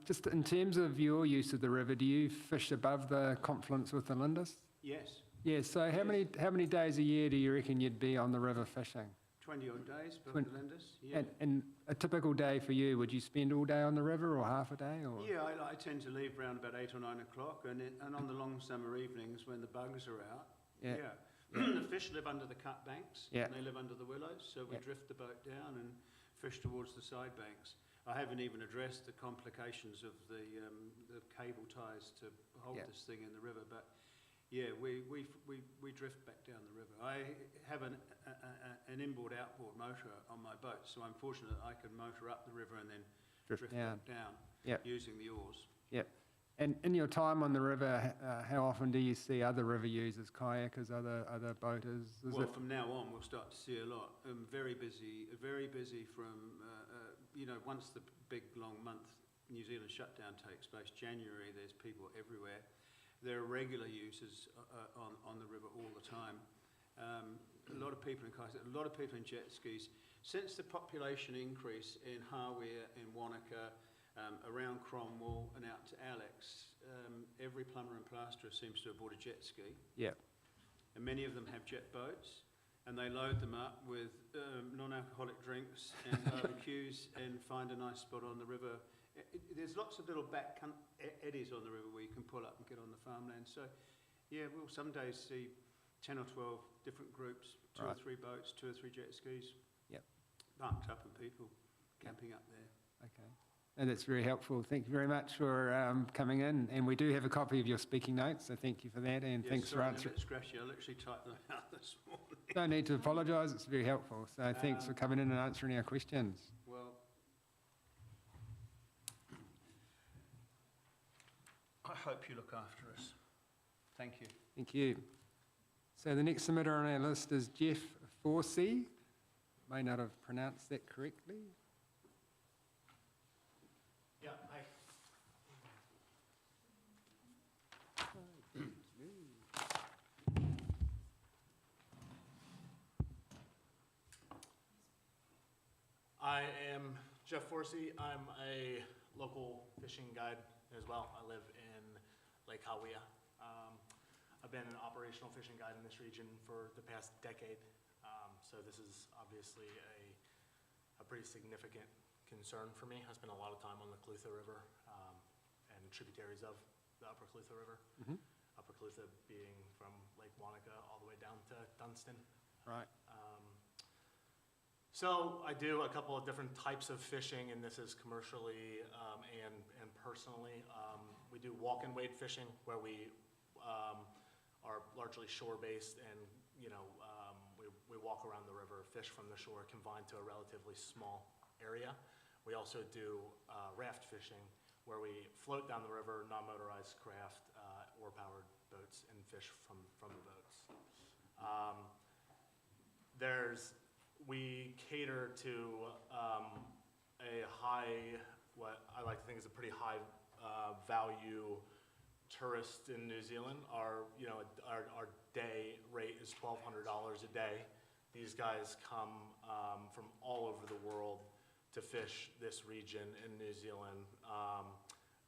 Just in terms of your use of the river, do you fish above the confluence with the Lindis? Yes, Yeah, so how many days a year do you reckon you'd be on the river fishing? 20 odd days above the Lindis. Yeah. And a typical day for you, would you spend all day on the river or half a day? Or? Yeah, I tend to leave around about 8 or 9 o'clock, and on the long summer evenings when the bugs are out, the fish live under the cut banks, and they live under the willows, so we drift the boat down and fish towards the side banks. I haven't even addressed the complications of the cable ties to hold this thing in the river, but yeah, we drift back down the river. I have an inboard-outboard motor on my boat, so I'm fortunate that I can motor up the river and then drift back down using the oars. Yep. And in your time on the river, how often do you see other river users, kayakers, other boaters? From now on, we'll start to see a lot. Very busy from, once the big long month New Zealand shutdown takes place, January, there's people everywhere. There are regular users on the river all the time. A lot of people in kayaks, a lot of people in jet skis. Since the population increase in Hawea, in Wanaka, around Cromwell and out to Alex, every plumber and plasterer seems to have bought a jet ski. Yeah. And many of them have jet boats, and they load them up with non-alcoholic drinks and barbecues and find a nice spot on the river. There's lots of little back eddies on the river where you can pull up and get on the farmland. So, yeah, we'll some days see 10 or 12 different groups, 2 or 3 boats, 2 or 3 jet skis, parked up and people camping up there. Okay. And that's very helpful. Thank you very much for coming in. And we do have a copy of your speaking notes, so thank you for that. And thanks for answering. I'm a bit scratchy. I literally typed them out this morning. Don't need to apologise. It's very helpful. So thanks for coming in and answering our questions. Well, I hope you look after us. Thank you. Thank you. So the next submitter on our list is Jeff Forsey. May not have pronounced that correctly. Yeah, hi. I am Jeff Forsey. I'm a local fishing guide as well. I live in Lake Hawea. I've been an operational fishing guide in this region for the past decade. So this is obviously a pretty significant concern for me. I spent a lot of time on the Clutha River and tributaries of the Upper Clutha River. Upper Clutha being from Lake Wanaka all the way down to Dunstan. Right. So I do a couple of different types of fishing, and this is commercially and personally. We do walk and wade fishing, where we are largely shore-based, and we walk around the river, fish from the shore, confined to a relatively small area. We also do raft fishing, where we float down the river, non-motorized craft, oar-powered boats, and fish from the boats. We cater to a high, what I like to think is a pretty high value tourist in New Zealand. Our day rate is $1,200 a day. These guys come from all over the world to fish this region in New Zealand.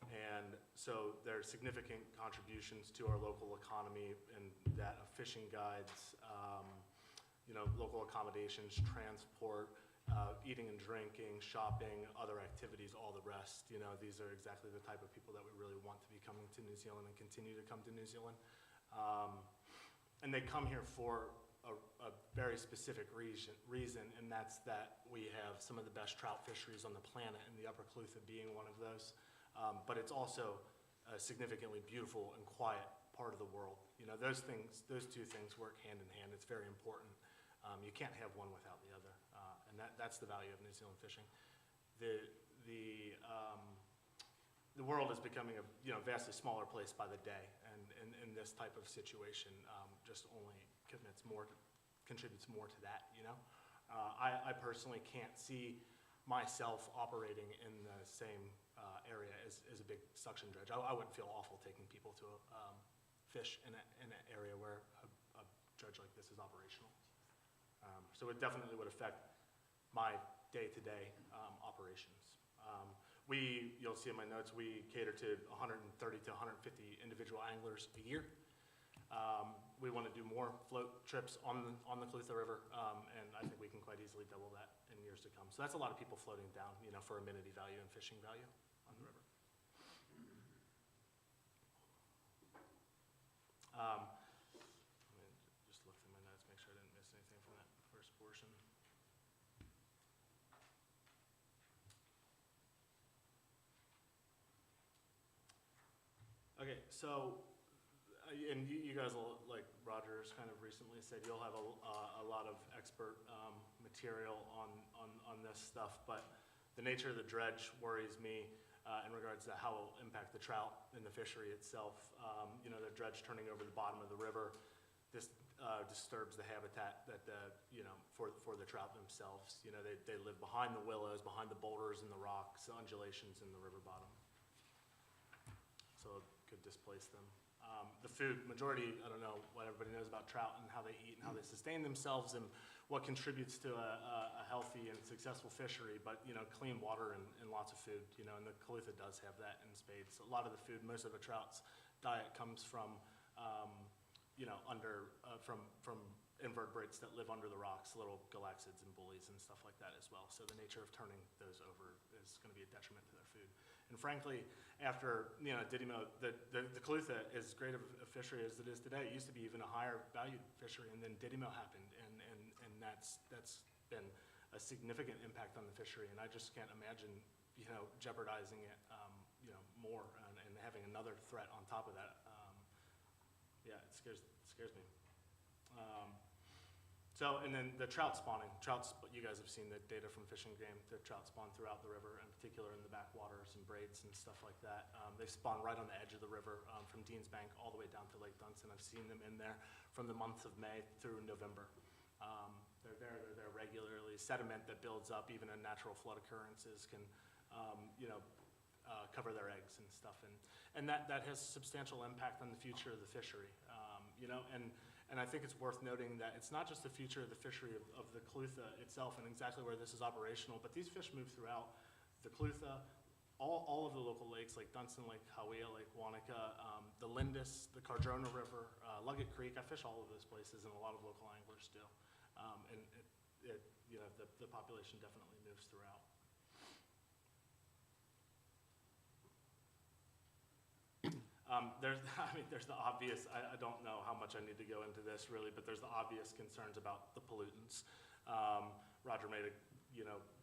And so there are significant contributions to our local economy and that of fishing guides, local accommodations, transport, eating and drinking, shopping, other activities, all the rest. These are exactly the type of people that we really want to be coming to New Zealand and continue to come to New Zealand. And they come here for a very specific reason, and that's that we have some of the best trout fisheries on the planet, and the Upper Clutha being one of those. But it's also a significantly beautiful and quiet part of the world. Those two things work hand in hand. It's very important. You can't have one without the other, and that's the value of New Zealand fishing. The world is becoming a vastly smaller place by the day, and in this type of situation, just only contributes more to that. I personally can't see myself operating in the same area as a big suction dredge. I wouldn't feel awful taking people to fish in an area where a dredge like this is operational. So it definitely would affect my day-to-day operations. You'll see in my notes, we cater to 130 to 150 individual anglers a year. We want to do more float trips on the Clutha River, and I think we can quite easily double that in years to come. So that's a lot of people floating down, for amenity value and fishing value on the river. Let me just look through my notes, make sure I didn't miss anything from that first portion. Okay, so, and you guys will, like Roger's kind of recently said, you'll have a lot of expert material on this stuff, but the nature of the dredge worries me in regards to how it will impact the trout in the fishery itself. The dredge turning over the bottom of the river, this disturbs the habitat that for the trout themselves. They live behind the willows, behind the boulders and the rocks, the undulations in the river bottom. So it could displace them. The food, majority, I don't know what everybody knows about trout and how they eat and how they sustain themselves and what contributes to a healthy and successful fishery, but clean water and lots of food, and the Clutha does have that in spades. A lot of the food, most of the trout's diet comes from, from invertebrates that live under the rocks, little galaxids and bullies and stuff like that as well. So the nature of turning those over is going to be a detriment to their food. And frankly, after Didimo, the Clutha, as great of a fishery as it is today, it used to be even a higher valued fishery, and then Didimo happened, and that's been a significant impact on the fishery. And I just can't imagine jeopardizing it more and having another threat on top of that. Yeah, it scares me. And then the trout spawning. You guys have seen the data from Fishing Game. The trout spawn throughout the river, in particular in the backwaters and braids and stuff like that. They spawn right on the edge of the river from Dean's Bank all the way down to Lake Dunstan. I've seen them in there from the month of May through November. They're there regularly. Sediment that builds up, even in natural flood occurrences, can cover their eggs and stuff. And that has substantial impact on the future of the fishery. And I think it's worth noting that it's not just the future of the fishery of the Clutha itself and exactly where this is operational, but these fish move throughout the Clutha, all of the local lakes like Dunstan, Lake Hawea, Lake Wanaka, the Lindis, the Cardrona River, Luggett Creek. I fish all of those places, and a lot of local anglers do. And the population definitely moves throughout. There's the obvious, I don't know how much I need to go into this really, but there's the obvious concerns about the pollutants. Roger made a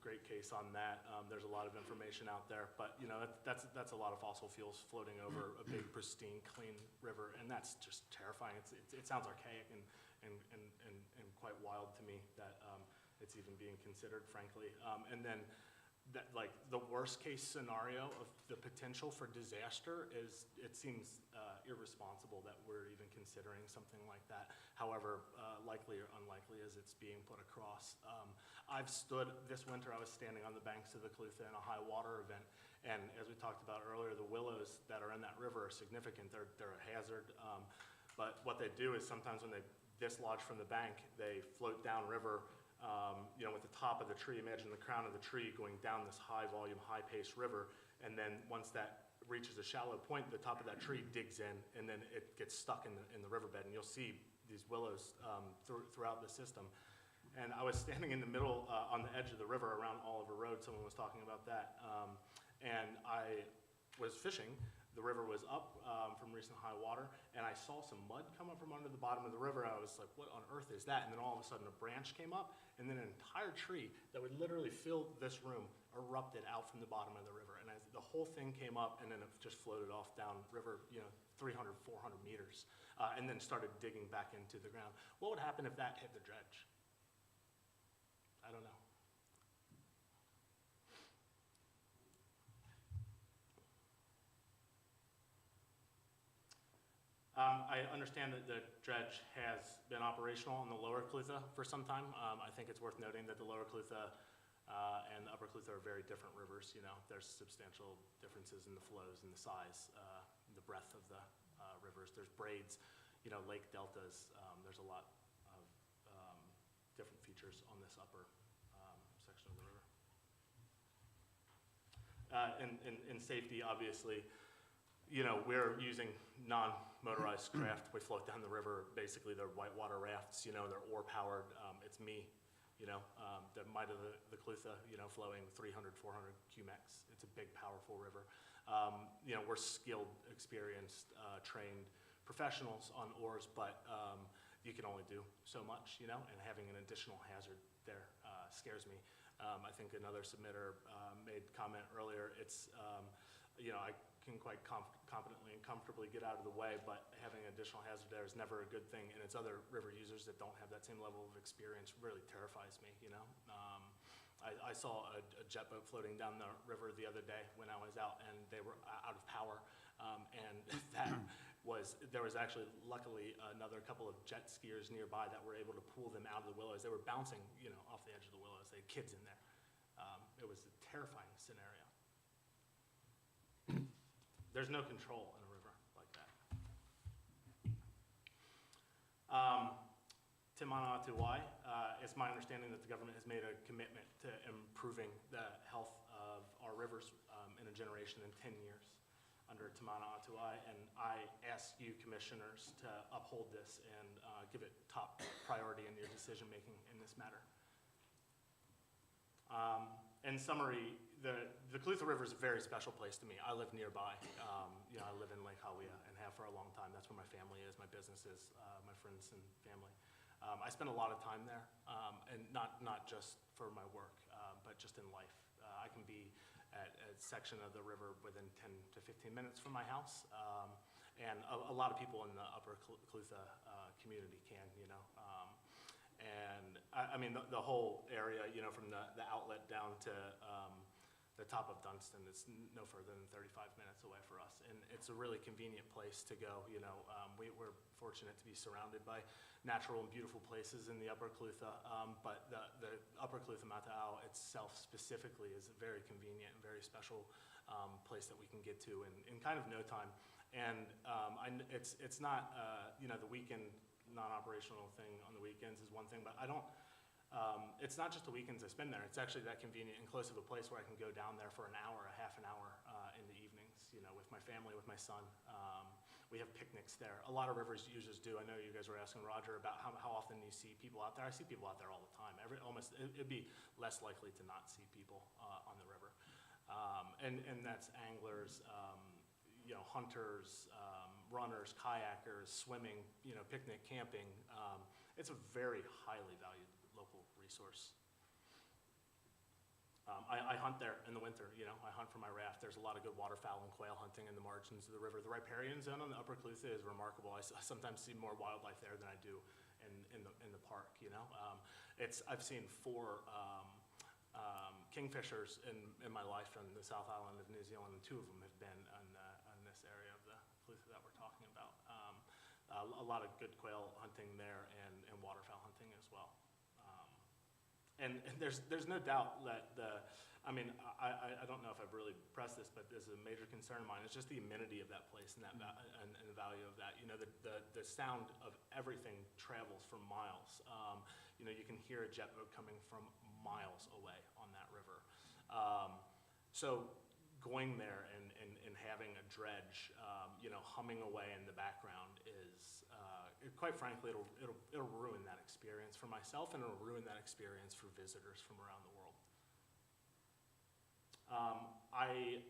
great case on that. There's a lot of information out there, but that's a lot of fossil fuels floating over a big, pristine, clean river, and that's just terrifying. It sounds archaic and quite wild to me that it's even being considered, frankly. And then like the worst case scenario of the potential for disaster is, it seems irresponsible that we're even considering something like that, however likely or unlikely as it's being put across. This winter I was standing on the banks of the Clutha in a high water event, and as we talked about earlier, the willows that are in that river are significant. They're a hazard, but what they do is sometimes when they dislodge from the bank, they float downriver with the top of the tree. Imagine the crown of the tree going down this high volume, high paced river, and then once that reaches a shallow point, the top of that tree digs in, and then it gets stuck in the riverbed, and you'll see these willows throughout the system. And I was standing in the middle on the edge of the river around Oliver Road. Someone was talking about that. And I was fishing. The river was up from recent high water, and I saw some mud come up from under the bottom of the river. I was like, what on earth is that? And then all of a sudden a branch came up, and then an entire tree that would literally fill this room erupted out from the bottom of the river. And the whole thing came up, and then it just floated off down river, 300, 400 meters, and then started digging back into the ground. What would happen if that hit the dredge? I don't know. I understand that the dredge has been operational on the lower Clutha for some time. I think it's worth noting that the lower Clutha and the upper Clutha are very different rivers. There's substantial differences in the flows and the size, the breadth of the rivers. There's braids, lake deltas. There's a lot of different features on this upper section of the river. In safety, obviously, we're using non-motorized craft. We float down the river. Basically, they're whitewater rafts. They're oar-powered. It's me, the might of the Clutha, flowing 300, 400 cumecs. It's a big, powerful river. We're skilled, experienced, trained professionals on oars, but you can only do so much, and having an additional hazard there scares me. I think another submitter made comment earlier. It's, I can quite confidently and comfortably get out of the way, but having an additional hazard there is never a good thing, and it's other river users that don't have that same level of experience really terrifies me, I saw a jet boat floating down the river the other day when I was out, and they were out of power, and there was actually, luckily, another couple of jet skiers nearby that were able to pull them out of the willows. They were bouncing, off the edge of the willows. They had kids in there. It was a terrifying scenario. There's no control in a river like that. Te mana atu wai. It's my understanding that the government has made a commitment to improving the health of our rivers in a generation in 10 years under Te mana atu wai, and I ask you commissioners to uphold this and give it top priority in your decision making in this matter. In summary, the Clutha River is a very special place to me. I live nearby. I live in Lake Hawea and have for a long time. That's where my family is, my business is, my friends and family. I spend a lot of time there, and not just for my work, but just in life. I can be at a section of the river within 10 to 15 minutes from my house, and a lot of people in the upper Clutha community can, and I mean, the whole area, from the outlet down to the top of Dunstan is no further than 35 minutes away for us. And it's a really convenient place to go. We're fortunate to be surrounded by natural and beautiful places in the upper Clutha, but the upper Clutha Mata'ao itself specifically is a very convenient and very special place that we can get to in kind of no time. And it's not, the weekend non-operational thing on the weekends is one thing, but it's not just the weekends I spend there. It's actually that convenient and close of a place where I can go down there for an hour, a half an hour in the evenings, with my family, with my son. We have picnics there. A lot of rivers users do. I know you guys were asking Roger about how often you see people out there. I see people out there all the time. It'd be less likely to not see people on the river. And that's anglers, hunters, runners, kayakers, swimming, picnic, camping. It's a very highly valued local resource. I hunt there in the winter, I hunt for my raft. There's a lot of good waterfowl and quail hunting in the margins of the river. The riparian zone on the upper Clutha is remarkable. I sometimes see more wildlife there than I do in the park, I've seen 4 kingfishers in my life on the South Island of New Zealand, and 2 of them have been on this area of the Clutha that we're talking about. A lot of good quail hunting there and waterfowl hunting as well. And there's no doubt that I don't know if I've really pressed this, but there's a major concern of mine. It's just the amenity of that place and and the value of that. The sound of everything travels for miles. You can hear a jet boat coming from miles away on that river. So going there and having a dredge, humming away in the background is, quite frankly, it'll ruin that experience for myself, and it'll ruin that experience for visitors from around the world. I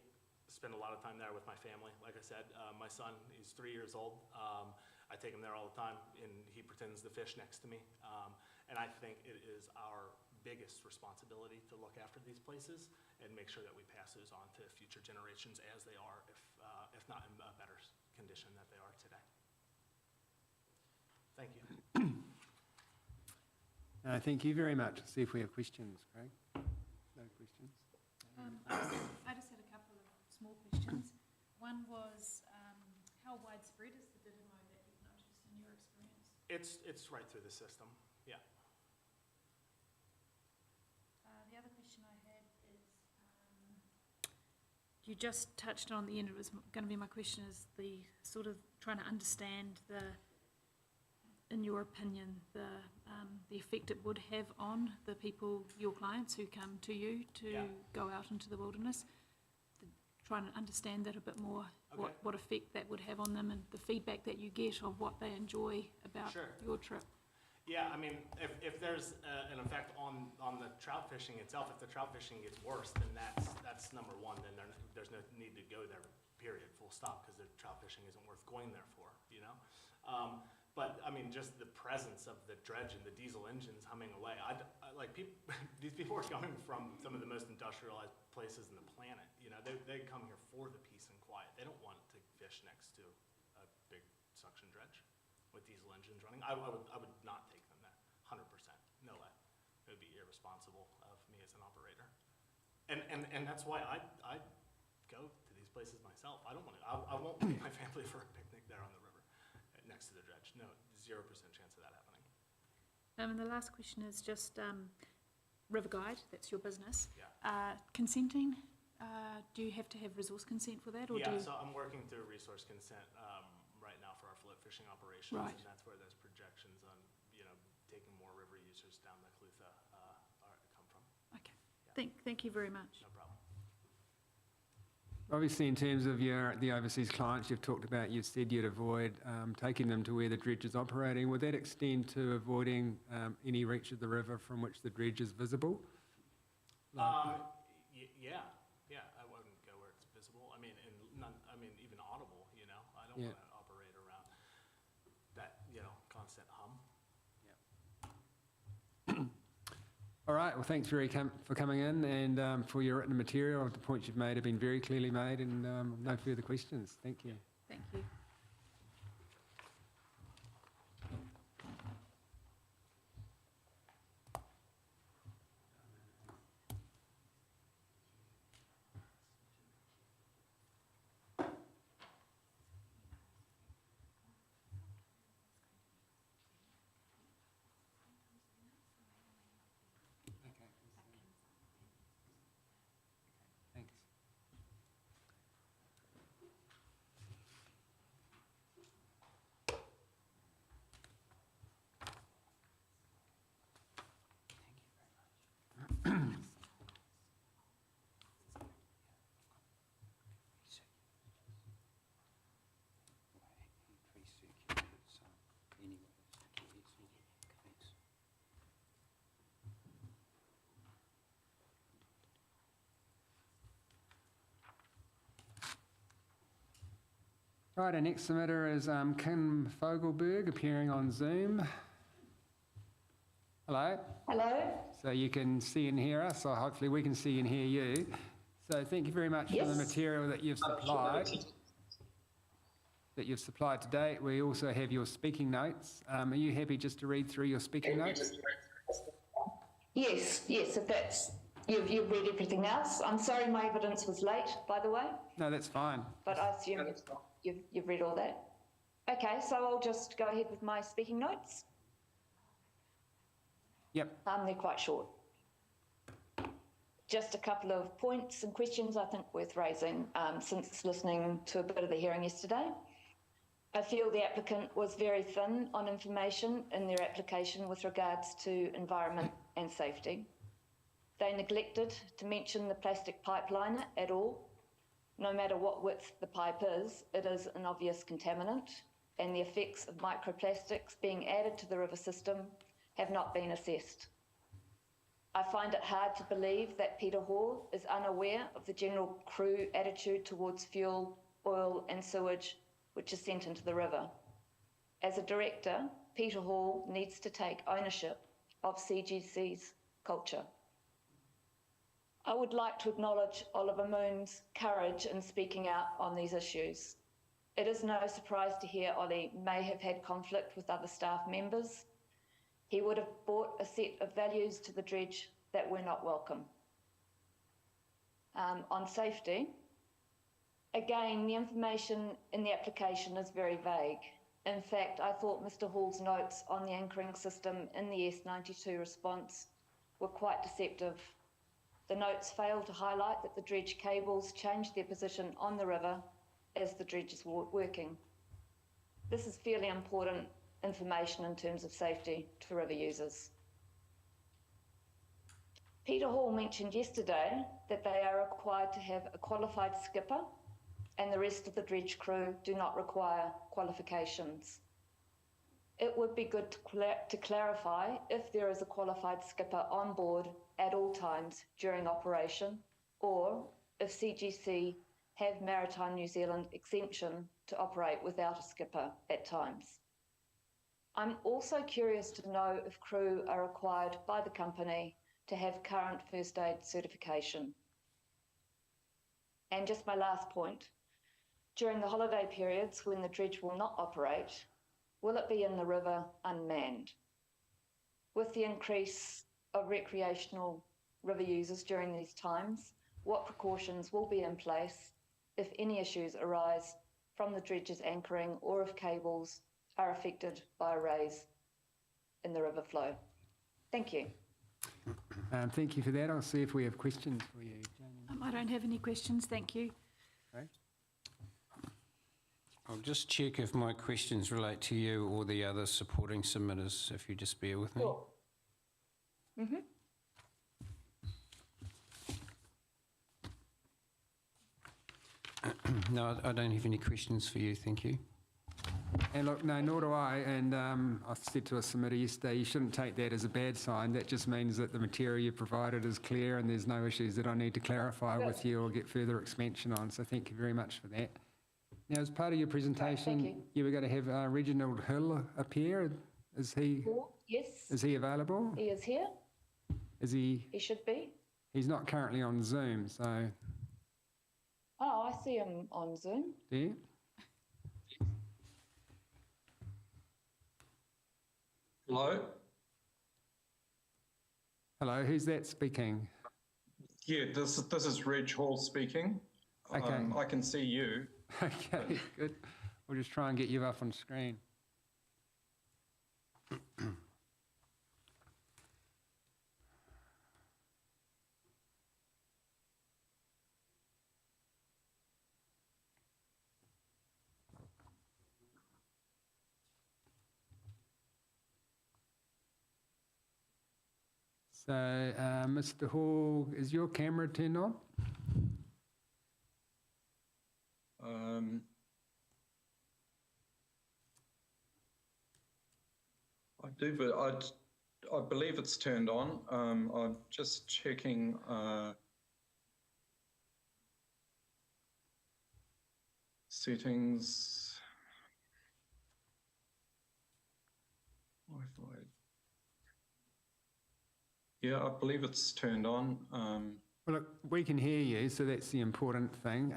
spend a lot of time there with my family. Like I said, my son, he's 3 years old. I take him there all the time, and he pretends to fish next to me. And I think it is our biggest responsibility to look after these places and make sure that we pass those on to future generations as they are, if not in a better condition that they are today. Thank you. Thank you very much. See if we have questions, Craig. No questions? I just had a couple of small questions. One was, how widespread is the Didymo that you've noticed in your experience? It's right through the system, yeah. The other question I had is, you just touched on the end, it was going to be my question, is the sort of trying to understand in your opinion, the effect it would have on the people, your clients who come to you to go out into the wilderness. Trying to understand that a bit more, Okay. what effect that would have on them and the feedback that you get of what they enjoy about your trip. Yeah, I mean, if there's an effect on the trout fishing itself, if the trout fishing gets worse, then that's number one. Then there's no need to go there, period, full stop, because the trout fishing isn't worth going there for, But I mean, just the presence of the dredge and the diesel engines humming away. I like people. These people are coming from some of the most industrialized places in the planet. They come here for the peace and quiet. They don't want to fish next to a big suction dredge with diesel engines running. I would not take them there, 100%. No way. It would be irresponsible of me as an operator. And that's why I go to these places myself. I don't want to. I won't take my family for a picnic there on the river next to the dredge. No, 0% chance of that happening. And the last question is just River Guide, that's your business. Yeah. Consenting, do you have to have resource consent for that? Or So I'm working through resource consent right now for our float fishing operations, Right. and that's where those projections on, taking more river users down the Clutha come from. Okay, thank you very much. No problem. Obviously, in terms of the overseas clients you've talked about, you've said you'd avoid taking them to where the dredge is operating. Would that extend to avoiding any reach of the river from which the dredge is visible? Yeah, I wouldn't go where it's visible. I mean, even audible, I don't want to operate around that, constant hum. All right, well, thanks for coming in and for your written material. The points you've made have been very clearly made, and no further questions. Thank you. Thank you. Thanks. Right, our next submitter is Kim Fogelberg, appearing on Zoom. Hello. Hello. So you can see and hear us, or hopefully we can see and hear you. So thank you very much for the material that you've supplied. To date. We also have your speaking notes. Are you happy just to read through your speaking notes? Yes, if that's, you've read everything else. I'm sorry my evidence was late, by the way. No, that's fine. But I assume you've read all that. Okay, so I'll just go ahead with my speaking notes. Yep. They're quite short. Just a couple of points and questions I think worth raising since listening to a bit of the hearing yesterday. I feel the applicant was very thin on information in their application with regards to environment and safety. They neglected to mention the plastic pipeliner at all. No matter what width the pipe is, it is an obvious contaminant, and the effects of microplastics being added to the river system have not been assessed. I find it hard to believe that Peter Hall is unaware of the general crew attitude towards fuel, oil and sewage which is sent into the river. As a director, Peter Hall needs to take ownership of CGC's culture. I would like to acknowledge Oliver Moon's courage in speaking out on these issues. It is no surprise to hear Ollie may have had conflict with other staff members. He would have brought a set of values to the dredge that were not welcome. On safety, again, the information in the application is very vague. In fact, I thought Mr. Hall's notes on the anchoring system in the S92 response were quite deceptive. The notes fail to highlight that the dredge cables changed their position on the river as the dredge is working. This is fairly important information in terms of safety to river users. Peter Hall mentioned yesterday that they are required to have a qualified skipper and the rest of the dredge crew do not require qualifications. It would be good to clarify if there is a qualified skipper on board at all times during operation, or if CGC have Maritime New Zealand exemption to operate without a skipper at times. I'm also curious to know if crew are required by the company to have current first aid certification. And just my last point, during the holiday periods when the dredge will not operate, will it be in the river unmanned? With the increase of recreational river users during these times, what precautions will be in place if any issues arise from the dredge's anchoring or if cables are affected by a raise in the river flow? Thank you. Thank you for that. I'll see if we have questions for you, Jamie. I don't have any questions, thank you. Okay. I'll just check if my questions relate to you or the other supporting submitters, if you just bear with me. Sure. Mm-hmm. No, I don't have any questions for you, thank you. And look, no, nor do I. And I said to a submitter yesterday, you shouldn't take that as a bad sign. That just means that the material you provided is clear and there's no issues that I need to clarify with you or get further expansion on. So thank you very much for that. Now, as part of your presentation, you were going to have Reginald Hill appear. Is he? Yes. Is he available? He is here. Is he? He should be. He's not currently on Zoom, so. Oh, I see him on Zoom. Do you? Hello? Hello, who's that speaking? Yeah, this is Reg Hall speaking. Okay. I can see you. Okay, good. We'll just try and get you up on screen. So, Mr. Hall, is your camera turned on? I do, but I believe it's turned on. I'm just checking. Settings. Wi-Fi. Yeah, I believe it's turned on. Well, look, we can hear you, so that's the important thing.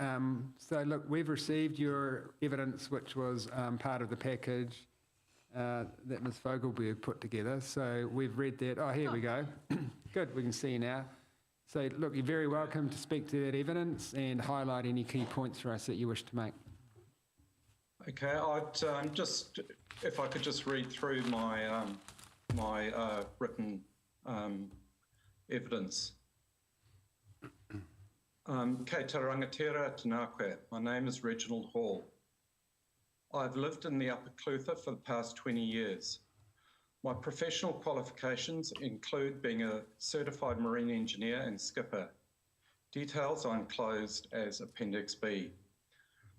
So, look, we've received your evidence, which was part of the package that Ms. Fogelberg put together. So we've read that. Oh, here we go. Good, we can see you now. So, look, you're very welcome to speak to that evidence and highlight any key points for us that you wish to make. Okay, I'd just, if I could just read through my written evidence. Kei te rangatira tēnā koe. My name is Reginald Hall. I've lived in the Upper Clutha for the past 20 years. My professional qualifications include being a certified marine engineer and skipper, Details are enclosed as Appendix B.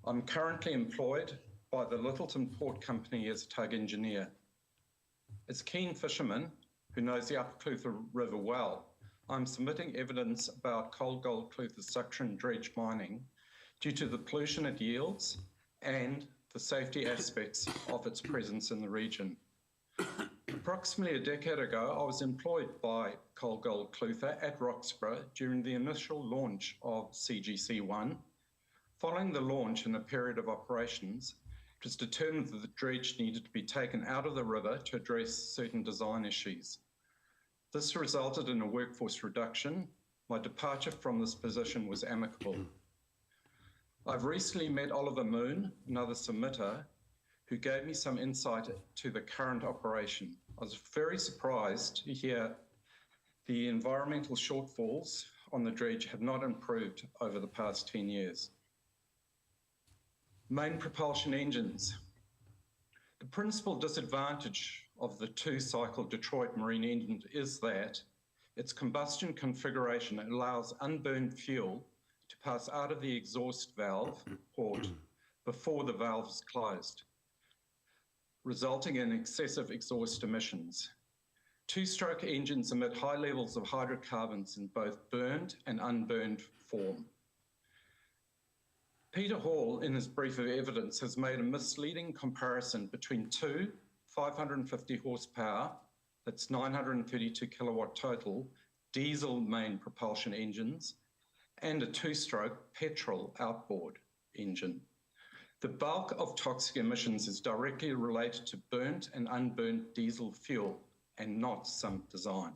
I'm currently employed by the Littleton Port Company as a tug engineer. As a keen fisherman who knows the Upper Clutha River well, I'm submitting evidence about coal gold Clutha suction dredge mining due to the pollution it yields and the safety aspects of its presence in the region. Approximately a decade ago, I was employed by Coal Gold Clutha at Roxburgh during the initial launch of CGC1. Following the launch and a period of operations, it was determined that the dredge needed to be taken out of the river to address certain design issues. This resulted in a workforce reduction. My departure from this position was amicable. I've recently met Oliver Moon, another submitter, who gave me some insight to the current operation. I was very surprised to hear the environmental shortfalls on the dredge have not improved over the past 10 years. Main propulsion engines. The principal disadvantage of the two-cycle Detroit Marine engine is that its combustion configuration allows unburned fuel to pass out of the exhaust valve port before the valve is closed, resulting in excessive exhaust emissions. Two-stroke engines emit high levels of hydrocarbons in both burned and unburned form. Peter Hall, in his brief of evidence, has made a misleading comparison between two 550 horsepower, that's 932 kilowatt total, diesel main propulsion engines, and a two-stroke petrol outboard engine. The bulk of toxic emissions is directly related to burnt and unburnt diesel fuel and not sump design.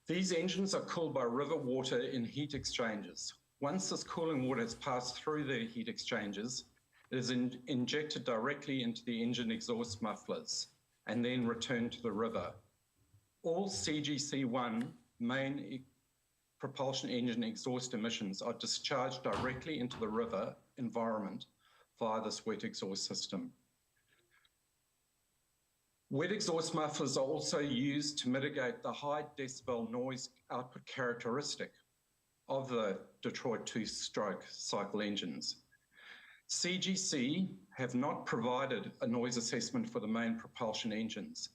These engines are cooled by river water in heat exchangers. Once this cooling water has passed through the heat exchangers, it is injected directly into the engine exhaust mufflers and then returned to the river. All CGC1 main propulsion engine exhaust emissions are discharged directly into the river environment via this wet exhaust system. Wet exhaust mufflers are also used to mitigate the high decibel noise output characteristic of the Detroit two-stroke cycle engines. CGC have not provided a noise assessment for the main propulsion engines.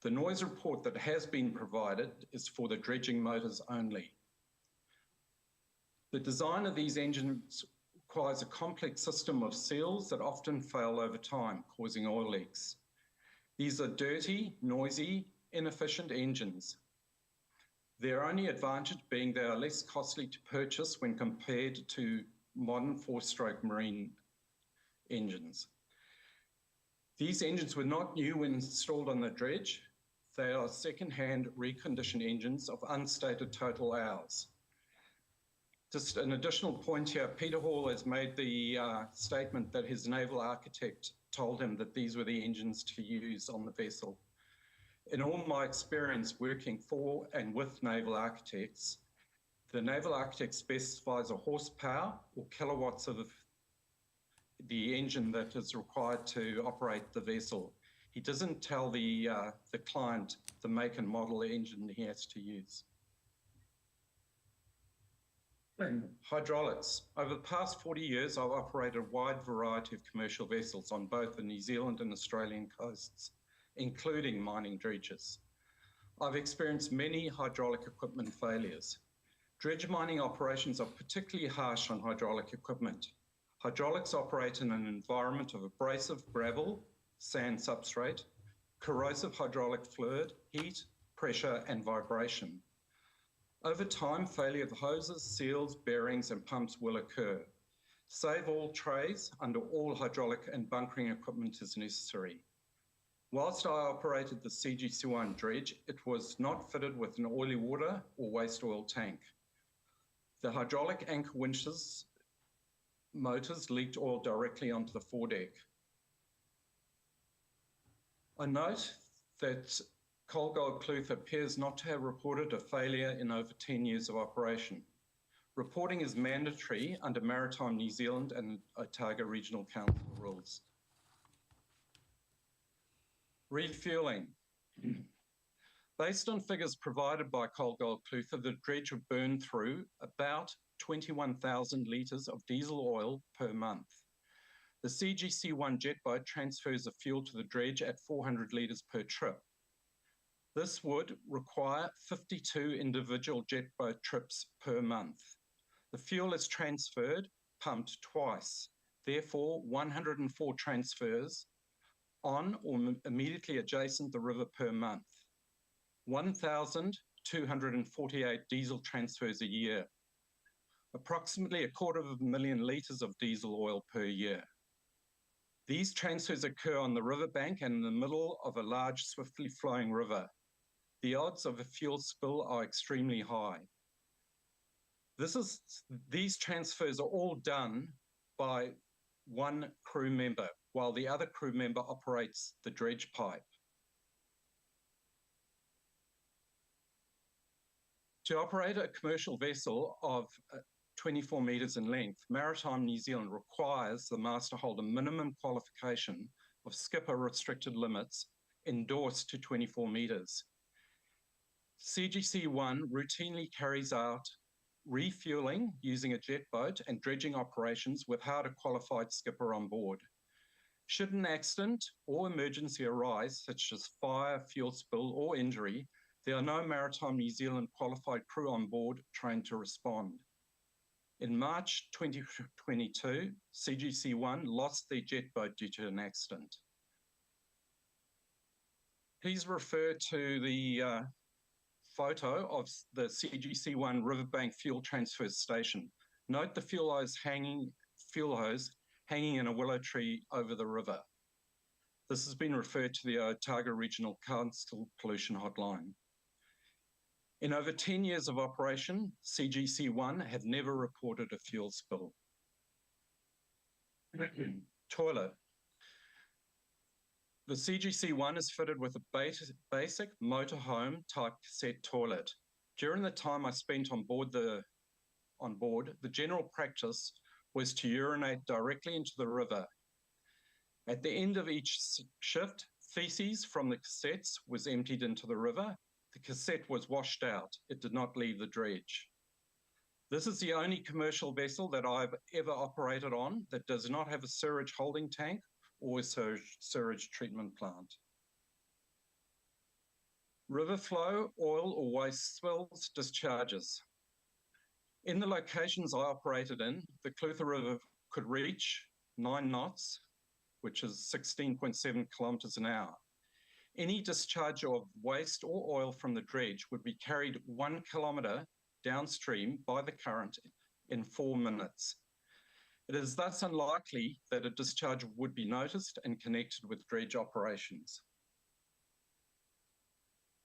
The noise report that has been provided is for the dredging motors only. The design of these engines requires a complex system of seals that often fail over time, causing oil leaks. These are dirty, noisy, inefficient engines. Their only advantage being they are less costly to purchase when compared to modern four-stroke marine engines. These engines were not new when installed on the dredge. They are second-hand reconditioned engines of unstated total hours. Just an additional point here, Peter Hall has made the statement that his naval architect told him that these were the engines to use on the vessel. In all my experience working for and with naval architects, the naval architect specifies a horsepower or kilowatts of the engine that is required to operate the vessel. He doesn't tell the client the make and model engine he has to use. Hydraulics. Over the past 40 years, I've operated a wide variety of commercial vessels on both the New Zealand and Australian coasts, including mining dredges. I've experienced many hydraulic equipment failures. Dredge mining operations are particularly harsh on hydraulic equipment. Hydraulics operate in an environment of abrasive gravel, sand substrate, corrosive hydraulic fluid, heat, pressure, and vibration. Over time, failure of hoses, seals, bearings, and pumps will occur. Save all trays under all hydraulic and bunkering equipment is necessary. Whilst I operated the CGC1 dredge, it was not fitted with an oily water or waste oil tank. The hydraulic anchor winches motors leaked oil directly onto the foredeck. I note that Coal Gold Clutha appears not to have reported a failure in over 10 years of operation. Reporting is mandatory under Maritime New Zealand and Otago Regional Council rules. Refueling. Based on figures provided by Coal Gold Clutha, the dredge would burn through about 21,000 litres of diesel oil per month. The CGC1 jet boat transfers the fuel to the dredge at 400 litres per trip. This would require 52 individual jet boat trips per month. The fuel is transferred, pumped twice, therefore 104 transfers on or immediately adjacent the river per month. 1,248 diesel transfers a year, approximately 250,000 litres of diesel oil per year. These transfers occur on the riverbank and in the middle of a large, swiftly flowing river. The odds of a fuel spill are extremely high. These transfers are all done by one crew member, while the other crew member operates the dredge pipe. To operate a commercial vessel of 24 metres in length, Maritime New Zealand requires the mast to hold a minimum qualification of skipper restricted limits endorsed to 24 metres. CGC1 routinely carries out refuelling using a jet boat and dredging operations without a qualified skipper on board. Should an accident or emergency arise, such as fire, fuel spill, or injury, there are no Maritime New Zealand qualified crew on board trained to respond. In March 2022, CGC1 lost their jet boat due to an accident. Please refer to the photo of the CGC1 Riverbank fuel transfer station. Note the fuel hose hanging in a willow tree over the river. This has been referred to the Otago Regional Council Pollution Hotline. In over 10 years of operation, CGC1 had never reported a fuel spill. Toilet. The CGC1 is fitted with a basic motorhome type cassette toilet. During the time I spent on board, the general practice was to urinate directly into the river. At the end of each shift, feces from the cassettes was emptied into the river. The cassette was washed out. It did not leave the dredge. This is the only commercial vessel that I've ever operated on that does not have a sewage holding tank or a sewage treatment plant. River flow, oil or waste spills, discharges. In the locations I operated in, the Clutha River could reach 9 knots, which is 16.7 kilometres an hour. Any discharge of waste or oil from the dredge would be carried 1 kilometre downstream by the current in 4 minutes. It is thus unlikely that a discharge would be noticed and connected with dredge operations.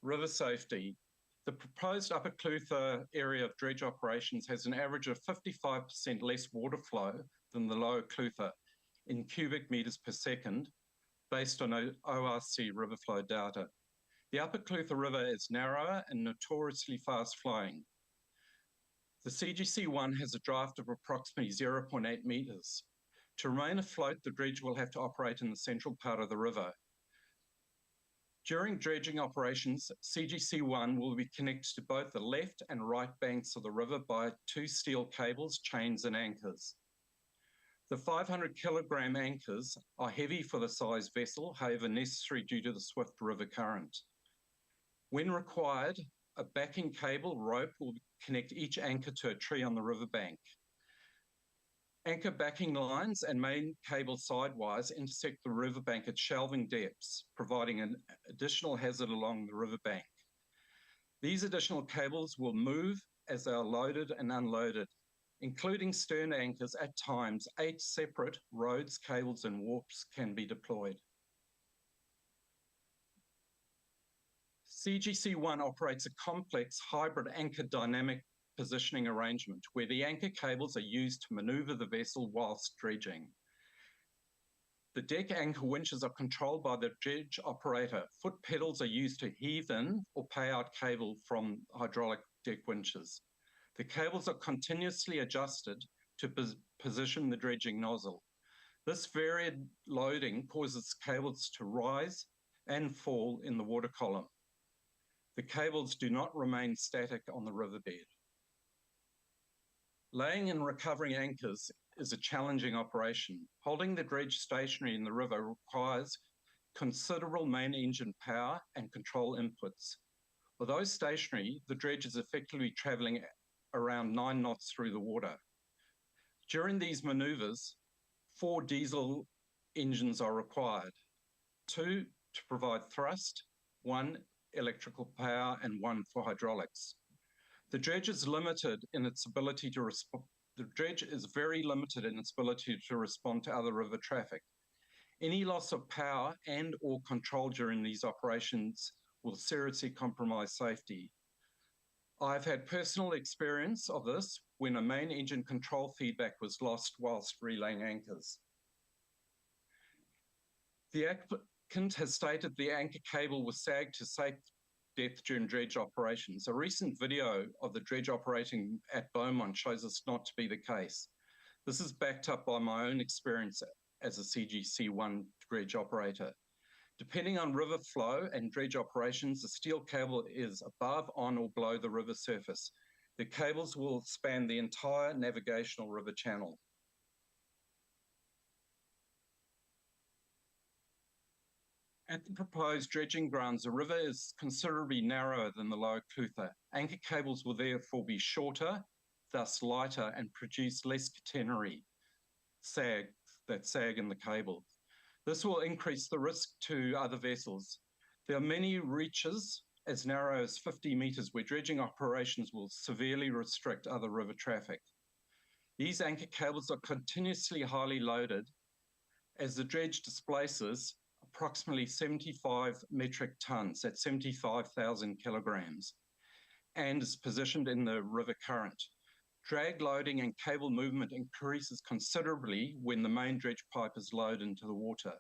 River safety. The proposed Upper Clutha area of dredge operations has an average of 55% less water flow than the Lower Clutha in cubic metres per second, based on ORC river flow data. The Upper Clutha River is narrower and notoriously fast flowing. The CGC1 has a draft of approximately 0.8 metres. To remain afloat, the dredge will have to operate in the central part of the river. During dredging operations, CGC1 will be connected to both the left and right banks of the river by 2 steel cables, chains and anchors. The 500 kilogram anchors are heavy for the size vessel, however necessary due to the swift river current. When required, a backing cable rope will connect each anchor to a tree on the riverbank. Anchor backing lines and main cable sidewires intersect the riverbank at shelving depths, providing an additional hazard along the riverbank. These additional cables will move as they are loaded and unloaded, including stern anchors. At times, 8 separate roads, cables and warps can be deployed. CGC1 operates a complex hybrid anchor dynamic positioning arrangement where the anchor cables are used to manoeuvre the vessel whilst dredging. The deck anchor winches are controlled by the dredge operator. Foot pedals are used to heave in or pay out cable from hydraulic deck winches. The cables are continuously adjusted to position the dredging nozzle. This varied loading causes cables to rise and fall in the water column. The cables do not remain static on the riverbed. Laying and recovering anchors is a challenging operation. Holding the dredge stationary in the river requires considerable main engine power and control inputs. Although stationary, the dredge is effectively travelling around 9 knots through the water. During these manoeuvres, 4 diesel engines are required, 2 to provide thrust, 1 electrical power, and 1 for hydraulics. The dredge is limited in its ability to respond. The dredge is very limited in its ability to respond to other river traffic. Any loss of power and or control during these operations will seriously compromise safety. I've had personal experience of this when a main engine control feedback was lost whilst relaying anchors. The applicant has stated the anchor cable was sagged to safe depth during dredge operations. A recent video of the dredge operating at Beaumont shows this not to be the case. This is backed up by my own experience as a CGC1 dredge operator. Depending on river flow and dredge operations, the steel cable is above, on, or below the river surface. The cables will span the entire navigational river channel. At the proposed dredging grounds, the river is considerably narrower than the lower Clutha. Anchor cables will therefore be shorter, thus lighter, and produce less catenary sag in the cable. This will increase the risk to other vessels. There are many reaches as narrow as 50 metres where dredging operations will severely restrict other river traffic. These anchor cables are continuously highly loaded as the dredge displaces approximately 75 metric tonnes, that's 75,000 kilograms, and is positioned in the river current. Drag loading and cable movement increases considerably when the main dredge pipe is lowered into the water.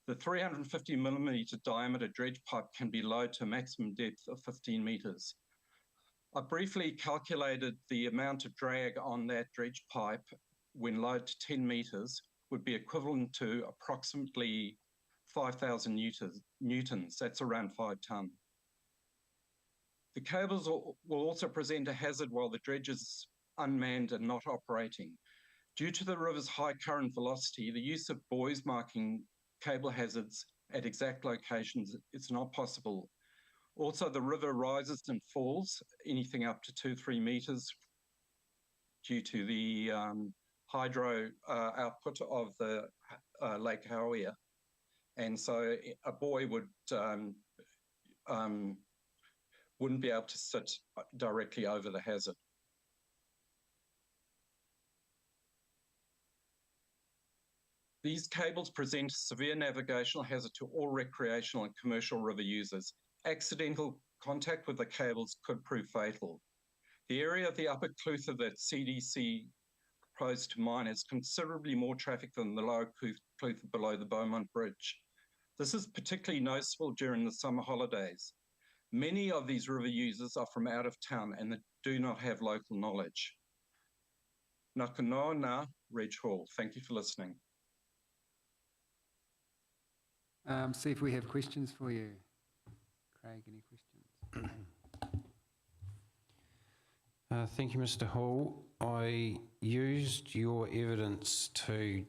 The 350 millimetre diameter dredge pipe can be lowered to a maximum depth of 15 metres. I briefly calculated the amount of drag on that dredge pipe when lowered to 10 metres would be equivalent to approximately 5,000 newtons, that's around 5 tonne. The cables will also present a hazard while the dredge is unmanned and not operating. Due to the river's high current velocity, the use of buoys marking cable hazards at exact locations is not possible. Also, the river rises and falls anything up to 2-3 metres due to the hydro output of the Lake Hauia. And so a buoy wouldn't be able to sit directly over the hazard. These cables present a severe navigational hazard to all recreational and commercial river users. Accidental contact with the cables could prove fatal. The area of the upper Clutha that CDC proposed to mine has considerably more traffic than the lower Clutha below the Beaumont Bridge. This is particularly noticeable during the summer holidays. Many of these river users are from out of town and do not have local knowledge. Ngā kanoa ngā Reg Hall. Thank you for listening. See if we have questions for you. Craig, any questions? Thank you, Mr. Hall. I used your evidence to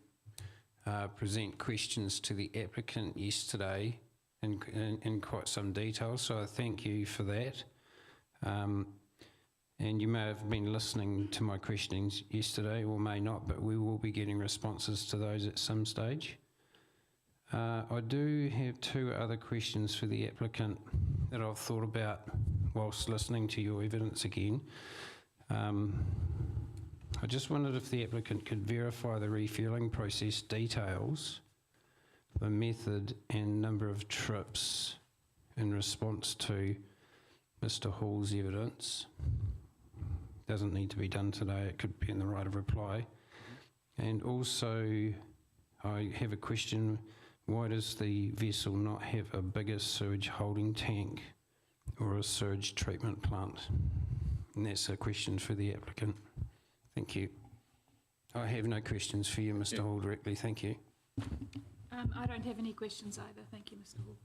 present questions to the applicant yesterday in quite some detail, so I thank you for that. And you may have been listening to my questions yesterday or may not, but we will be getting responses to those at some stage. I do have 2 other questions for the applicant that I've thought about whilst listening to your evidence again. I just wondered if the applicant could verify the refuelling process details, the method and number of trips in response to Mr. Hall's evidence. Doesn't need to be done today, it could be in the right of reply. And also, I have a question. Why does the vessel not have a bigger sewage holding tank or a sewage treatment plant? And that's a question for the applicant. Thank you. I have no questions for you, Mr. Hall, directly. Thank you. I don't have any questions either. Thank you, Mr. Hall.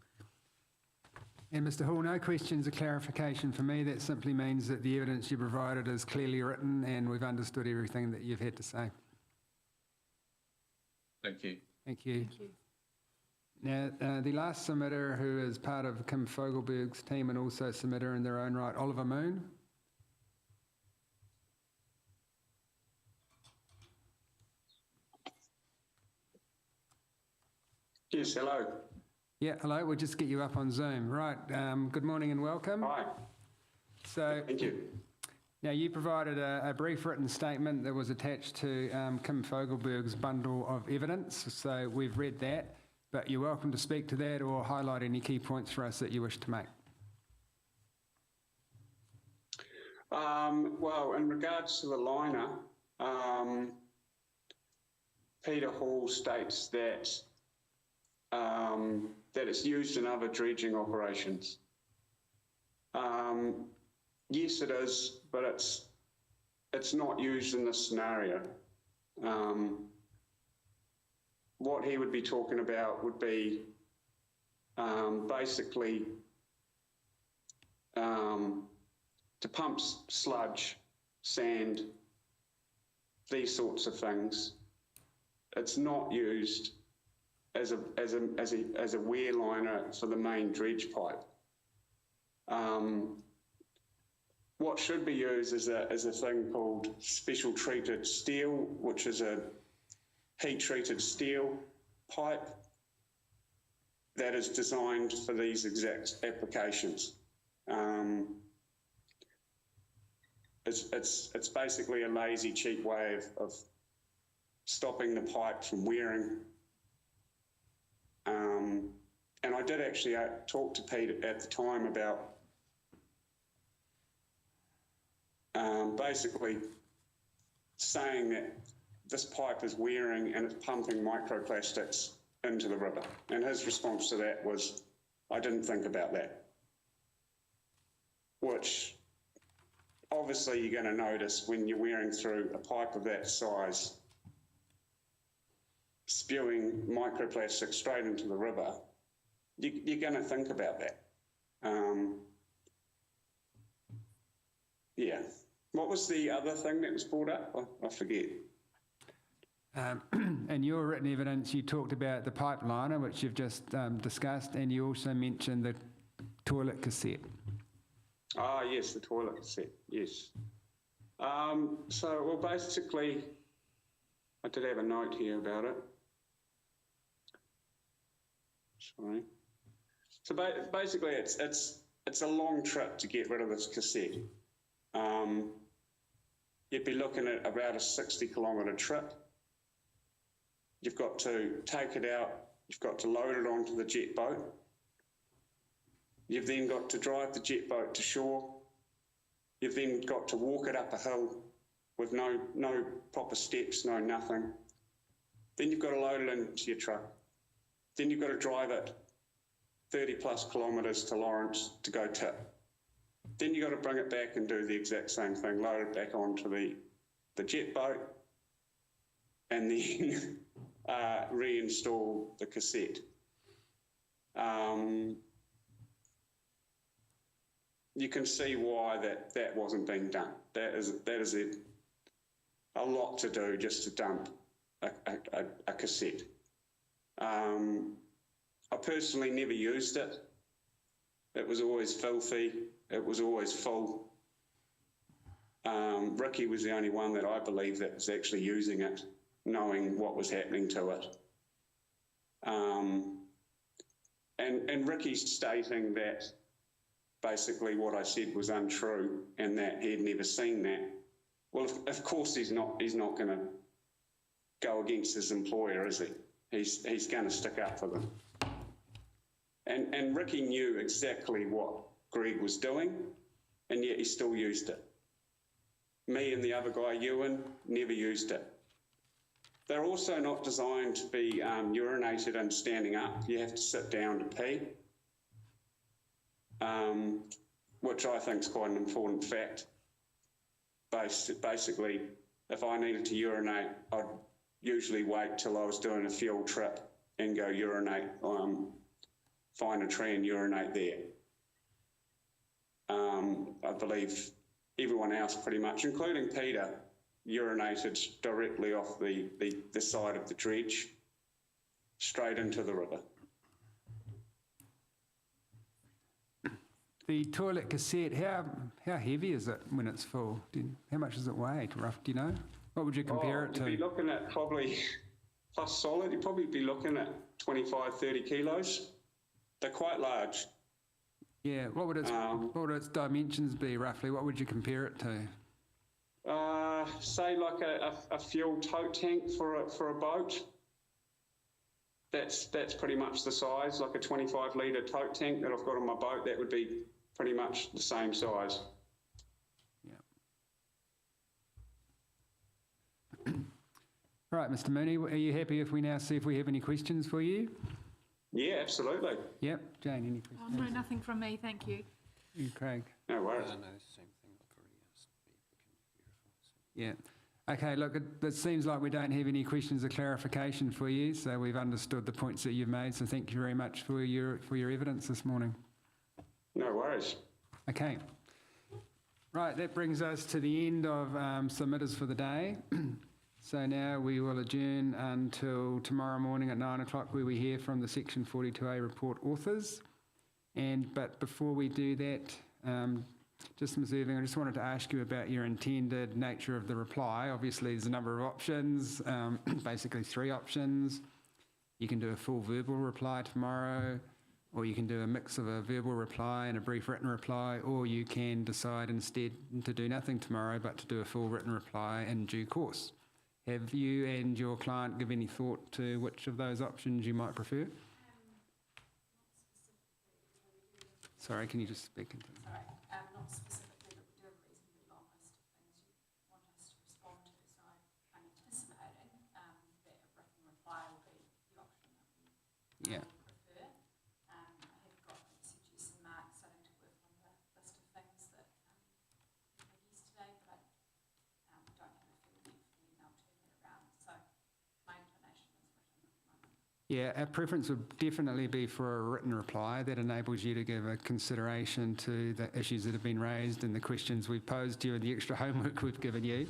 And Mr Hall, no questions or clarification for me. That simply means that the evidence you provided is clearly written and we've understood everything that you've had to say. Thank you. Thank you. Thank you. Now, the last submitter, who is part of Kim Fogelberg's team and also submitter in their own right, Oliver Moon. Yes, hello. Yeah, hello. We'll just get you up on Zoom. Right. Good morning and welcome. Hi. So, Thank you. now you provided a brief written statement that was attached to Kim Fogelberg's bundle of evidence. So we've read that, but you're welcome to speak to that or highlight any key points for us that you wish to make. Well, in regards to the liner, Peter Hall states that that it's used in other dredging operations. Yes, it is, but it's not used in this scenario. What he would be talking about would be basically to pump sludge, sand, these sorts of things. It's not used as a wear liner for the main dredge pipe. What should be used is a thing called special treated steel, which is a heat treated steel pipe that is designed for these exact applications. It's basically a lazy, cheap way of stopping the pipe from wearing. And I did actually talk to Pete at the time about basically saying that this pipe is wearing and it's pumping microplastics into the river. And his response to that was, I didn't think about that. Which obviously you're going to notice when you're wearing through a pipe of that size, spewing microplastics straight into the river, you're going to think about that. Yeah. What was the other thing that was brought up? I forget. In your written evidence, you talked about the pipe liner, which you've just discussed, and you also mentioned the toilet cassette. Ah, yes, the toilet cassette, yes. So, well, basically, I did have a note here about it. Sorry. So basically, it's a long trip to get rid of this cassette. You'd be looking at about a 60-kilometre trip. You've got to take it out. You've got to load it onto the jet boat. You've then got to drive the jet boat to shore. You've then got to walk it up a hill with no proper steps, no nothing. Then you've got to load it into your truck. Then you've got to drive it 30 plus kilometres to Lawrence to go tip. Then you've got to bring it back and do the exact same thing, load it back onto the jet boat and then reinstall the cassette. You can see why that wasn't being done. That is a lot to do just to dump a cassette. I personally never used it. It was always filthy. It was always full. Ricky was the only one that I believe that was actually using it, knowing what was happening to it. And Ricky's stating that basically what I said was untrue and that he had never seen that. Well, of course he's not going to go against his employer, is he? He's going to stick up for them. And Ricky knew exactly what Greg was doing, and yet he still used it. Me and the other guy, Ewan, never used it. They're also not designed to be urinated in standing up. You have to sit down to pee, which I think is quite an important fact. Basically, if I needed to urinate, I'd usually wait till I was doing a field trip and go urinate, find a tree and urinate there. I believe everyone else pretty much, including Peter, urinated directly off the side of the dredge straight into the river. The toilet cassette, how heavy is it when it's full? How much does it weigh? Rough, do you know? What would you compare it to? You'd be looking at probably, plus solid, you'd probably be looking at 25, 30 kilos. They're quite large. Yeah, what would its dimensions be roughly? What would you compare it to? Say like a fuel tote tank for a boat. That's pretty much the size, like a 25 litre tote tank that I've got on my boat. That would be pretty much the same size. Yeah. Right, Mr. Mooney, are you happy if we now see if we have any questions for you? Yeah, absolutely. Yep. Jane, any questions? No, nothing from me, thank you. You, Craig? No worries. No, the same thing I've already asked the applicant. Yeah. Okay, look, it seems like we don't have any questions of clarification for you, so we've understood the points that you've made, so thank you very much for your evidence this morning. No worries. Okay. Right, that brings us to the end of submitters for the day. So now we will adjourn until tomorrow morning at 9 o'clock, where we hear from the Section 42A report authors. But before we do that, just Ms. Irving, I just wanted to ask you about your intended nature of the reply. Obviously, there's a number of options, basically 3 options. You can do a full verbal reply tomorrow, or you can do a mix of a verbal reply and a brief written reply, or you can decide instead to do nothing tomorrow, but to do a full written reply in due course. Have you and your client given any thought to which of those options you might prefer? Sorry, can you just speak into that? Sorry, not specifically, but we do have a reasonably long list of things you want us to respond to, so I'm anticipating that a written reply will be the option that we Yeah. prefer. I have got messages and Mark starting to work on the list of things that we had yesterday, but I don't have a feel yet for the email turning it around, so my inclination is written at the moment. Yeah, our preference would definitely be for a written reply that enables you to give a consideration to the issues that have been raised and the questions we've posed to you and the extra homework we've given you.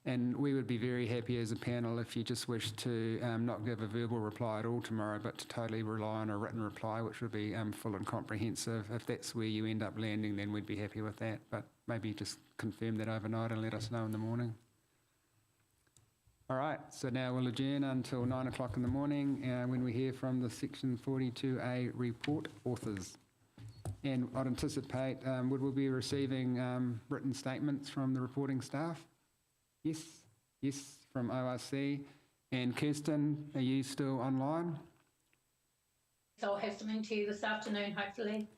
And we would be very happy as a panel if you just wish to not give a verbal reply at all tomorrow, but to totally rely on a written reply, which would be full and comprehensive. If that's where you end up landing, then we'd be happy with that. But maybe just confirm that overnight and let us know in the morning. All right, so now we'll adjourn until 9 o'clock in the morning when we hear from the Section 42A report authors. And I'd anticipate, would we be receiving written statements from the reporting staff? Yes, yes, from ORC. And Kirsten, are you still online? So I'll have something to you this afternoon, hopefully.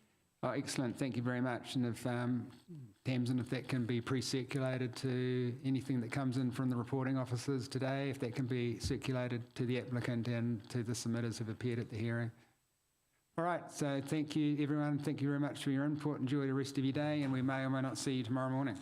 Oh, excellent, thank you very much. And if Tamsin, if that can be pre-circulated to anything that comes in from the reporting officers today, if that can be circulated to the applicant and to the submitters who've appeared at the hearing. All right, so thank you everyone, thank you very much for your input. Enjoy the rest of your day, and we may or may not see you tomorrow morning.